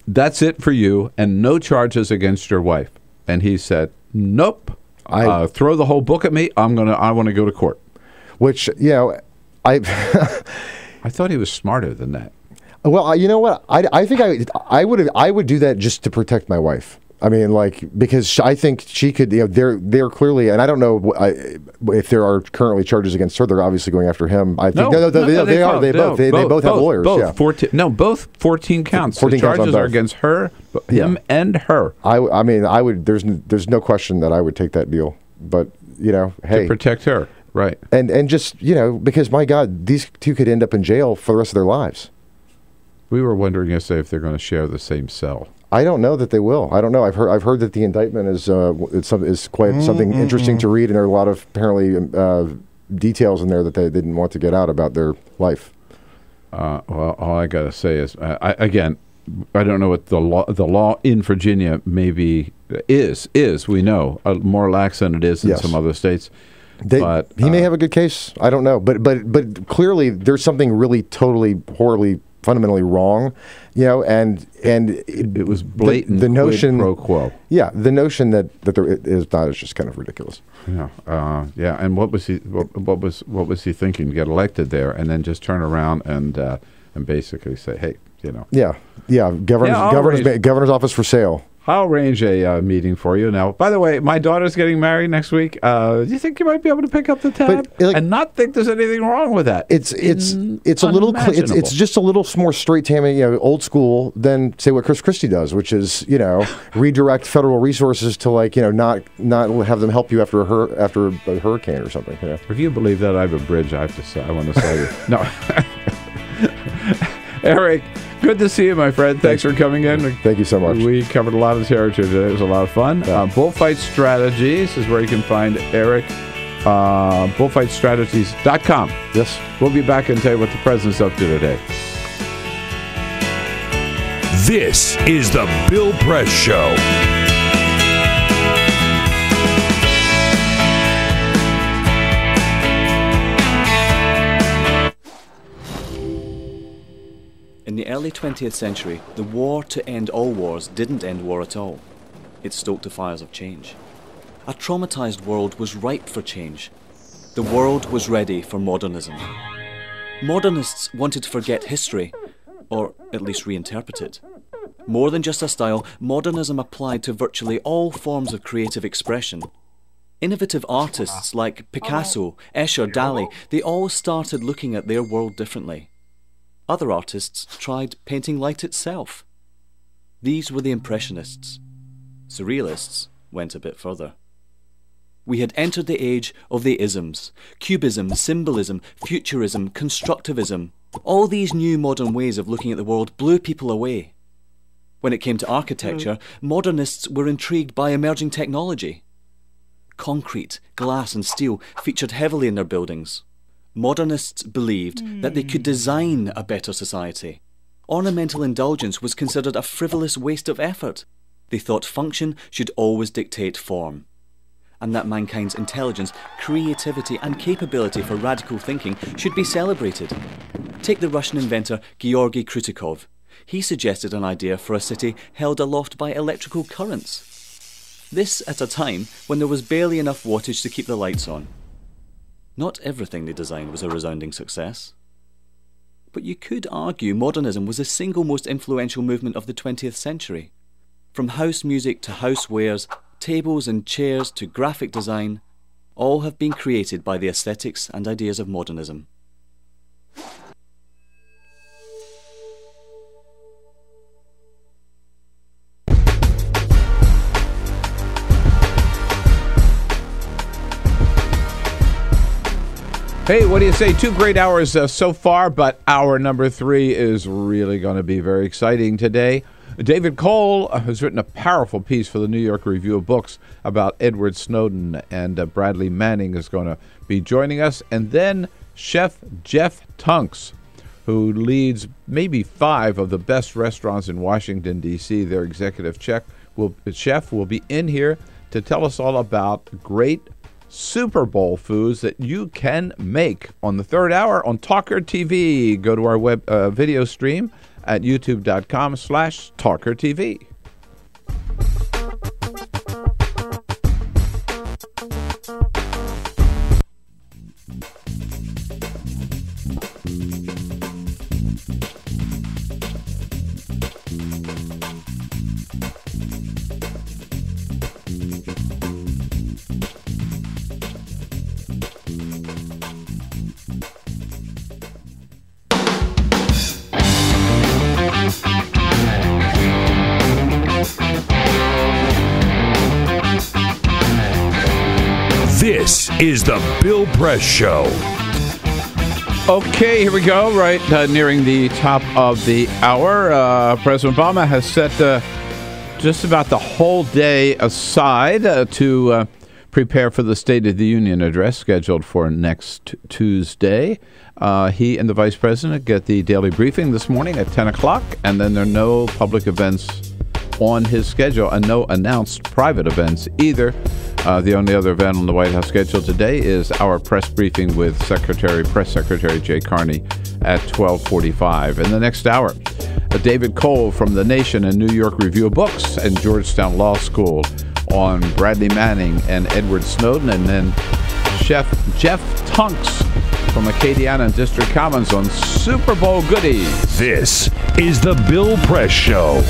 Speaker 1: that's it for you, and no charges against your wife. And he said, "Nope, throw the whole book at me. I want to go to court."
Speaker 4: Which I
Speaker 1: thought he was smarter than that.
Speaker 4: Well, you know what? I think I would do that just to protect my wife. I mean, because I think she could. They're clearly, and I don't know if there are currently charges against her. They're obviously going after him. I think they are. They both have lawyers.
Speaker 1: Both 14 counts. 14 charges are against her, him, and her.
Speaker 4: I mean, I would. There's no question that I would take that deal. But hey,
Speaker 1: to protect her, right?
Speaker 4: And just because my God, these two could end up in jail for the rest of their lives.
Speaker 1: We were wondering yesterday if they're going to share the same cell.
Speaker 4: I don't know that they will. I don't know. I've heard that the indictment is quite something interesting to read, and there are a lot of apparently details in there that they didn't want to get out about their life.
Speaker 1: Well, all I got to say is, I don't know what the law in Virginia maybe is. We know more lax than it is in some other states. But
Speaker 4: he may have a good case. I don't know, but clearly there's something really totally horribly fundamentally wrong, and
Speaker 1: it was blatant.
Speaker 4: The notion,
Speaker 1: quid pro quo.
Speaker 4: Yeah, the notion that there is not is just kind of ridiculous.
Speaker 1: Yeah, And what was he thinking? Get elected there, and then just turn around and basically say, hey,
Speaker 4: governor's office for sale.
Speaker 1: I'll arrange a meeting for you. Now, by the way, my daughter's getting married next week. Do you think you might be able to pick up the tab and not think there's anything wrong with that?
Speaker 4: It's a little it's just a little more straight taming, old school than say what Chris Christie does, which is redirect federal resources to not have them help you after a hurricane or something.
Speaker 1: If you believe that, I have a bridge. I want to sell you. No, Eric. Good to see you, my friend. Thanks for coming in.
Speaker 4: Thank you so much.
Speaker 1: We covered a lot of territory today. It was a lot of fun. Bullfight Strategies is where you can find Eric. Bullfightstrategies.com.
Speaker 4: Yes.
Speaker 1: We'll be back and tell you what the president's up to today.
Speaker 2: This is the Bill Press Show.
Speaker 3: In the early 20th century, the war to end all wars didn't end war at all. It stoked the fires of change. A traumatized world was ripe for change. The world was ready for modernism. Modernists wanted to forget history, or at least reinterpret it. More than just a style, modernism applied to virtually all forms of creative expression. Innovative artists like Picasso, Escher, Dali, they all started looking at their world differently. Other artists tried painting light itself. These were the Impressionists. Surrealists went a bit further. We had entered the age of the isms. Cubism, symbolism, futurism, constructivism. All these new modern ways of looking at the world blew people away. When it came to architecture, modernists were intrigued by emerging technology. Concrete, glass and steel featured heavily in their buildings. Modernists believed that they could design a better society. Ornamental indulgence was considered a frivolous waste of effort. They thought function should always dictate form. and that mankind's intelligence, creativity and capability for radical thinking should be celebrated. Take the Russian inventor Georgy Krutikov. He suggested an idea for a city held aloft by electrical currents. This at a time when there was barely enough wattage to keep the lights on. Not everything they designed was a resounding success. But you could argue modernism was the single most influential movement of the 20th century. From house music to housewares, tables and chairs to graphic design, all have been created by the aesthetics and ideas of modernism.
Speaker 1: Hey, what do you say? 2 great hours so far, but hour number 3 is really going to be very exciting today. David Cole has written a powerful piece for the New York Review of Books about Edward Snowden, and Bradley Manning is going to be joining us. And then Chef Jeff Tunks, who leads maybe 5 of the best restaurants in Washington, D.C. Their executive chef will be in here to tell us all about great Super Bowl foods that you can make on the 3rd hour on TawkrTV. Go to our web video stream at youtube.com/TawkrTV.
Speaker 2: This is the Bill Press Show.
Speaker 1: Okay, here we go. Right, nearing the top of the hour. President Obama has set just about the whole day aside to prepare for the State of the Union address scheduled for next Tuesday. He and the Vice President get the daily briefing this morning at 10 o'clock, and then there are no public events on his schedule and no announced private events either. The only other event on the White House schedule today is our press briefing with Press Secretary Jay Carney at 12:45. In the next hour, David Cole from The Nation and New York Review of Books and Georgetown Law School on Bradley Manning and Edward Snowden, and then Chef Jeff Tunks from Acadiana and District Commons on Super Bowl goodies.
Speaker 2: This is the Bill Press Show.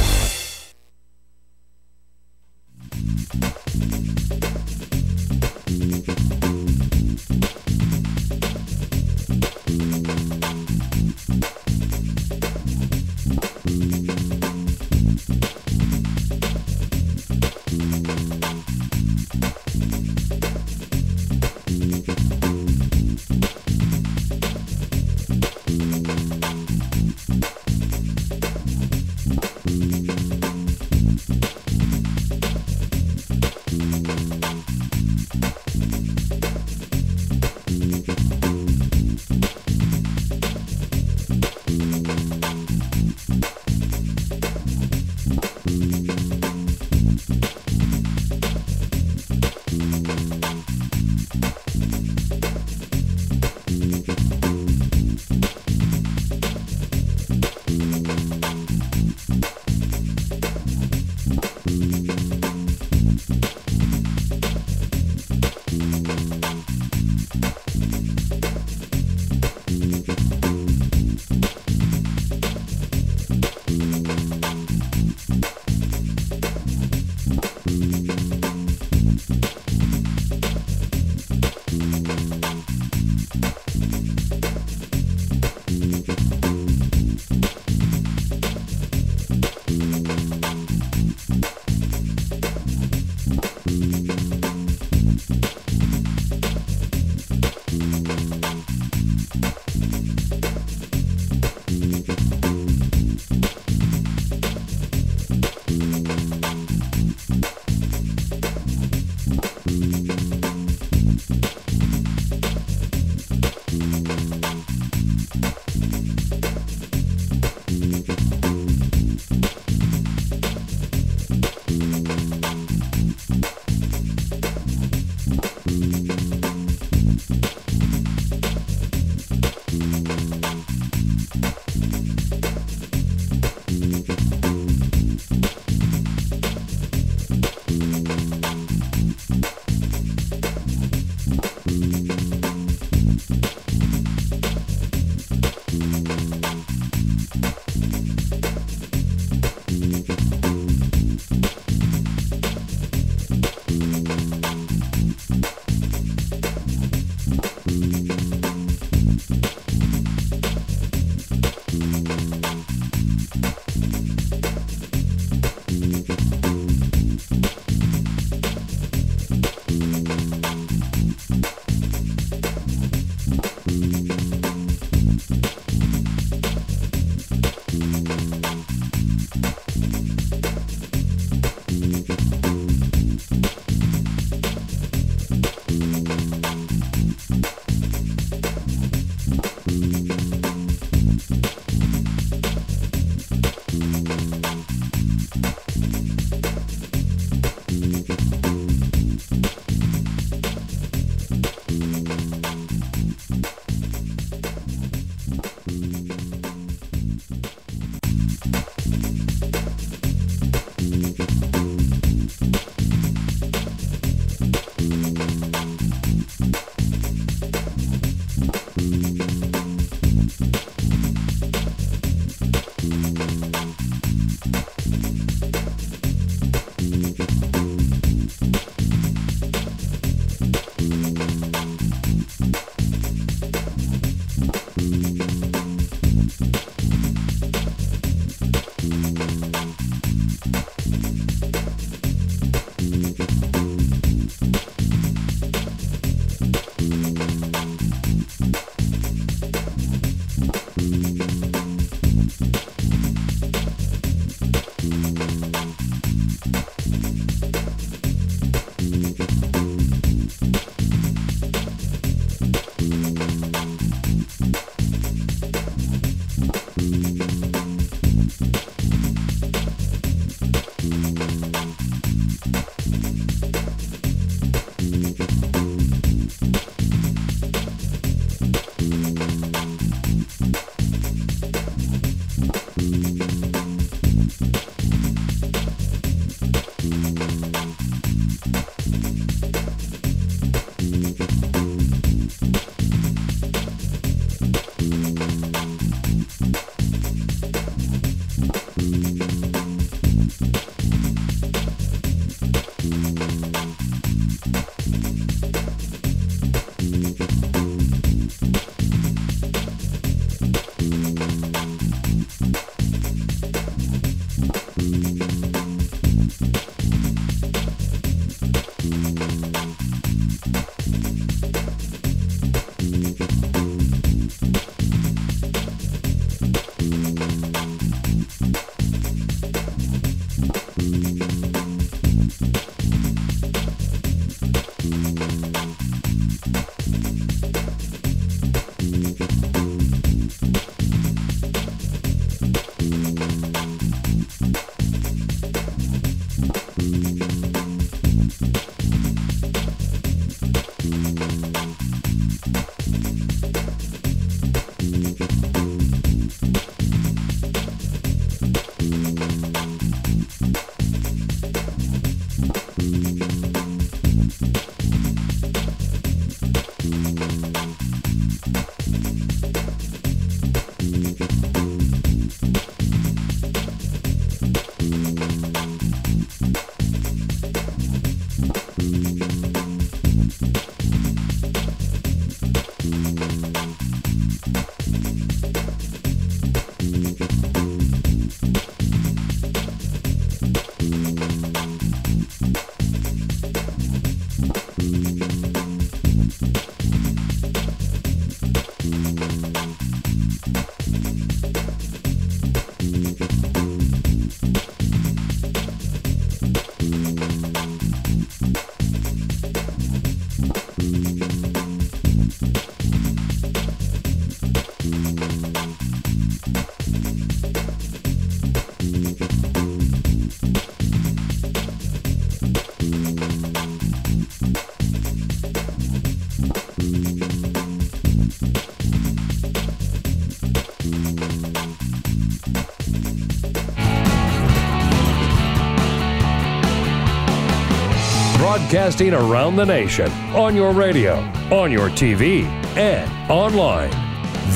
Speaker 2: Broadcasting around the nation, on your radio, on your TV, and online.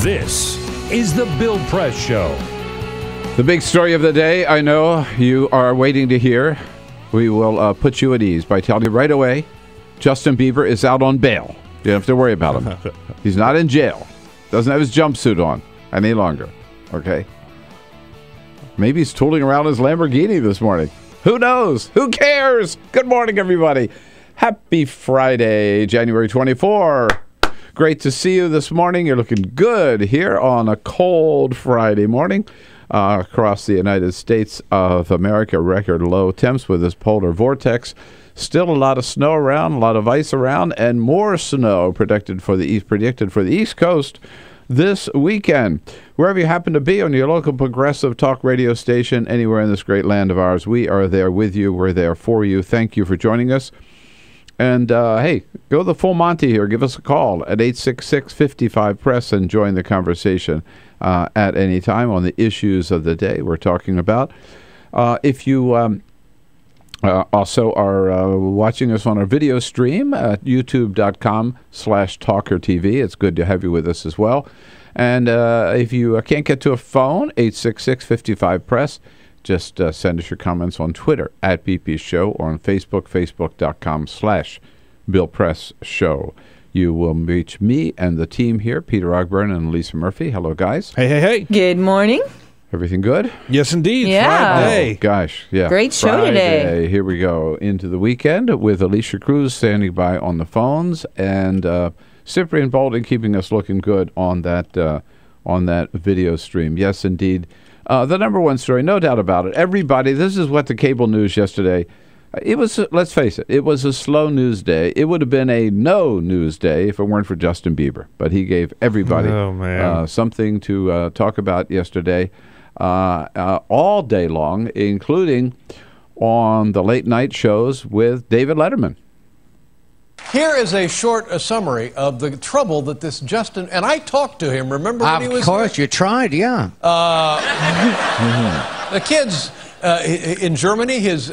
Speaker 2: This is the Bill Press Show.
Speaker 1: The big story of the day, I know you are waiting to hear. We will put you at ease by telling you right away, Justin Bieber is out on bail. You don't have to worry about him. He's not in jail. Doesn't have his jumpsuit on any longer. Okay? Maybe he's tooling around his Lamborghini this morning. Who knows? Who cares? Good morning, everybody. Happy Friday, January 24. Great to see you this morning. You're looking good here on a cold Friday morning across the United States of America. Record low temps with this polar vortex. Still a lot of snow around, a lot of ice around, and more snow predicted for the East Coast this weekend. Wherever you happen to be on your local progressive talk radio station, anywhere in this great land of ours, we are there with you. We're there for you. Thank you for joining us. And, hey, go the full Monty here. Give us a call at 866-55-PRESS and join the conversation at any time on the issues of the day we're talking about. If you also are watching us on our video stream at youtube.com/TawkrTV. It's good to have you with us as well. And if you can't get to a phone, 866-55-PRESS. Just send us your comments on Twitter at BP Show or on Facebook, facebook.com/Bill Press Show. You will reach me and the team here, Peter Ogburn and Lisa Murphy. Hello, guys.
Speaker 13: Hey, hey, hey.
Speaker 6: Good morning.
Speaker 1: Everything good?
Speaker 13: Yes, indeed.
Speaker 6: Yeah.
Speaker 13: Friday.
Speaker 1: Oh, gosh, yeah.
Speaker 6: Great show today.
Speaker 1: Here we go into the weekend with Alicia Cruz standing by on the phones and Cyprian Balding keeping us looking good on that video stream. Yes, indeed. The number one story, no doubt about it. Everybody, this is what the cable news yesterday. It was, let's face it, it was a slow news day. It would have been a no news day if it weren't for Justin Bieber. But he gave everybody something to talk about yesterday all day long, including on the late night shows with David Letterman.
Speaker 10: Here is a short summary of the trouble that this Justin, and I talked to him, remember when he was
Speaker 11: Of course, you tried, yeah.
Speaker 10: The kids, in Germany, his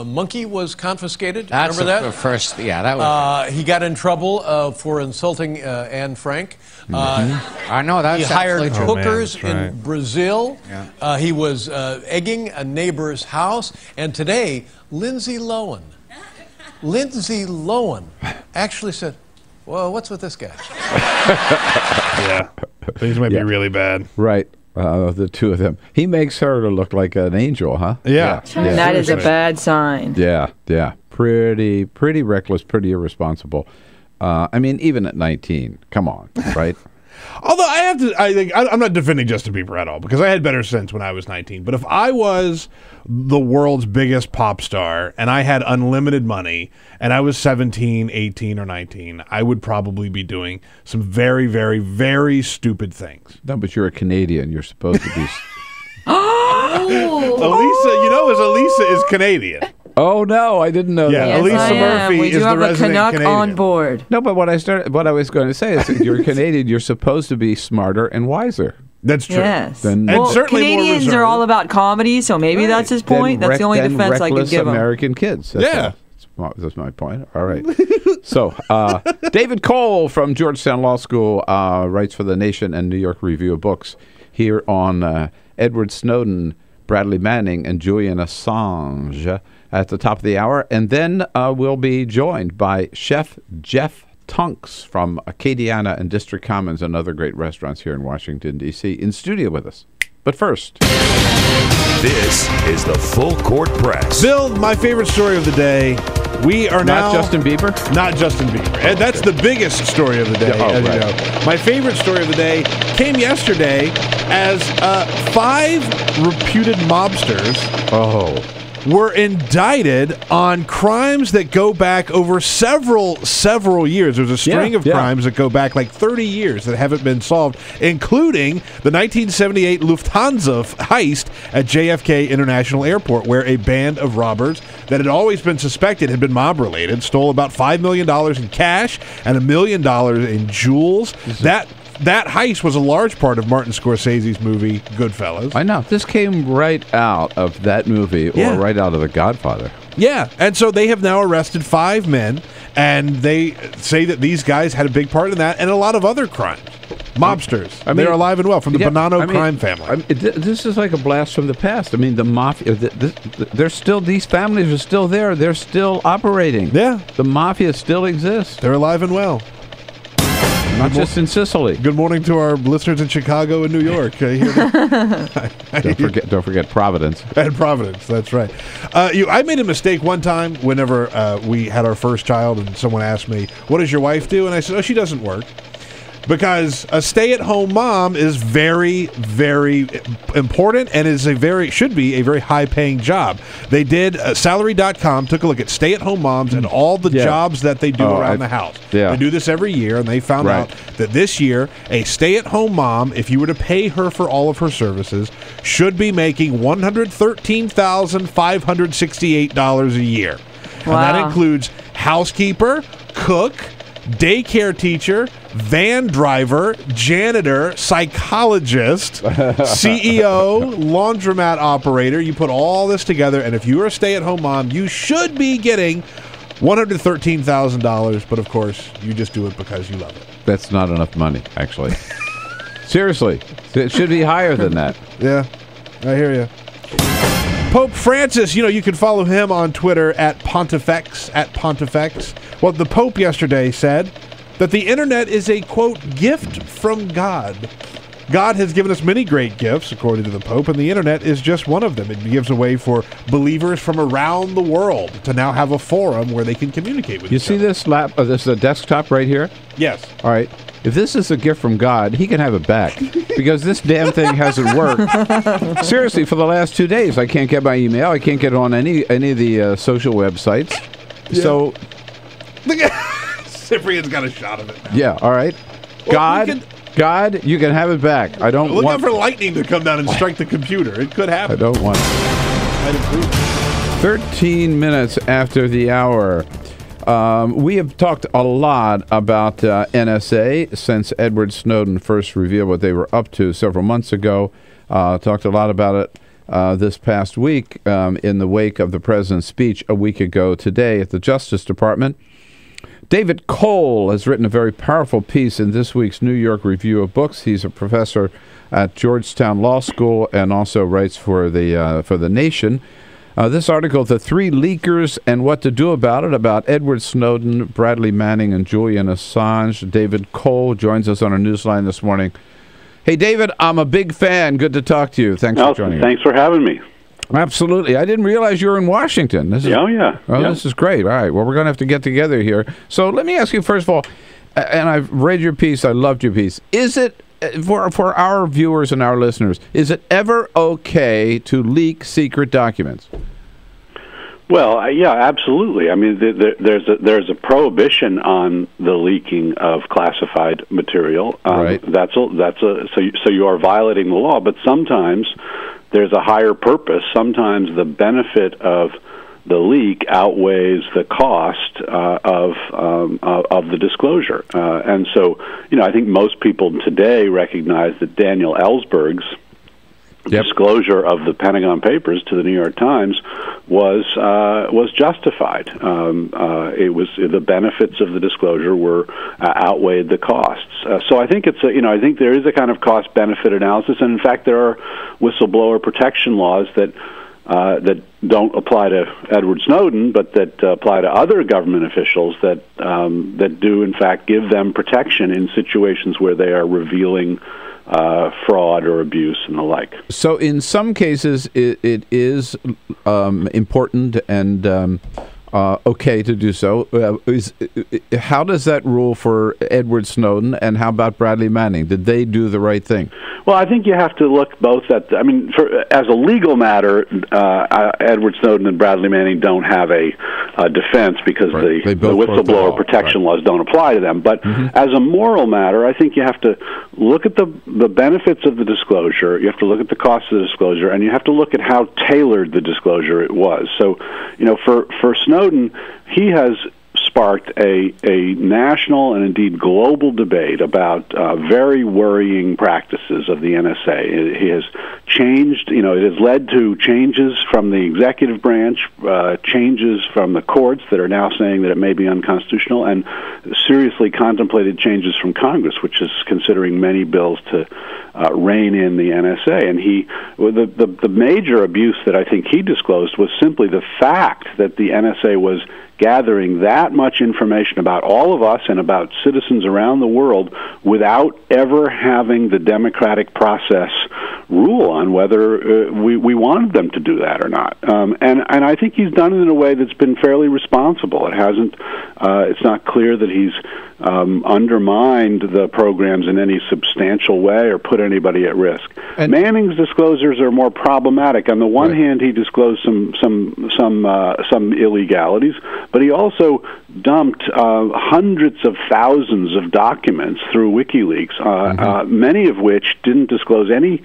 Speaker 10: monkey was confiscated.
Speaker 11: That's
Speaker 10: remember that?
Speaker 11: The first, yeah, that was
Speaker 10: he got in trouble for insulting Anne Frank.
Speaker 11: I know, that's
Speaker 10: he hired
Speaker 11: absolutely true.
Speaker 10: hookers in Brazil.
Speaker 11: Yeah.
Speaker 10: He was egging a neighbor's house. And today, Lindsay Lohan actually said, well, what's with this guy?
Speaker 13: Yeah. Things might be really bad.
Speaker 1: Right. The two of them. He makes her look like an angel, huh?
Speaker 13: Yeah.
Speaker 6: That is a bad sign.
Speaker 1: Yeah. Pretty reckless, pretty irresponsible. I mean, even at 19, come on, right?
Speaker 13: Although I'm not defending Justin Bieber at all because I had better sense when I was 19. But if I was the world's biggest pop star and I had unlimited money and I was 17, 18, or 19, I would probably be doing some very, very, very stupid things.
Speaker 1: No, but you're a Canadian. You're supposed to be.
Speaker 13: Elisa is Canadian.
Speaker 1: Oh no, I didn't know that.
Speaker 13: Yeah, Elisa Murphy is the resident
Speaker 6: Canuck
Speaker 13: Canadian.
Speaker 6: on board.
Speaker 1: No, but what I was going to say is, if you're Canadian, you're supposed to be smarter and wiser.
Speaker 13: That's true.
Speaker 6: Yes.
Speaker 13: And certainly
Speaker 6: Canadians are all about comedy, so maybe that's his point. That's the only defense I could give him.
Speaker 1: American kids. That's my point. All right. So, David Cole from Georgetown Law School writes for The Nation and New York Review of Books here on Edward Snowden, Bradley Manning, and Julian Assange at the top of the hour. And then we'll be joined by Chef Jeff Tunks from Acadiana and District Commons and other great restaurants here in Washington, D.C. in studio with us. But first,
Speaker 2: this is the Full Court Press.
Speaker 13: Bill, my favorite story of the day We are now...
Speaker 1: Not Justin Bieber?
Speaker 13: Not Justin Bieber. And that's the biggest story of the day, as you know. My favorite story of the day came yesterday as 5 reputed mobsters were indicted on crimes that go back over several years. There's a string of crimes that go back like 30 years that haven't been solved, including the 1978 Lufthansa heist at JFK International Airport, where a band of robbers that had always been suspected had been mob-related stole about $5 million in cash and $1 million in jewels. That heist was a large part of Martin Scorsese's movie Goodfellas.
Speaker 1: I know. This came right out of that movie or right out of The Godfather.
Speaker 13: Yeah, and so they have now arrested 5 men, and they say that these guys had a big part in that and a lot of other crimes. Mobsters. They're alive and well from the Bonanno crime family.
Speaker 1: This is like a blast from the past. I mean, the mafia, they're still, these families are still there. They're still operating.
Speaker 13: Yeah.
Speaker 1: The mafia still exists.
Speaker 13: They're alive and well.
Speaker 1: Not just in Sicily.
Speaker 13: Good morning to our listeners in Chicago and New York.
Speaker 1: Don't forget Providence.
Speaker 13: And Providence, that's right. I made a mistake one time whenever we had our first child, and someone asked me, "What does your wife do?" And I said, "Oh, she doesn't work." Because a stay-at-home mom is very, very important and should be a very high-paying job. They did, salary.com took a look at stay-at-home moms and all the jobs that they do around the house. They do this every year, and they found out that this year, a stay-at-home mom, if you were to pay her for all of her services, should be making $113,568 a year. And that includes housekeeper, cook, daycare teacher, van driver, janitor, psychologist, CEO, laundromat operator. You put all this together, and if you're a stay-at-home mom, you should be getting $113,000, but of course, you just do it because you love it.
Speaker 1: That's not enough money, actually. Seriously. It should be higher than that.
Speaker 13: Yeah, I hear you. Pope Francis, you can follow him on Twitter at Pontifex. Well, the Pope yesterday said that the internet is a, quote, gift from God. God has given us many great gifts, according to the Pope, and the internet is just one of them. It gives a way for believers from around the world to now have a forum where they can communicate with each other.
Speaker 1: You see this this is a desktop right here?
Speaker 13: Yes.
Speaker 1: All right. If this is a gift from God, he can have it back. Because this damn thing hasn't worked. Seriously, for the last 2 days, I can't get my email. I can't get on any of the social websites. Yeah. So...
Speaker 13: Cyprian's got a shot of it now.
Speaker 1: Yeah, all right. Well, God, you can have it back. I don't
Speaker 13: Look
Speaker 1: want...
Speaker 13: out for lightning to come down and strike the computer. It could happen.
Speaker 1: I don't want it.
Speaker 13: I'd approve.
Speaker 1: 13 minutes after the hour. We have talked a lot about NSA since Edward Snowden first revealed what they were up to several months ago. Talked a lot about it this past week in the wake of the president's speech a week ago today at the Justice Department. David Cole has written a very powerful piece in this week's New York Review of Books. He's a professor at Georgetown Law School and also writes for the Nation. This article, The Three Leakers and What to Do About It, about Edward Snowden, Bradley Manning, and Julian Assange. David Cole joins us on our newsline this morning. Hey, David, I'm a big fan. Good to talk to you. Thanks for joining us.
Speaker 7: Thanks for having me.
Speaker 1: Absolutely. I didn't realize you were in Washington. This is, This is great. All right. Well, we're going to have to get together here. So let me ask you, first of all, and I've read your piece. I loved your piece. Is it, for our viewers and our listeners, is it ever okay to leak secret documents?
Speaker 7: Well, yeah, absolutely. I mean, there's a prohibition on the leaking of classified material.
Speaker 1: Right.
Speaker 7: So you are violating the law. But sometimes there's a higher purpose. Sometimes the benefit of the leak outweighs the cost of the disclosure. And so, I think most people today recognize that Daniel Ellsberg's disclosure of the Pentagon Papers to the New York Times was justified. It was the benefits of the disclosure were outweighed the costs. So I think I think there is a kind of cost benefit analysis, and in fact there are whistleblower protection laws that don't apply to Edward Snowden, but that apply to other government officials that do in fact give them protection in situations where they are revealing fraud or abuse and the like.
Speaker 1: So in some cases it is important and okay to do so. How does that rule for Edward Snowden, and how about Bradley Manning? Did they do the right thing?
Speaker 7: Well, I think you have to look both at, as a legal matter, Edward Snowden and Bradley Manning don't have a defense because the whistleblower protection laws don't apply to them. But as a moral matter, I think you have to look at the benefits of the disclosure, you have to look at the cost of the disclosure, and you have to look at how tailored the disclosure it was. So, for Snowden, he has sparked a national and indeed global debate about very worrying practices of the NSA. He has changed, it has led to changes from the executive branch, changes from the courts that are now saying that it may be unconstitutional, and seriously contemplated changes from Congress, which is considering many bills to rein in the NSA. And the major abuse that I think he disclosed was simply the fact that the NSA was gathering that much information about all of us and about citizens around the world without ever having the democratic process rule on whether we wanted them to do that or not. And I think he's done it in a way that's been fairly responsible. It hasn't. It's not clear that he's undermined the programs in any substantial way or put anybody at risk. And Manning's disclosures are more problematic. On the one hand, he disclosed some illegalities, but he also dumped hundreds of thousands of documents through WikiLeaks, many of which didn't disclose any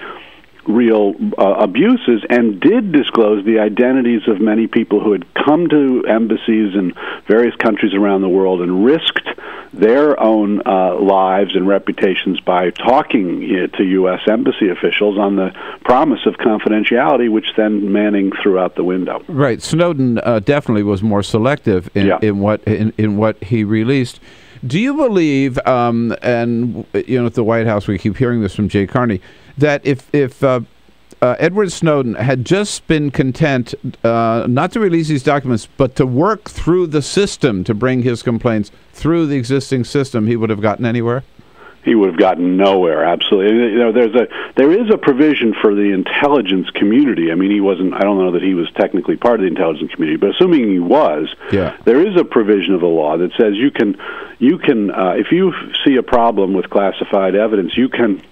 Speaker 7: real abuses, and did disclose the identities of many people who had come to embassies in various countries around the world and risked their own lives and reputations by talking to U.S. embassy officials on the promise of confidentiality, which then Manning threw out the window.
Speaker 1: Right. Snowden definitely was more selective in what he released. Do you believe, and at the White House we keep hearing this from Jay Carney, that if Edward Snowden had just been content not to release these documents, but to work through the system to bring his complaints through the existing system, he would have gotten anywhere?
Speaker 7: He would have gotten nowhere. Absolutely. There is a provision for the intelligence community. I mean, he wasn't. I don't know that he was technically part of the intelligence community, but assuming he was, there is a provision of the law that says you can, if you see a problem with classified evidence, you can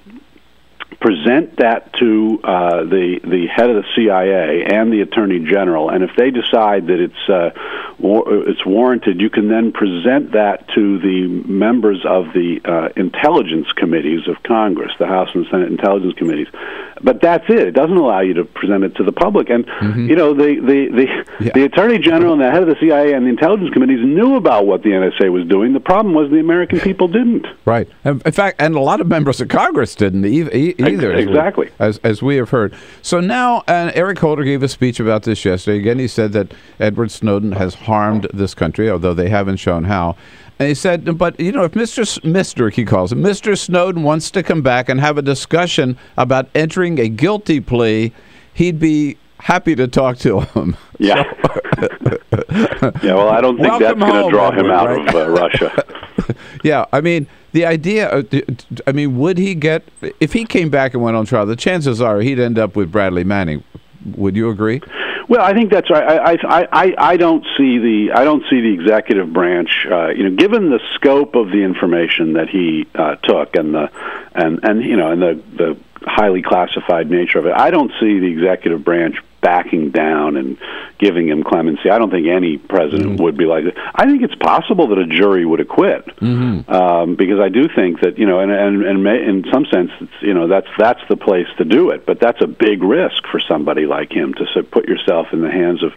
Speaker 7: present that to the head of the CIA and the Attorney General, and if they decide that it's warranted, you can then present that to the members of the intelligence committees of Congress, the House and Senate intelligence committees. But that's it. It doesn't allow you to present it to the public. And the Attorney General and the head of the CIA and the intelligence committees knew about what the NSA was doing. The problem was the American people didn't.
Speaker 1: Right. In fact, and a lot of members of Congress didn't either.
Speaker 7: Exactly.
Speaker 1: As we have heard. So now, Eric Holder gave a speech about this yesterday. Again, he said that Edward Snowden has harmed this country, although they haven't shown how. And he said, but, if Mr. he calls him, Mr. Snowden wants to come back and have a discussion about entering a guilty plea, he'd be happy to talk to him.
Speaker 7: Yeah. Well, I don't think that's going to draw him out of Russia.
Speaker 1: Yeah, I mean, the idea, would he get, if he came back and went on trial, the chances are he'd end up with Bradley Manning. Would you agree?
Speaker 7: Well, I think that's right. I don't see the executive branch, given the scope of the information that he took and the highly classified nature of it. I don't see the executive branch backing down and giving him clemency. I don't think any president would be like that. I think it's possible that a jury would acquit, because I do think that and in some sense, that's the place to do it. But that's a big risk for somebody like him to put yourself in the hands of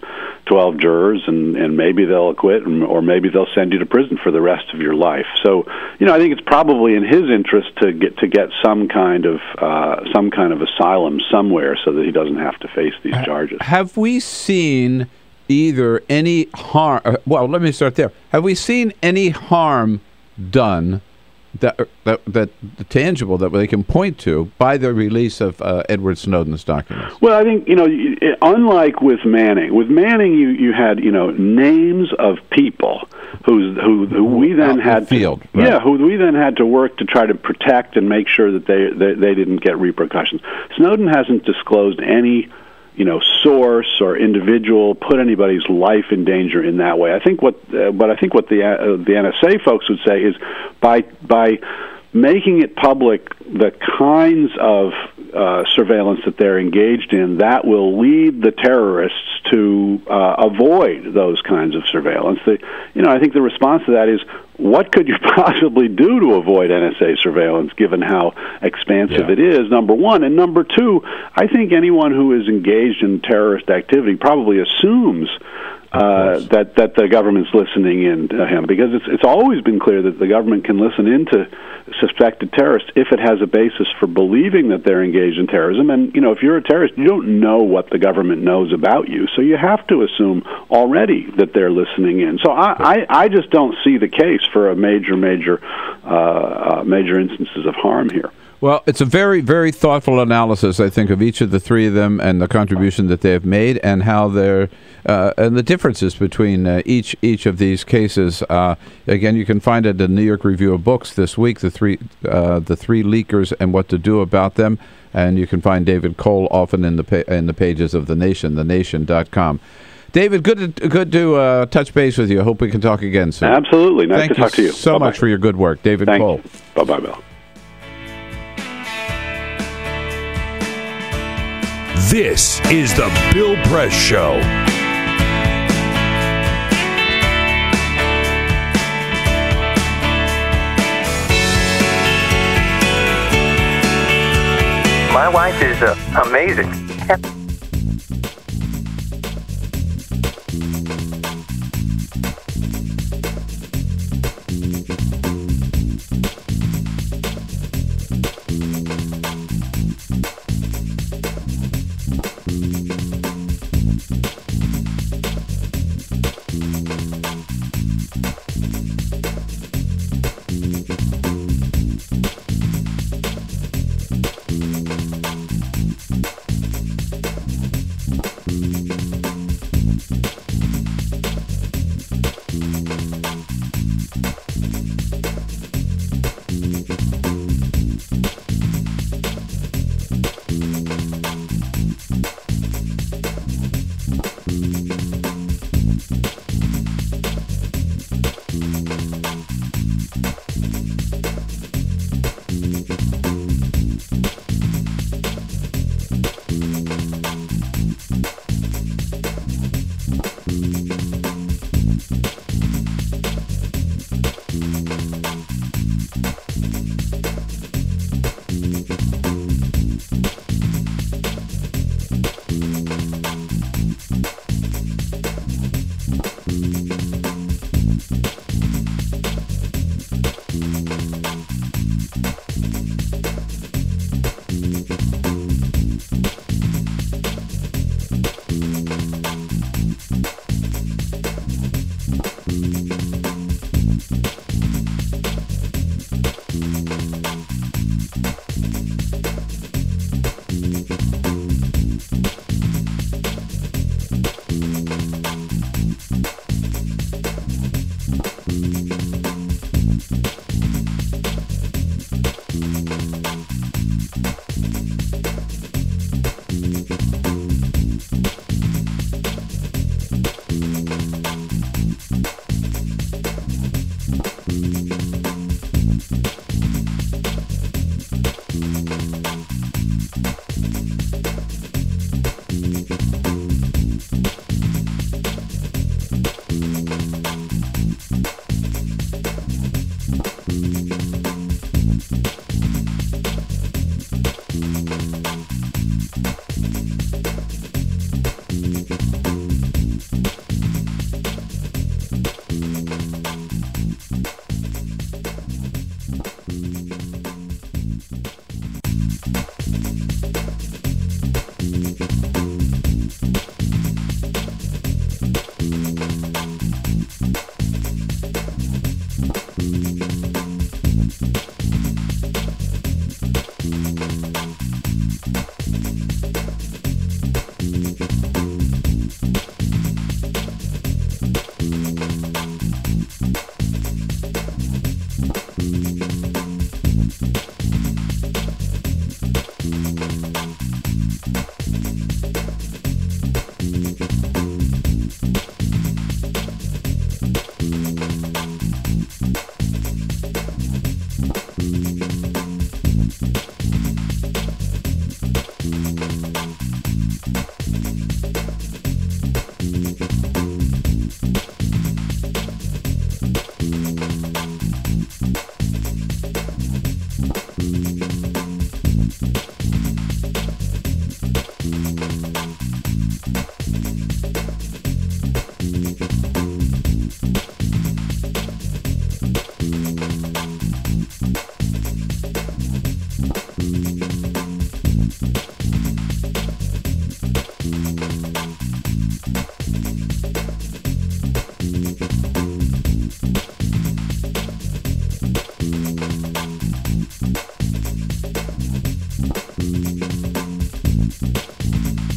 Speaker 7: 12 jurors, and maybe they'll acquit, or maybe they'll send you to prison for the rest of your life. So I think it's probably in his interest to get some kind of asylum somewhere, so that he doesn't have to face these charges.
Speaker 1: Have we seen either any harm? Well, let me start there. Have we seen any harm done that tangible that they can point to by the release of Edward Snowden's documents?
Speaker 7: Well, I think unlike with Manning, you had names of people who we then had who we then had to work to try to protect and make sure that they didn't get repercussions. Snowden hasn't disclosed any source or individual put anybody's life in danger in that way. I think what the NSA folks would say is by making it public the kinds of surveillance that they're engaged in, that will lead the terrorists to avoid those kinds of surveillance. I think the response to that is, what could you possibly do to avoid NSA surveillance, given how expansive it is, number one? And number two, I think anyone who is engaged in terrorist activity probably assumes that the government's listening in to him, because it's always been clear that the government can listen into suspected terrorists if it has a basis for believing that they're engaged in terrorism. And if you're a terrorist, you don't know what the government knows about you, so you have to assume already that they're listening in. So I just don't see the case for a major instances of harm here.
Speaker 1: Well, it's a very, very thoughtful analysis, I think, of each of the three of them and the contribution that they have made, and how they're and the differences between each of these cases. Again, you can find it in the New York Review of Books this week, the three leakers and what to do about them, and you can find David Cole often in the pages of The Nation, thenation.com. David, good to touch base with you. I hope we can talk again soon.
Speaker 7: Absolutely. Nice to talk to you.
Speaker 1: Thank you so much for your good work. David Cole.
Speaker 7: Bye-bye, Bill.
Speaker 2: This is the Bill Press Show.
Speaker 9: My wife is amazing.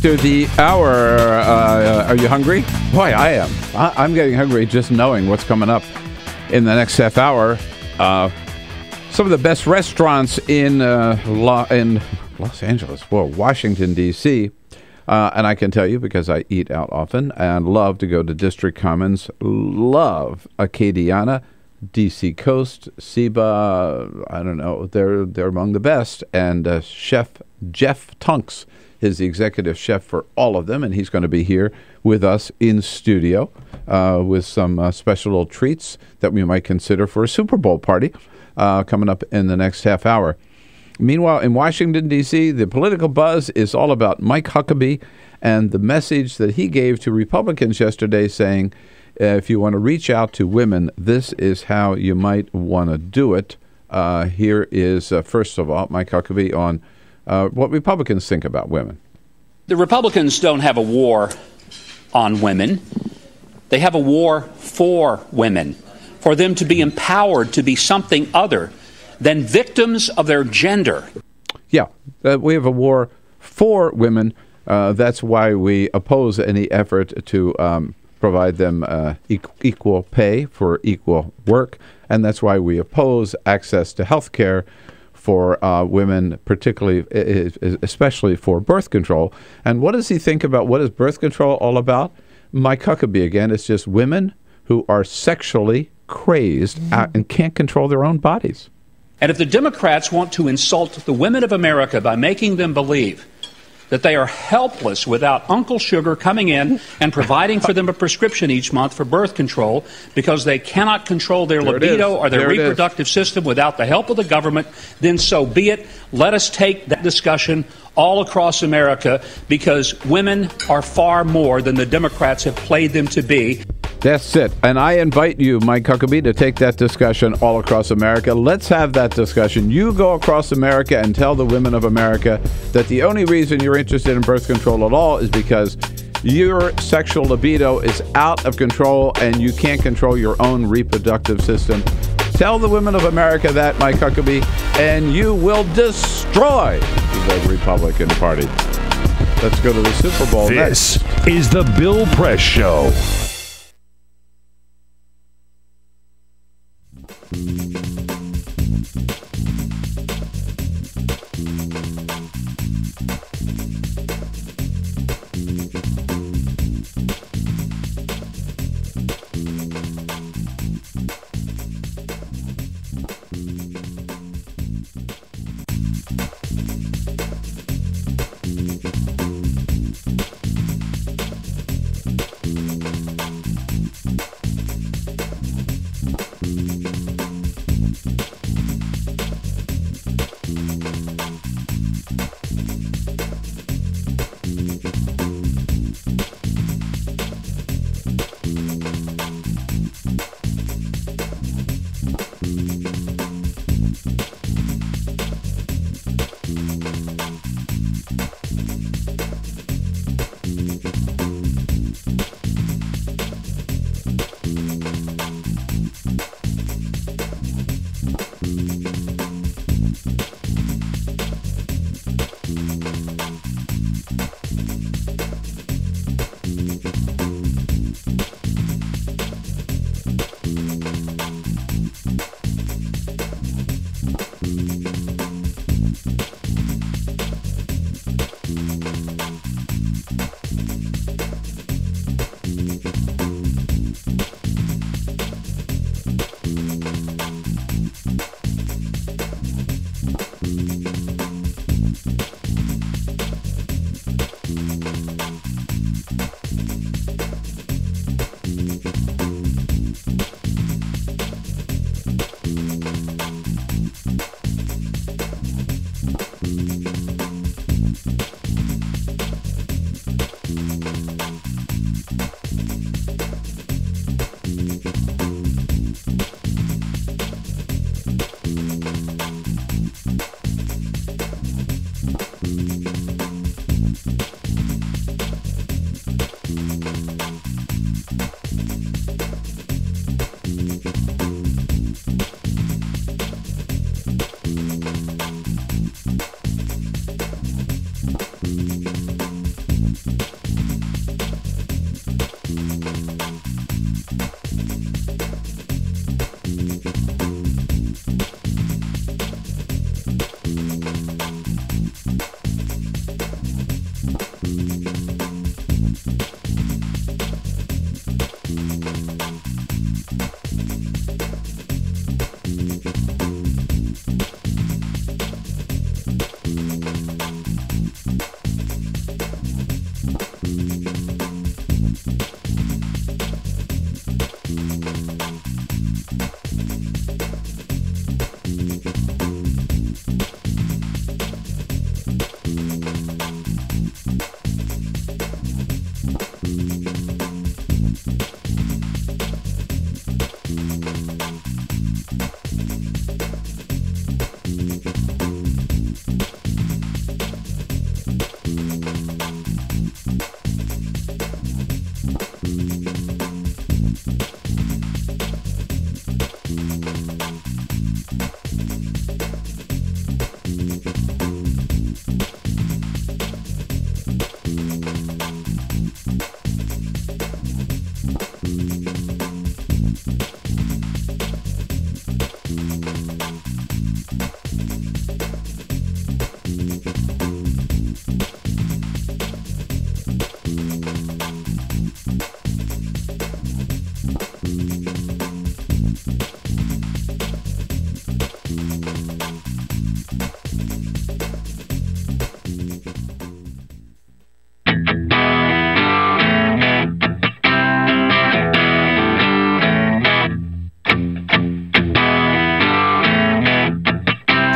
Speaker 1: To the hour. Are you hungry? Boy, I am. I'm getting hungry just knowing what's coming up in the next half hour. Some of the best restaurants in Los Angeles, well, Washington, D.C., and I can tell you because I eat out often and love to go to District Commons, love Acadiana, D.C. Coast, Seba, I don't know, they're among the best, and Chef Jeff Tunks is the executive chef for all of them, and he's going to be here with us in studio with some special little treats that we might consider for a Super Bowl party coming up in the next half hour. Meanwhile, in Washington, D.C., the political buzz is all about Mike Huckabee and the message that he gave to Republicans yesterday saying, if you want to reach out to women, this is how you might want to do it. Here is, first of all, Mike Huckabee on what Republicans think about women.
Speaker 12: The Republicans don't have a war on women. They have a war for women, for them to be empowered to be something other than victims of their gender.
Speaker 1: Yeah, we have a war for women. That's why we oppose any effort to provide them equal pay for equal work, and that's why we oppose access to health care for women, particularly, especially for birth control. And what does he think about what is birth control all about? Mike Huckabee, again, it's just women who are sexually crazed and can't control their own bodies.
Speaker 12: And if the Democrats want to insult the women of America by making them believe that they are helpless without Uncle Sugar coming in and providing for them a prescription each month for birth control because they cannot control their libido or their reproductive system without the help of the government, then so be it. Let us take that discussion all across America because women are far more than the Democrats have played them to be.
Speaker 1: That's it. And I invite you, Mike Huckabee, to take that discussion all across America. Let's have that discussion. You go across America and tell the women of America that the only reason you're interested in birth control at all is because your sexual libido is out of control and you can't control your own reproductive system. Tell the women of America that, Mike Huckabee, and you will destroy the Republican Party. Let's go to the Super Bowl
Speaker 2: This
Speaker 1: next.
Speaker 2: is the Bill Press Show.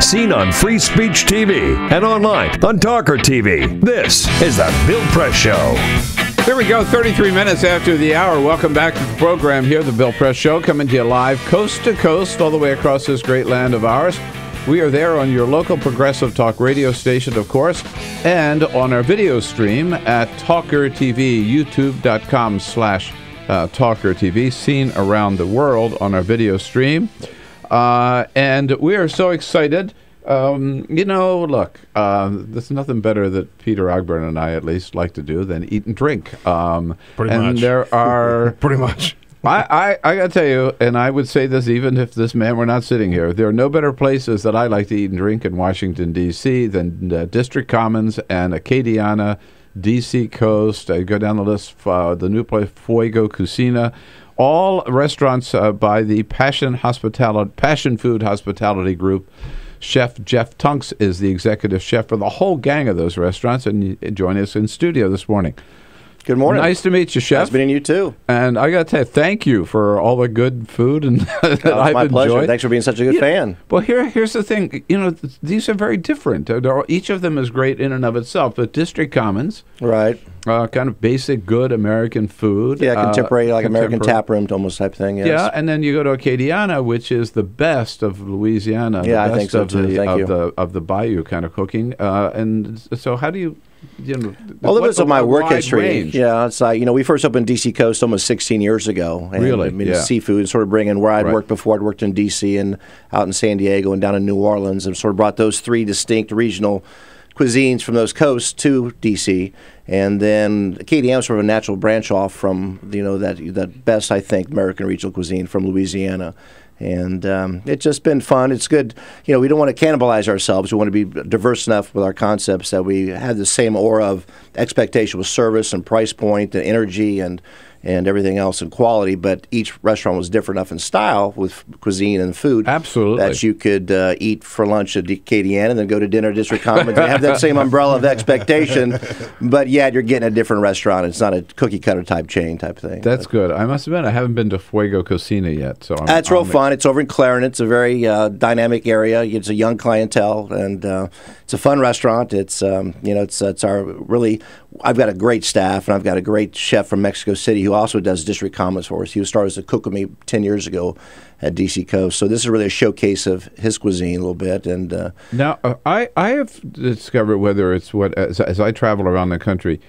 Speaker 2: Seen on Free Speech TV and online on TawkrTV. This is the Bill Press Show.
Speaker 1: Here we go, 33 minutes after the hour. Welcome back to the program here, the Bill Press Show, coming to you live coast to coast, all the way across this great land of ours. We are there on your local progressive talk radio station, of course, and on our video stream at TawkrTV, youtube.com/TawkrTV, seen around the world on our video stream. And we are so excited. Look, there's nothing better that Peter Ogburn and I at least like to do than eat and drink.
Speaker 13: Pretty
Speaker 1: and
Speaker 13: much.
Speaker 1: There are...
Speaker 13: Pretty much.
Speaker 1: I got to tell you, and I would say this even if this man were not sitting here, there are no better places that I like to eat and drink in Washington, D.C. than District Commons and Acadiana, D.C. Coast. I go down the list, the new place, Fuego Cucina. All restaurants by the Passion Food Hospitality Group. Chef Jeff Tunks is the executive chef for the whole gang of those restaurants, and join us in studio this morning.
Speaker 14: Good morning.
Speaker 1: Nice to meet you, Chef.
Speaker 14: Nice meeting you, too.
Speaker 1: And I got to tell you, thank you for all the good food and that I've
Speaker 14: my pleasure.
Speaker 1: enjoyed.
Speaker 14: Thanks for being such a good fan.
Speaker 1: Well, here's the thing. These are very different. Each of them is great in and of itself. But District Commons,
Speaker 14: right?
Speaker 1: Kind of basic, good American food.
Speaker 14: Yeah, contemporary, like American tap room almost type thing. Yes.
Speaker 1: Yeah, and then you go to Acadiana, which is the best of Louisiana.
Speaker 14: Yeah,
Speaker 1: the best
Speaker 14: I think so too.
Speaker 1: of the Bayou kind of cooking. And so, how do you?
Speaker 14: Well, a little bit of my work history.
Speaker 1: Range.
Speaker 14: Yeah, it's like, we first opened DC Coast almost 16 years ago. And,
Speaker 1: really?
Speaker 14: Seafood, sort of bringing where I'd worked before. I'd worked in DC and out in San Diego and down in New Orleans, and sort of brought those three distinct regional cuisines from those coasts to DC. And then Acadiana was sort of a natural branch off from, that best, I think, American regional cuisine from Louisiana. And it's just been fun. It's good. We don't want to cannibalize ourselves. We want to be diverse enough with our concepts that we have the same aura of expectation with service and price point and energy and everything else and quality. But each restaurant was different enough in style with cuisine and food.
Speaker 1: Absolutely.
Speaker 14: That you could eat for lunch at Acadiana and then go to dinner at District Commons and have that same umbrella of expectation. But yet you're getting a different restaurant. It's not a cookie cutter type chain type thing.
Speaker 1: That's good. I must admit, I haven't been to Fuego Cocina yet. So
Speaker 14: that's real fun. It's over in Clarendon. It's a very dynamic area. It's a young clientele, and it's a fun restaurant. It's it's our really. I've got a great staff, and I've got a great chef from Mexico City who also does District Commons for us. He started as a cook with me 10 years ago at DC Coast. So this is really a showcase of his cuisine a little bit. And
Speaker 1: now I have discovered, whether it's as I travel around the country,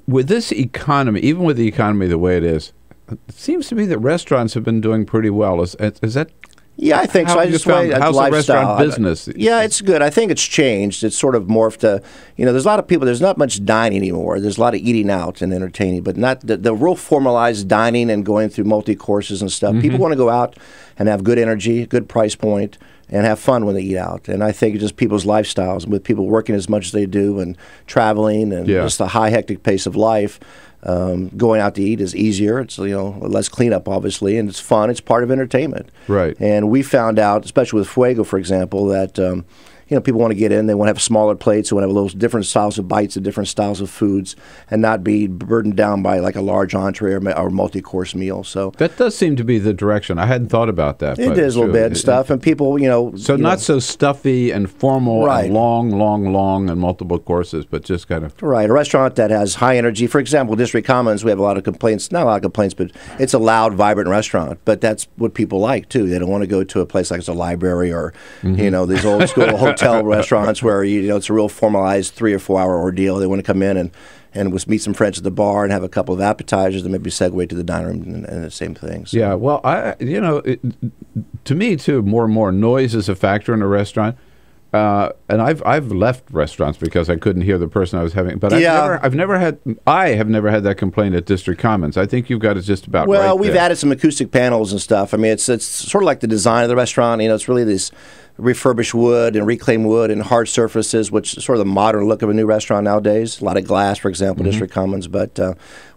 Speaker 1: with this economy, even with the economy the way it is, it seems to me that restaurants have been doing pretty well. Is that?
Speaker 14: Yeah, I think so.
Speaker 1: How's the restaurant business?
Speaker 14: Yeah, it's good. I think it's changed. It's sort of morphed to, there's a lot of people, there's not much dining anymore. There's a lot of eating out and entertaining, but not the real formalized dining and going through multi-courses and stuff. Mm-hmm. People want to go out and have good energy, good price point, and have fun when they eat out. And I think it's just people's lifestyles, with people working as much as they do and traveling and just the high, hectic pace of life. Going out to eat is easier. It's less cleanup, obviously, and it's fun. It's part of entertainment.
Speaker 1: Right.
Speaker 14: And we found out, especially with Fuego, for example, that people want to get in. They want to have smaller plates. They want to have little different styles of bites and different styles of foods, and not be burdened down by like a large entree or multi-course meal. So
Speaker 1: that does seem to be the direction. I hadn't thought about that.
Speaker 14: It is a little bit and stuff, and people,
Speaker 1: so not so stuffy and formal and long, and multiple courses, but just kind of
Speaker 14: right. A restaurant that has high energy. For example, District Commons, we have a lot of complaints. Not a lot of complaints, but it's a loud, vibrant restaurant. But that's what people like too. They don't want to go to a place like a library or these old school hotel restaurants where it's a real formalized 3 or 4 hour ordeal. They want to come in and meet some friends at the bar and have a couple of appetizers and maybe segue to the dining room and the same things. So.
Speaker 1: Yeah, well, to me too, more and more noise is a factor in a restaurant. And I've left restaurants because I couldn't hear the person I was having. But I have never had that complaint at District Commons. I think you've got it just about right.
Speaker 14: Well, we've added some acoustic panels and stuff. I mean, it's sort of like the design of the restaurant. It's really this refurbished wood and reclaimed wood and hard surfaces, which is sort of the modern look of a new restaurant nowadays. A lot of glass, for example, District Commons. But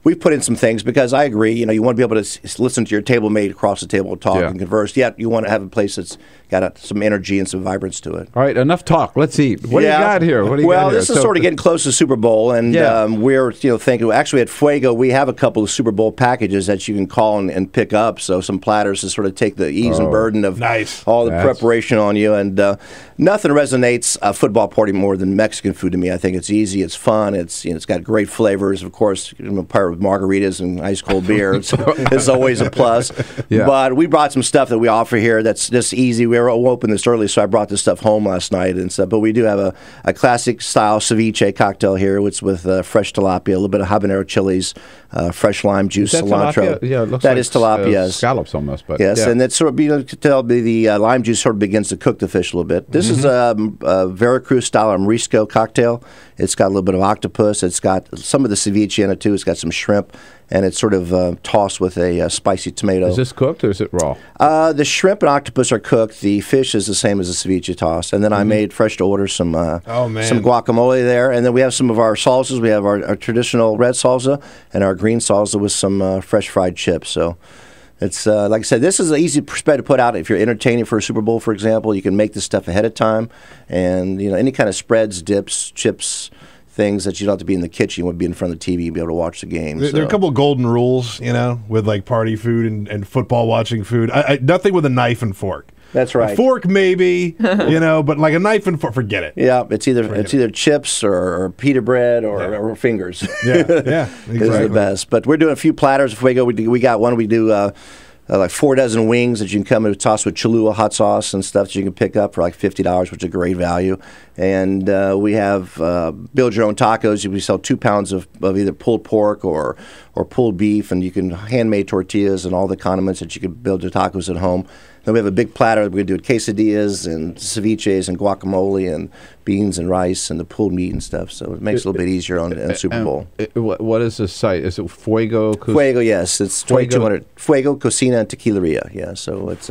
Speaker 14: we've put in some things because I agree, you want to be able to listen to your table mate across the table, talk and converse. Yet you want to have a place that's got some energy and some vibrance to it.
Speaker 1: All right, enough talk. Let's eat. What do you got here?
Speaker 14: This is sort of getting close to Super Bowl, and we're thinking. Actually, at Fuego, we have a couple of Super Bowl packages that you can call and pick up. So some platters to sort of take the ease and burden of all the preparation on you. menu, and nothing resonates a football party more than Mexican food to me. I think it's easy, it's fun, it's got great flavors. Of course, I'm a part with margaritas and ice cold beer. It's always a plus. Yeah. But we brought some stuff that we offer here that's just easy. We were open this early, so I brought this stuff home last night and stuff. But we do have a classic style ceviche cocktail here, which with fresh tilapia, a little bit of habanero chilies, fresh lime juice, cilantro.
Speaker 1: Yeah, it looks
Speaker 14: that
Speaker 1: like
Speaker 14: is tilapia. Yes.
Speaker 1: Scallops almost, but
Speaker 14: yes,
Speaker 1: yeah.
Speaker 14: And it's sort of the lime juice sort of begins to cook the fish a little bit. This is a Veracruz style Morisco cocktail. It's got a little bit of octopus. It's got some of the ceviche in it too. It's got some shrimp, and it's sort of tossed with a spicy tomato.
Speaker 1: Is this cooked or is it raw?
Speaker 14: The shrimp and octopus are cooked. The fish is the same as the ceviche toss. And then I made fresh to order some guacamole there. And then we have some of our salsas. We have our traditional red salsa and our green salsa with some fresh fried chips. So it's like I said, this is an easy spread to put out if you're entertaining for a Super Bowl, for example. You can make this stuff ahead of time, and any kind of spreads, dips, chips, things that you don't have to be in the kitchen. You want to be in front of the TV and be able to watch the game.
Speaker 13: There are a couple of golden rules, with like party food and football watching food. Nothing with a knife and fork.
Speaker 14: That's right.
Speaker 13: A fork maybe, but like a knife and fork, forget it.
Speaker 14: Yeah, it's either chips or pita bread or fingers.
Speaker 13: Yeah, exactly.
Speaker 14: It's the best. But we're doing a few platters. If we got one. We do like 4 dozen wings that you can come and toss with Cholula hot sauce and stuff that you can pick up for like $50, which is a great value. And we have build your own tacos. We sell 2 pounds of either pulled pork or pulled beef, and you can handmade tortillas and all the condiments that you can build your tacos at home. Then we have a big platter. We're going to do quesadillas and ceviches and guacamole and beans and rice and the pulled meat and stuff. So it makes it a little bit easier on Super Bowl.
Speaker 1: What is the site? Is it Fuego?
Speaker 14: Fuego, yes. It's 2200. Fuego, Cocina, and Tequileria. Yeah, so it's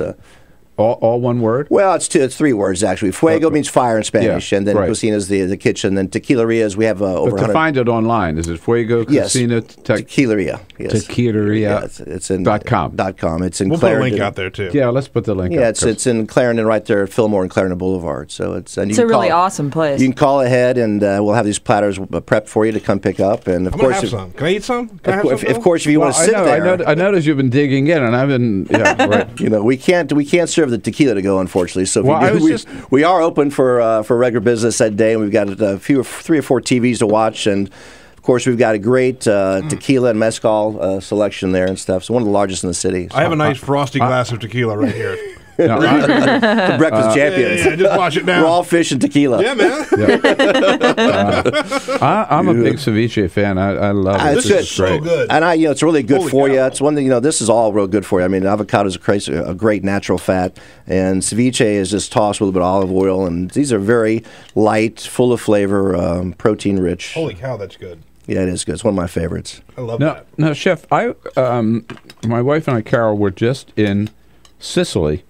Speaker 1: all one word?
Speaker 14: Well, it's 3 words, actually. Fuego means fire in Spanish, and then Cocina is the kitchen. Then Tequileria is, we have over 100.
Speaker 1: To find it online, is it Fuego, Cocina,
Speaker 14: Tequileria? Yes.
Speaker 1: Tequileria.
Speaker 14: Yeah, it's in
Speaker 1: .com.
Speaker 14: .com. It's in
Speaker 13: We'll
Speaker 14: Clarendon.
Speaker 13: put a link out there, too.
Speaker 1: Yeah, let's put the link
Speaker 14: out. Yeah, it's in Clarendon right there, Fillmore and Clarendon Boulevard. So it's a
Speaker 6: really awesome place.
Speaker 14: You can call ahead, and we'll have these platters prepped for you to come pick up. And of course,
Speaker 13: have some. Can I eat some?
Speaker 14: Of course, if you want to sit there.
Speaker 1: I noticed you've been digging in, and I've been, right.
Speaker 14: We can't serve the tequila to go, unfortunately. So we are open for regular business that day, and we've got 3 or 4 TVs to watch, and of course we've got a great tequila and mezcal selection there and stuff. So one of the largest in the city. So.
Speaker 13: I have a nice frosty glass of tequila right here.
Speaker 14: The breakfast champions.
Speaker 13: Yeah, just wash it down.
Speaker 14: Raw fish and tequila.
Speaker 13: Yeah, man.
Speaker 1: I'm a big ceviche fan. I love it.
Speaker 14: This is so good. And it's really good for you. It's one that this is all real good for you. I mean, avocado is a great natural fat, and ceviche is just tossed with a little bit of olive oil, and these are very light, full of flavor, protein rich.
Speaker 13: Holy cow, that's good.
Speaker 14: Yeah, it is good. It's one of my favorites.
Speaker 13: I love that.
Speaker 1: Now, Chef, my wife and I, Carol, were just in Sicily.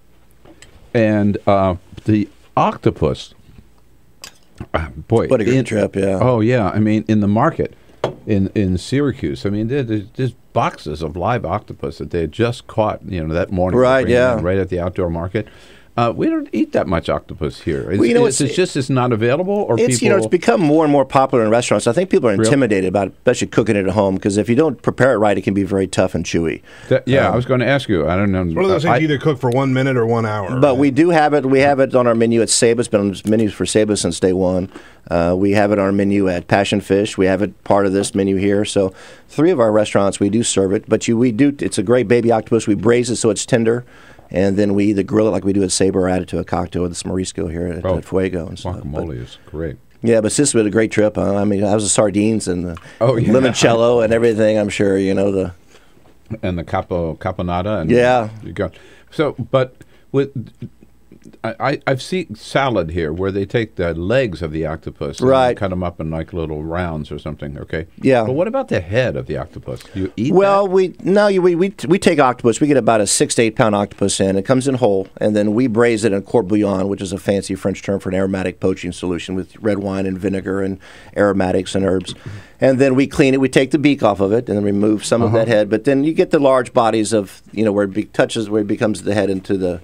Speaker 1: And the octopus, boy.
Speaker 14: What a good trip, yeah.
Speaker 1: Oh, yeah. I mean, in the market in Syracuse, I mean, there's boxes of live octopus that they had just caught, that morning.
Speaker 14: Right, yeah.
Speaker 1: Right at the outdoor market. We don't eat that much octopus here. It's not available, or
Speaker 14: it's
Speaker 1: people.
Speaker 14: It's become more and more popular in restaurants. I think people are intimidated about, especially cooking it at home, because if you don't prepare it right, it can be very tough and chewy.
Speaker 1: I was going to ask you. I don't know.
Speaker 13: It's one of those things you either cook for 1 minute or 1 hour.
Speaker 14: But we do have it. We have it on our menu at Saba. It's been on the menu for Saba since day one. We have it on our menu at Passion Fish. We have it part of this menu here. So 3 of our restaurants we do serve it. But we do. It's a great baby octopus. We braise it so it's tender. And then we either grill it like we do at Sabre or add it to a cocktail with this Morisco here at Fuego and stuff.
Speaker 1: Guacamole is great.
Speaker 14: Yeah, but this has been a great trip. I mean, I was the sardines and the limoncello and everything, I'm sure,
Speaker 1: And the caponata. And you got. So, but with... I've seen salad here where they take the legs of the octopus and cut them up in like little rounds or something. Okay.
Speaker 14: Yeah.
Speaker 1: But what about the head of the octopus? Do you eat
Speaker 14: that?
Speaker 1: We
Speaker 14: take octopus. We get about a 6 to 8 pound octopus in. It comes in whole, and then we braise it in court bouillon, which is a fancy French term for an aromatic poaching solution with red wine and vinegar and aromatics and herbs. And then we clean it. We take the beak off of it and then remove some of that head. But then you get the large bodies of where it touches, where it becomes the head into the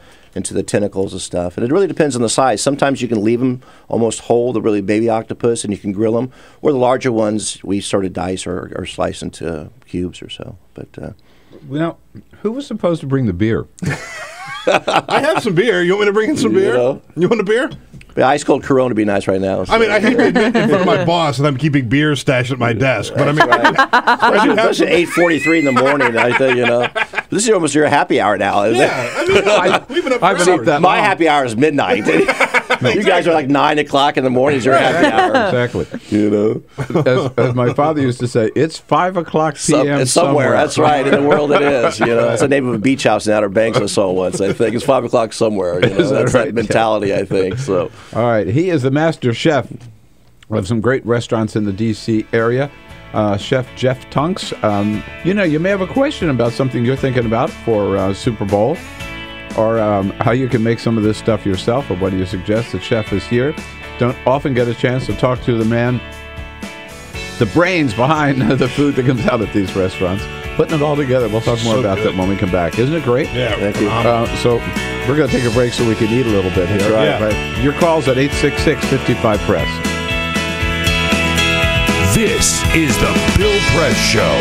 Speaker 14: tentacles and stuff. And it really depends on the size. Sometimes you can leave them almost whole, the really baby octopus, and you can grill them. Or the larger ones, we sort of dice or slice into cubes or so. But
Speaker 1: who was supposed to bring the beer?
Speaker 13: I have some beer. You want me to bring in some beer? You want a beer?
Speaker 14: The ice cold Corona would be nice right now. So.
Speaker 13: I mean, I hate to admit in front of my boss that I'm keeping beer stashed at my desk, but I mean,
Speaker 14: especially at 8:43 in the morning. I think this is almost your happy hour now. Isn't it?
Speaker 13: I mean, we've been up
Speaker 1: I've been up that
Speaker 14: my
Speaker 1: long.
Speaker 14: happy hour is midnight. You guys are like 9 o'clock in the morning. Is your happy hour?
Speaker 1: Exactly.
Speaker 14: You know,
Speaker 1: as my father used to say, it's 5 o'clock p.m.
Speaker 14: It's somewhere. That's right. In the world, it is. You know, that's the name of a beach house in Outer Banks I saw once. I think it's 5 o'clock somewhere. You know? That's right? That mentality. I think so.
Speaker 1: All right. He is the master chef of some great restaurants in the D.C. area. Chef Jeff Tunks. You know, you may have a question about something you're thinking about for Super Bowl, or how you can make some of this stuff yourself, or what do you suggest? The chef is here. Don't often get a chance to talk to the man, the brains behind the food that comes out at these restaurants, putting it all together. We'll talk more about that when we come back. Isn't it great?
Speaker 13: Yeah.
Speaker 14: Thank you.
Speaker 1: So we're going to take a break so we can eat a little bit here.
Speaker 14: That's right.
Speaker 1: Yeah. Right. Your call's at 866-55-PRESS.
Speaker 2: This is the Bill Press Show.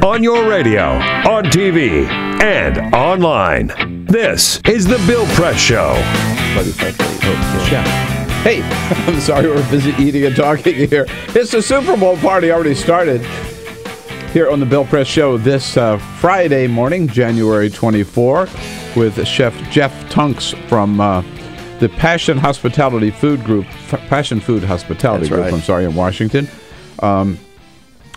Speaker 2: On your radio, on TV, and online. This is the Bill Press Show.
Speaker 1: Hey, I'm sorry we're busy eating and talking here. It's the Super Bowl party already started here on the Bill Press Show this Friday morning, January 24, with Chef Jeff Tunks from the Passion Hospitality Food Group, Passion Food Hospitality Group, I'm sorry, in Washington.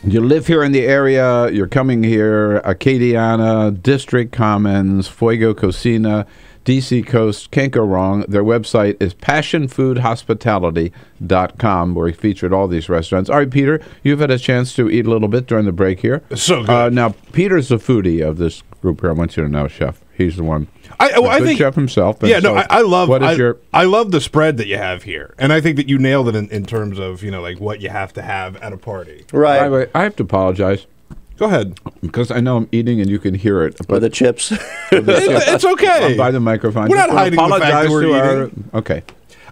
Speaker 1: You live here in the area, you're coming here, Acadiana, District Commons, Fuego Cocina, DC Coast, can't go wrong. Their website is passionfoodhospitality.com, where we featured all these restaurants. All right, Peter, you've had a chance to eat a little bit during the break here.
Speaker 13: So good.
Speaker 1: Now, Peter's the foodie of this group here. I want you to know, Chef. He's the one.
Speaker 13: I think
Speaker 1: chef himself.
Speaker 13: Yeah, no, I love.
Speaker 1: What is your?
Speaker 13: I love the spread that you have here, and I think that you nailed it in terms of like what you have to have at a party.
Speaker 14: Right.
Speaker 1: By the way, I have to apologize.
Speaker 13: Go ahead,
Speaker 1: because I know I'm eating and you can hear it.
Speaker 14: But the chips.
Speaker 13: It's okay.
Speaker 1: I'm by the microphone.
Speaker 13: We're not hiding the fact that we're eating.
Speaker 1: Okay.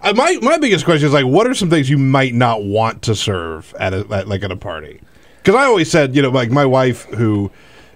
Speaker 13: My biggest question is what are some things you might not want to serve at a party? Because I always said my wife who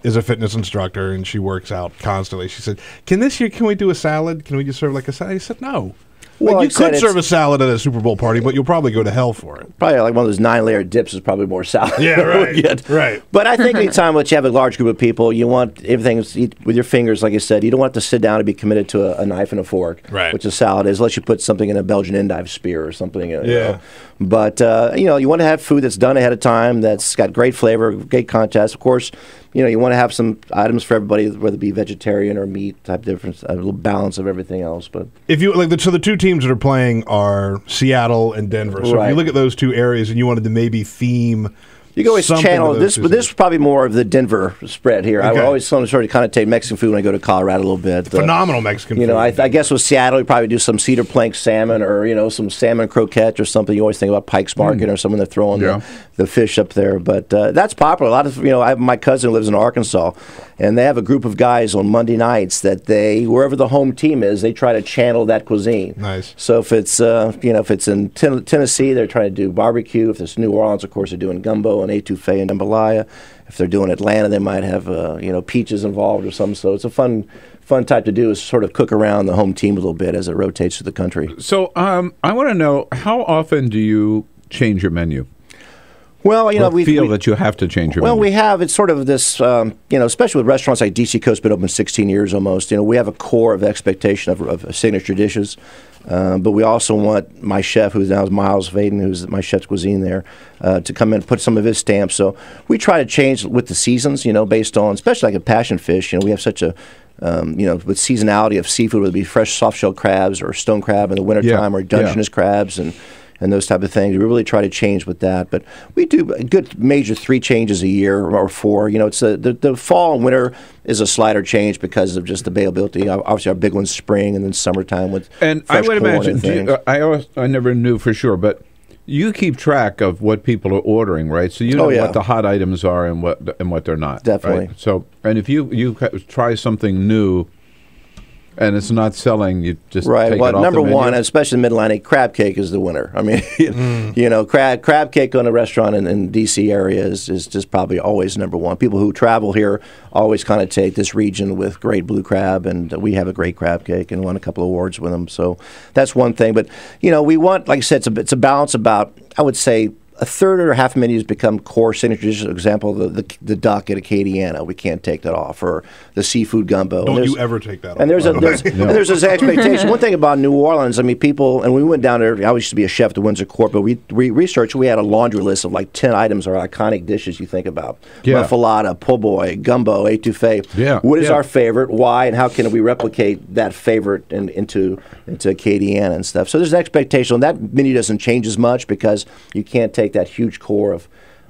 Speaker 13: is a fitness instructor and she works out constantly. She said, "Can we do a salad? Can we just serve a salad?" I said, "No."
Speaker 14: Well,
Speaker 13: you could serve a salad at a Super Bowl party, but you'll probbly go to hell for it.
Speaker 14: Probably like one of those 9-layer dips is probably more salad.
Speaker 13: Yeah, right. Right.
Speaker 14: But I think anytime that you have a large group of people, you want everything to eat with your fingers, like I said. You don't want to sit down and be committed to a knife and a fork,
Speaker 13: right,
Speaker 14: which a salad is, unless you put something in a Belgian endive spear or something.
Speaker 13: Yeah.
Speaker 14: But, you want to have food that's done ahead of time, that's got great flavor, great contrast. Of course, you want to have some items for everybody, whether it be vegetarian or meat type difference, a little balance of everything else. But
Speaker 13: if you so the two teams that are playing are Seattle and Denver. So if you look at those two areas and you wanted to maybe theme.
Speaker 14: You can always channel this, but this is probably more of the Denver spread here.
Speaker 13: Okay.
Speaker 14: I would always sort of connotate Mexican food when I go to Colorado a little bit.
Speaker 13: Phenomenal Mexican food.
Speaker 14: I guess with Seattle, you probably do some cedar plank salmon or, some salmon croquette or something. You always think about Pike's Market or someone that's throwing the fish up there. But that's popular. A lot of, I have my cousin who lives in Arkansas, and they have a group of guys on Monday nights that wherever the home team is, they try to channel that cuisine.
Speaker 13: Nice.
Speaker 14: So if it's, if it's in Tennessee, they're trying to do barbecue. If it's New Orleans, of course, they're doing gumbo and etouffee and jambalaya. If they're doing Atlanta, they might have peaches involved or something. So it's a fun type to do, is sort of cook around the home team a little bit as it rotates through the country.
Speaker 1: So I want to know, how often do you change your menu?
Speaker 14: Well,
Speaker 1: we feel that you have to change your menu.
Speaker 14: Well, we have. It's sort of this, especially with restaurants like DC Coast, been open 16 years almost. We have a core of expectation of signature dishes. But we also want my chef, who's now Miles Vaden, who's my chef's cuisine there, to come in and put some of his stamp. So we try to change with the seasons, based on, especially like a passion fish. We have such a, with seasonality of seafood, whether it be fresh soft-shell crabs or stone crab in the wintertime or Dungeness crabs and those type of things. We really try to change with that. But we do a good major 3 changes a year or 4. It's the fall and winter is a slighter change because of just availability. Obviously, our big one's spring and then summertime with
Speaker 1: and
Speaker 14: fresh
Speaker 1: I would
Speaker 14: corn
Speaker 1: imagine,
Speaker 14: and things.
Speaker 1: I never knew for sure, but you keep track of what people are ordering, right? So you know what the hot items are and what they're not.
Speaker 14: Definitely.
Speaker 1: Right? So, and if you try something new and it's not selling, you just take it off
Speaker 14: number
Speaker 1: the menu?
Speaker 14: one, especially in Mid-Atlantic, crab cake is the winner. I mean, crab cake on a restaurant in D.C. area is just probably always number one. People who travel here always kind of take this region with great blue crab, and we have a great crab cake and won a couple of awards with them. So that's one thing. But, we want, like I said, it's a balance about, I would say, a third or half menus become core signature dishes. For example, the duck at Acadiana, we can't take that off, or the seafood gumbo.
Speaker 13: Don't you ever take that off.
Speaker 14: And there's this expectation. One thing about New Orleans, people, and we went down there, I used to be a chef at the Windsor Court, but we researched, we had a laundry list of like 10 items or iconic dishes you think about. Muffalata, po' boy, gumbo, etouffee. What is our favorite, why, and how can we replicate that favorite into Acadiana and stuff. So there's an expectation. That menu doesn't change as much because you can't take that huge core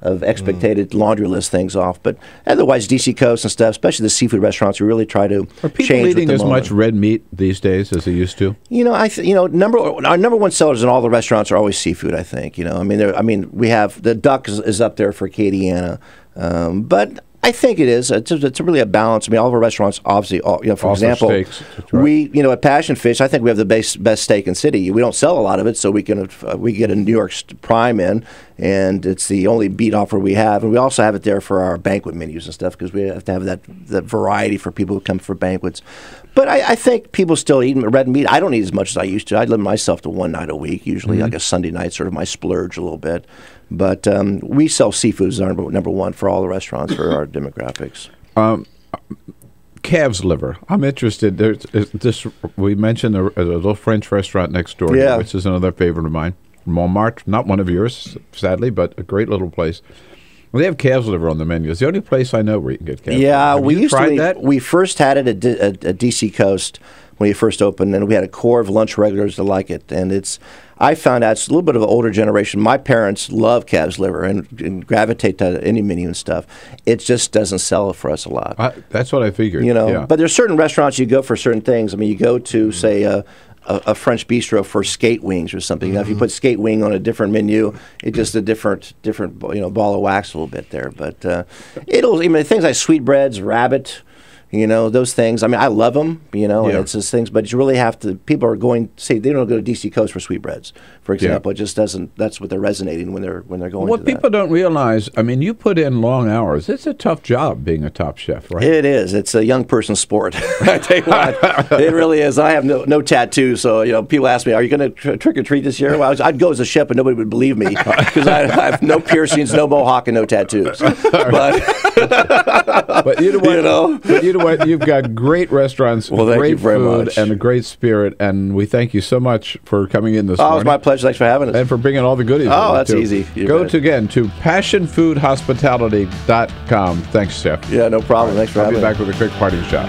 Speaker 14: of expected laundry list things off. But otherwise, DC Coast and stuff, especially the seafood restaurants, we really try to
Speaker 1: Are people
Speaker 14: change
Speaker 1: eating
Speaker 14: with the
Speaker 1: as much red meat these days as they used to?
Speaker 14: our number one sellers in all the restaurants are always seafood, I think. We have the duck is up there for Acadiana, but I think it is. It's really a balance. All of our restaurants, obviously, for example,
Speaker 1: steaks. Right.
Speaker 14: We, at Passion Fish, I think we have the best steak in the city. We don't sell a lot of it, so we get a New York Prime in, and it's the only beat offer we have. And we also have it there for our banquet menus and stuff because we have to have that variety for people who come for banquets. But I think people still eat red meat. I don't eat as much as I used to. I limit myself to one night a week, usually like a Sunday night, sort of my splurge a little bit. But we sell seafood as our number one for all the restaurants for our demographics.
Speaker 1: Calves liver. I'm interested. There's this. We mentioned a little French restaurant next door, which is another favorite of mine. Montmartre, not one of yours, sadly, but a great little place. Well, they have calves liver on the menu. It's the only place I know where you can get calves liver.
Speaker 14: Yeah,
Speaker 1: Have
Speaker 14: we
Speaker 1: you
Speaker 14: used
Speaker 1: tried
Speaker 14: to.
Speaker 1: that?
Speaker 14: We first had it at DC Coast when we first opened, and we had a core of lunch regulars that like it. And I found out it's a little bit of an older generation. My parents love calves liver and gravitate to any menu and stuff. It just doesn't sell for us a lot.
Speaker 1: That's what I figured.
Speaker 14: But there's certain restaurants you go for certain things. I mean, you go to, say, a French bistro for skate wings or something. If you put skate wing on a different menu, it's just a different ball of wax a little bit there. But things like sweetbreads, rabbit, those things. I mean, I love them, and it's just things, but you really have to, people are going, say, they don't go to DC Coast for sweetbreads, for example. It just doesn't, that's what they're resonating when they're going
Speaker 1: What
Speaker 14: to
Speaker 1: people don't realize, I mean, you put in long hours. It's a tough job being a top chef, right?
Speaker 14: It is. It's a young person's sport. I tell you what, it really is. I have no tattoos, so, people ask me, are you going to trick or treat this year? Well, I'd go as a chef, but nobody would believe me, because I have no piercings, no mohawk, and no tattoos.
Speaker 1: But you know what? You've got great restaurants, great food, and a great spirit, and we thank you so much for coming in this morning.
Speaker 14: Oh, it's my pleasure. Thanks for having us.
Speaker 1: And for bringing all the goodies.
Speaker 14: Oh, that's easy.
Speaker 1: Go to passionfoodhospitality.com. Thanks, Chef.
Speaker 14: Yeah, no problem. Thanks for having me.
Speaker 1: I'll be back with a quick parting shot.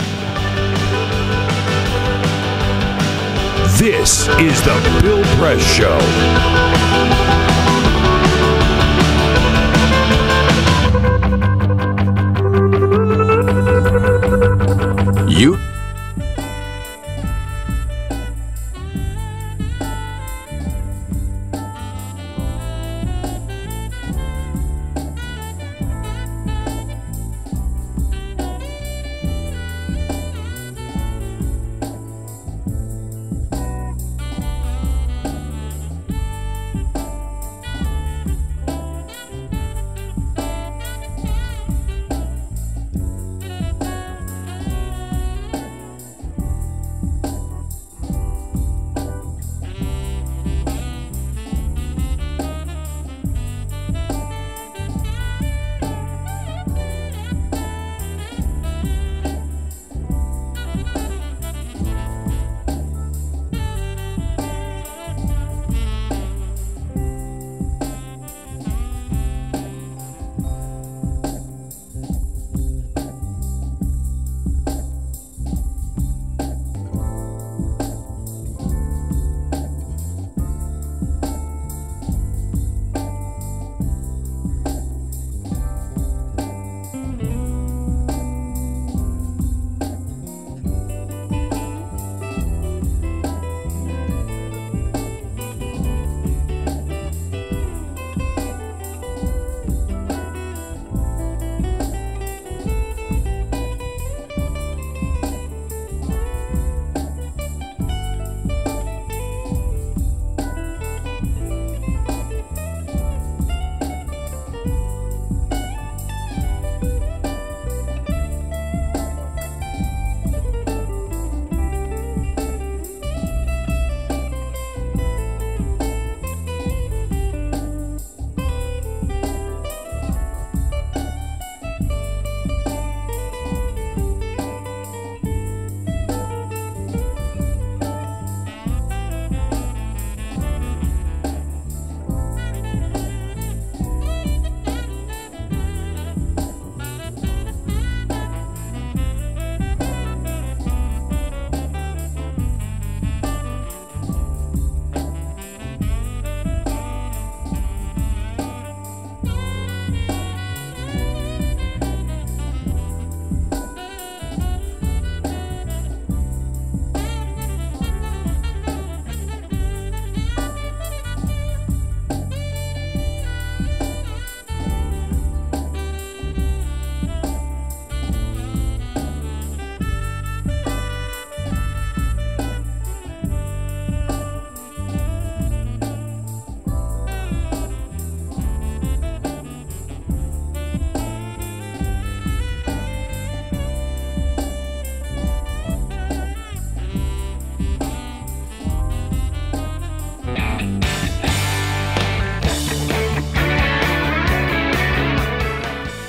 Speaker 2: This is the Bill Press Show. You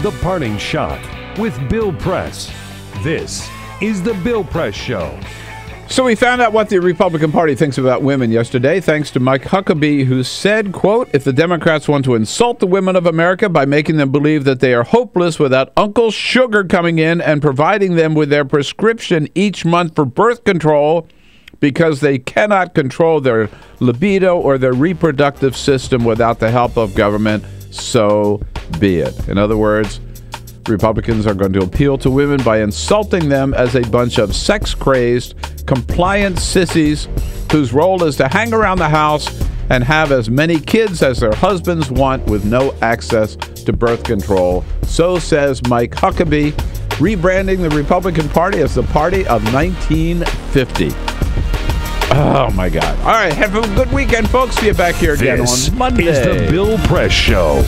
Speaker 2: The Parting Shot with Bill Press. This is the Bill Press Show.
Speaker 1: So we found out what the Republican Party thinks about women yesterday, thanks to Mike Huckabee, who said, quote, if the Democrats want to insult the women of America by making them believe that they are hopeless without Uncle Sugar coming in and providing them with their prescription each month for birth control because they cannot control their libido or their reproductive system without the help of government, so be it. In other words, Republicans are going to appeal to women by insulting them as a bunch of sex-crazed, compliant sissies whose role is to hang around the house and have as many kids as their husbands want with no access to birth control. So says Mike Huckabee, rebranding the Republican Party as the party of 1950. Oh, my God. All right, have a good weekend, folks. See you back here again on Monday.
Speaker 2: This is the Bill Press Show.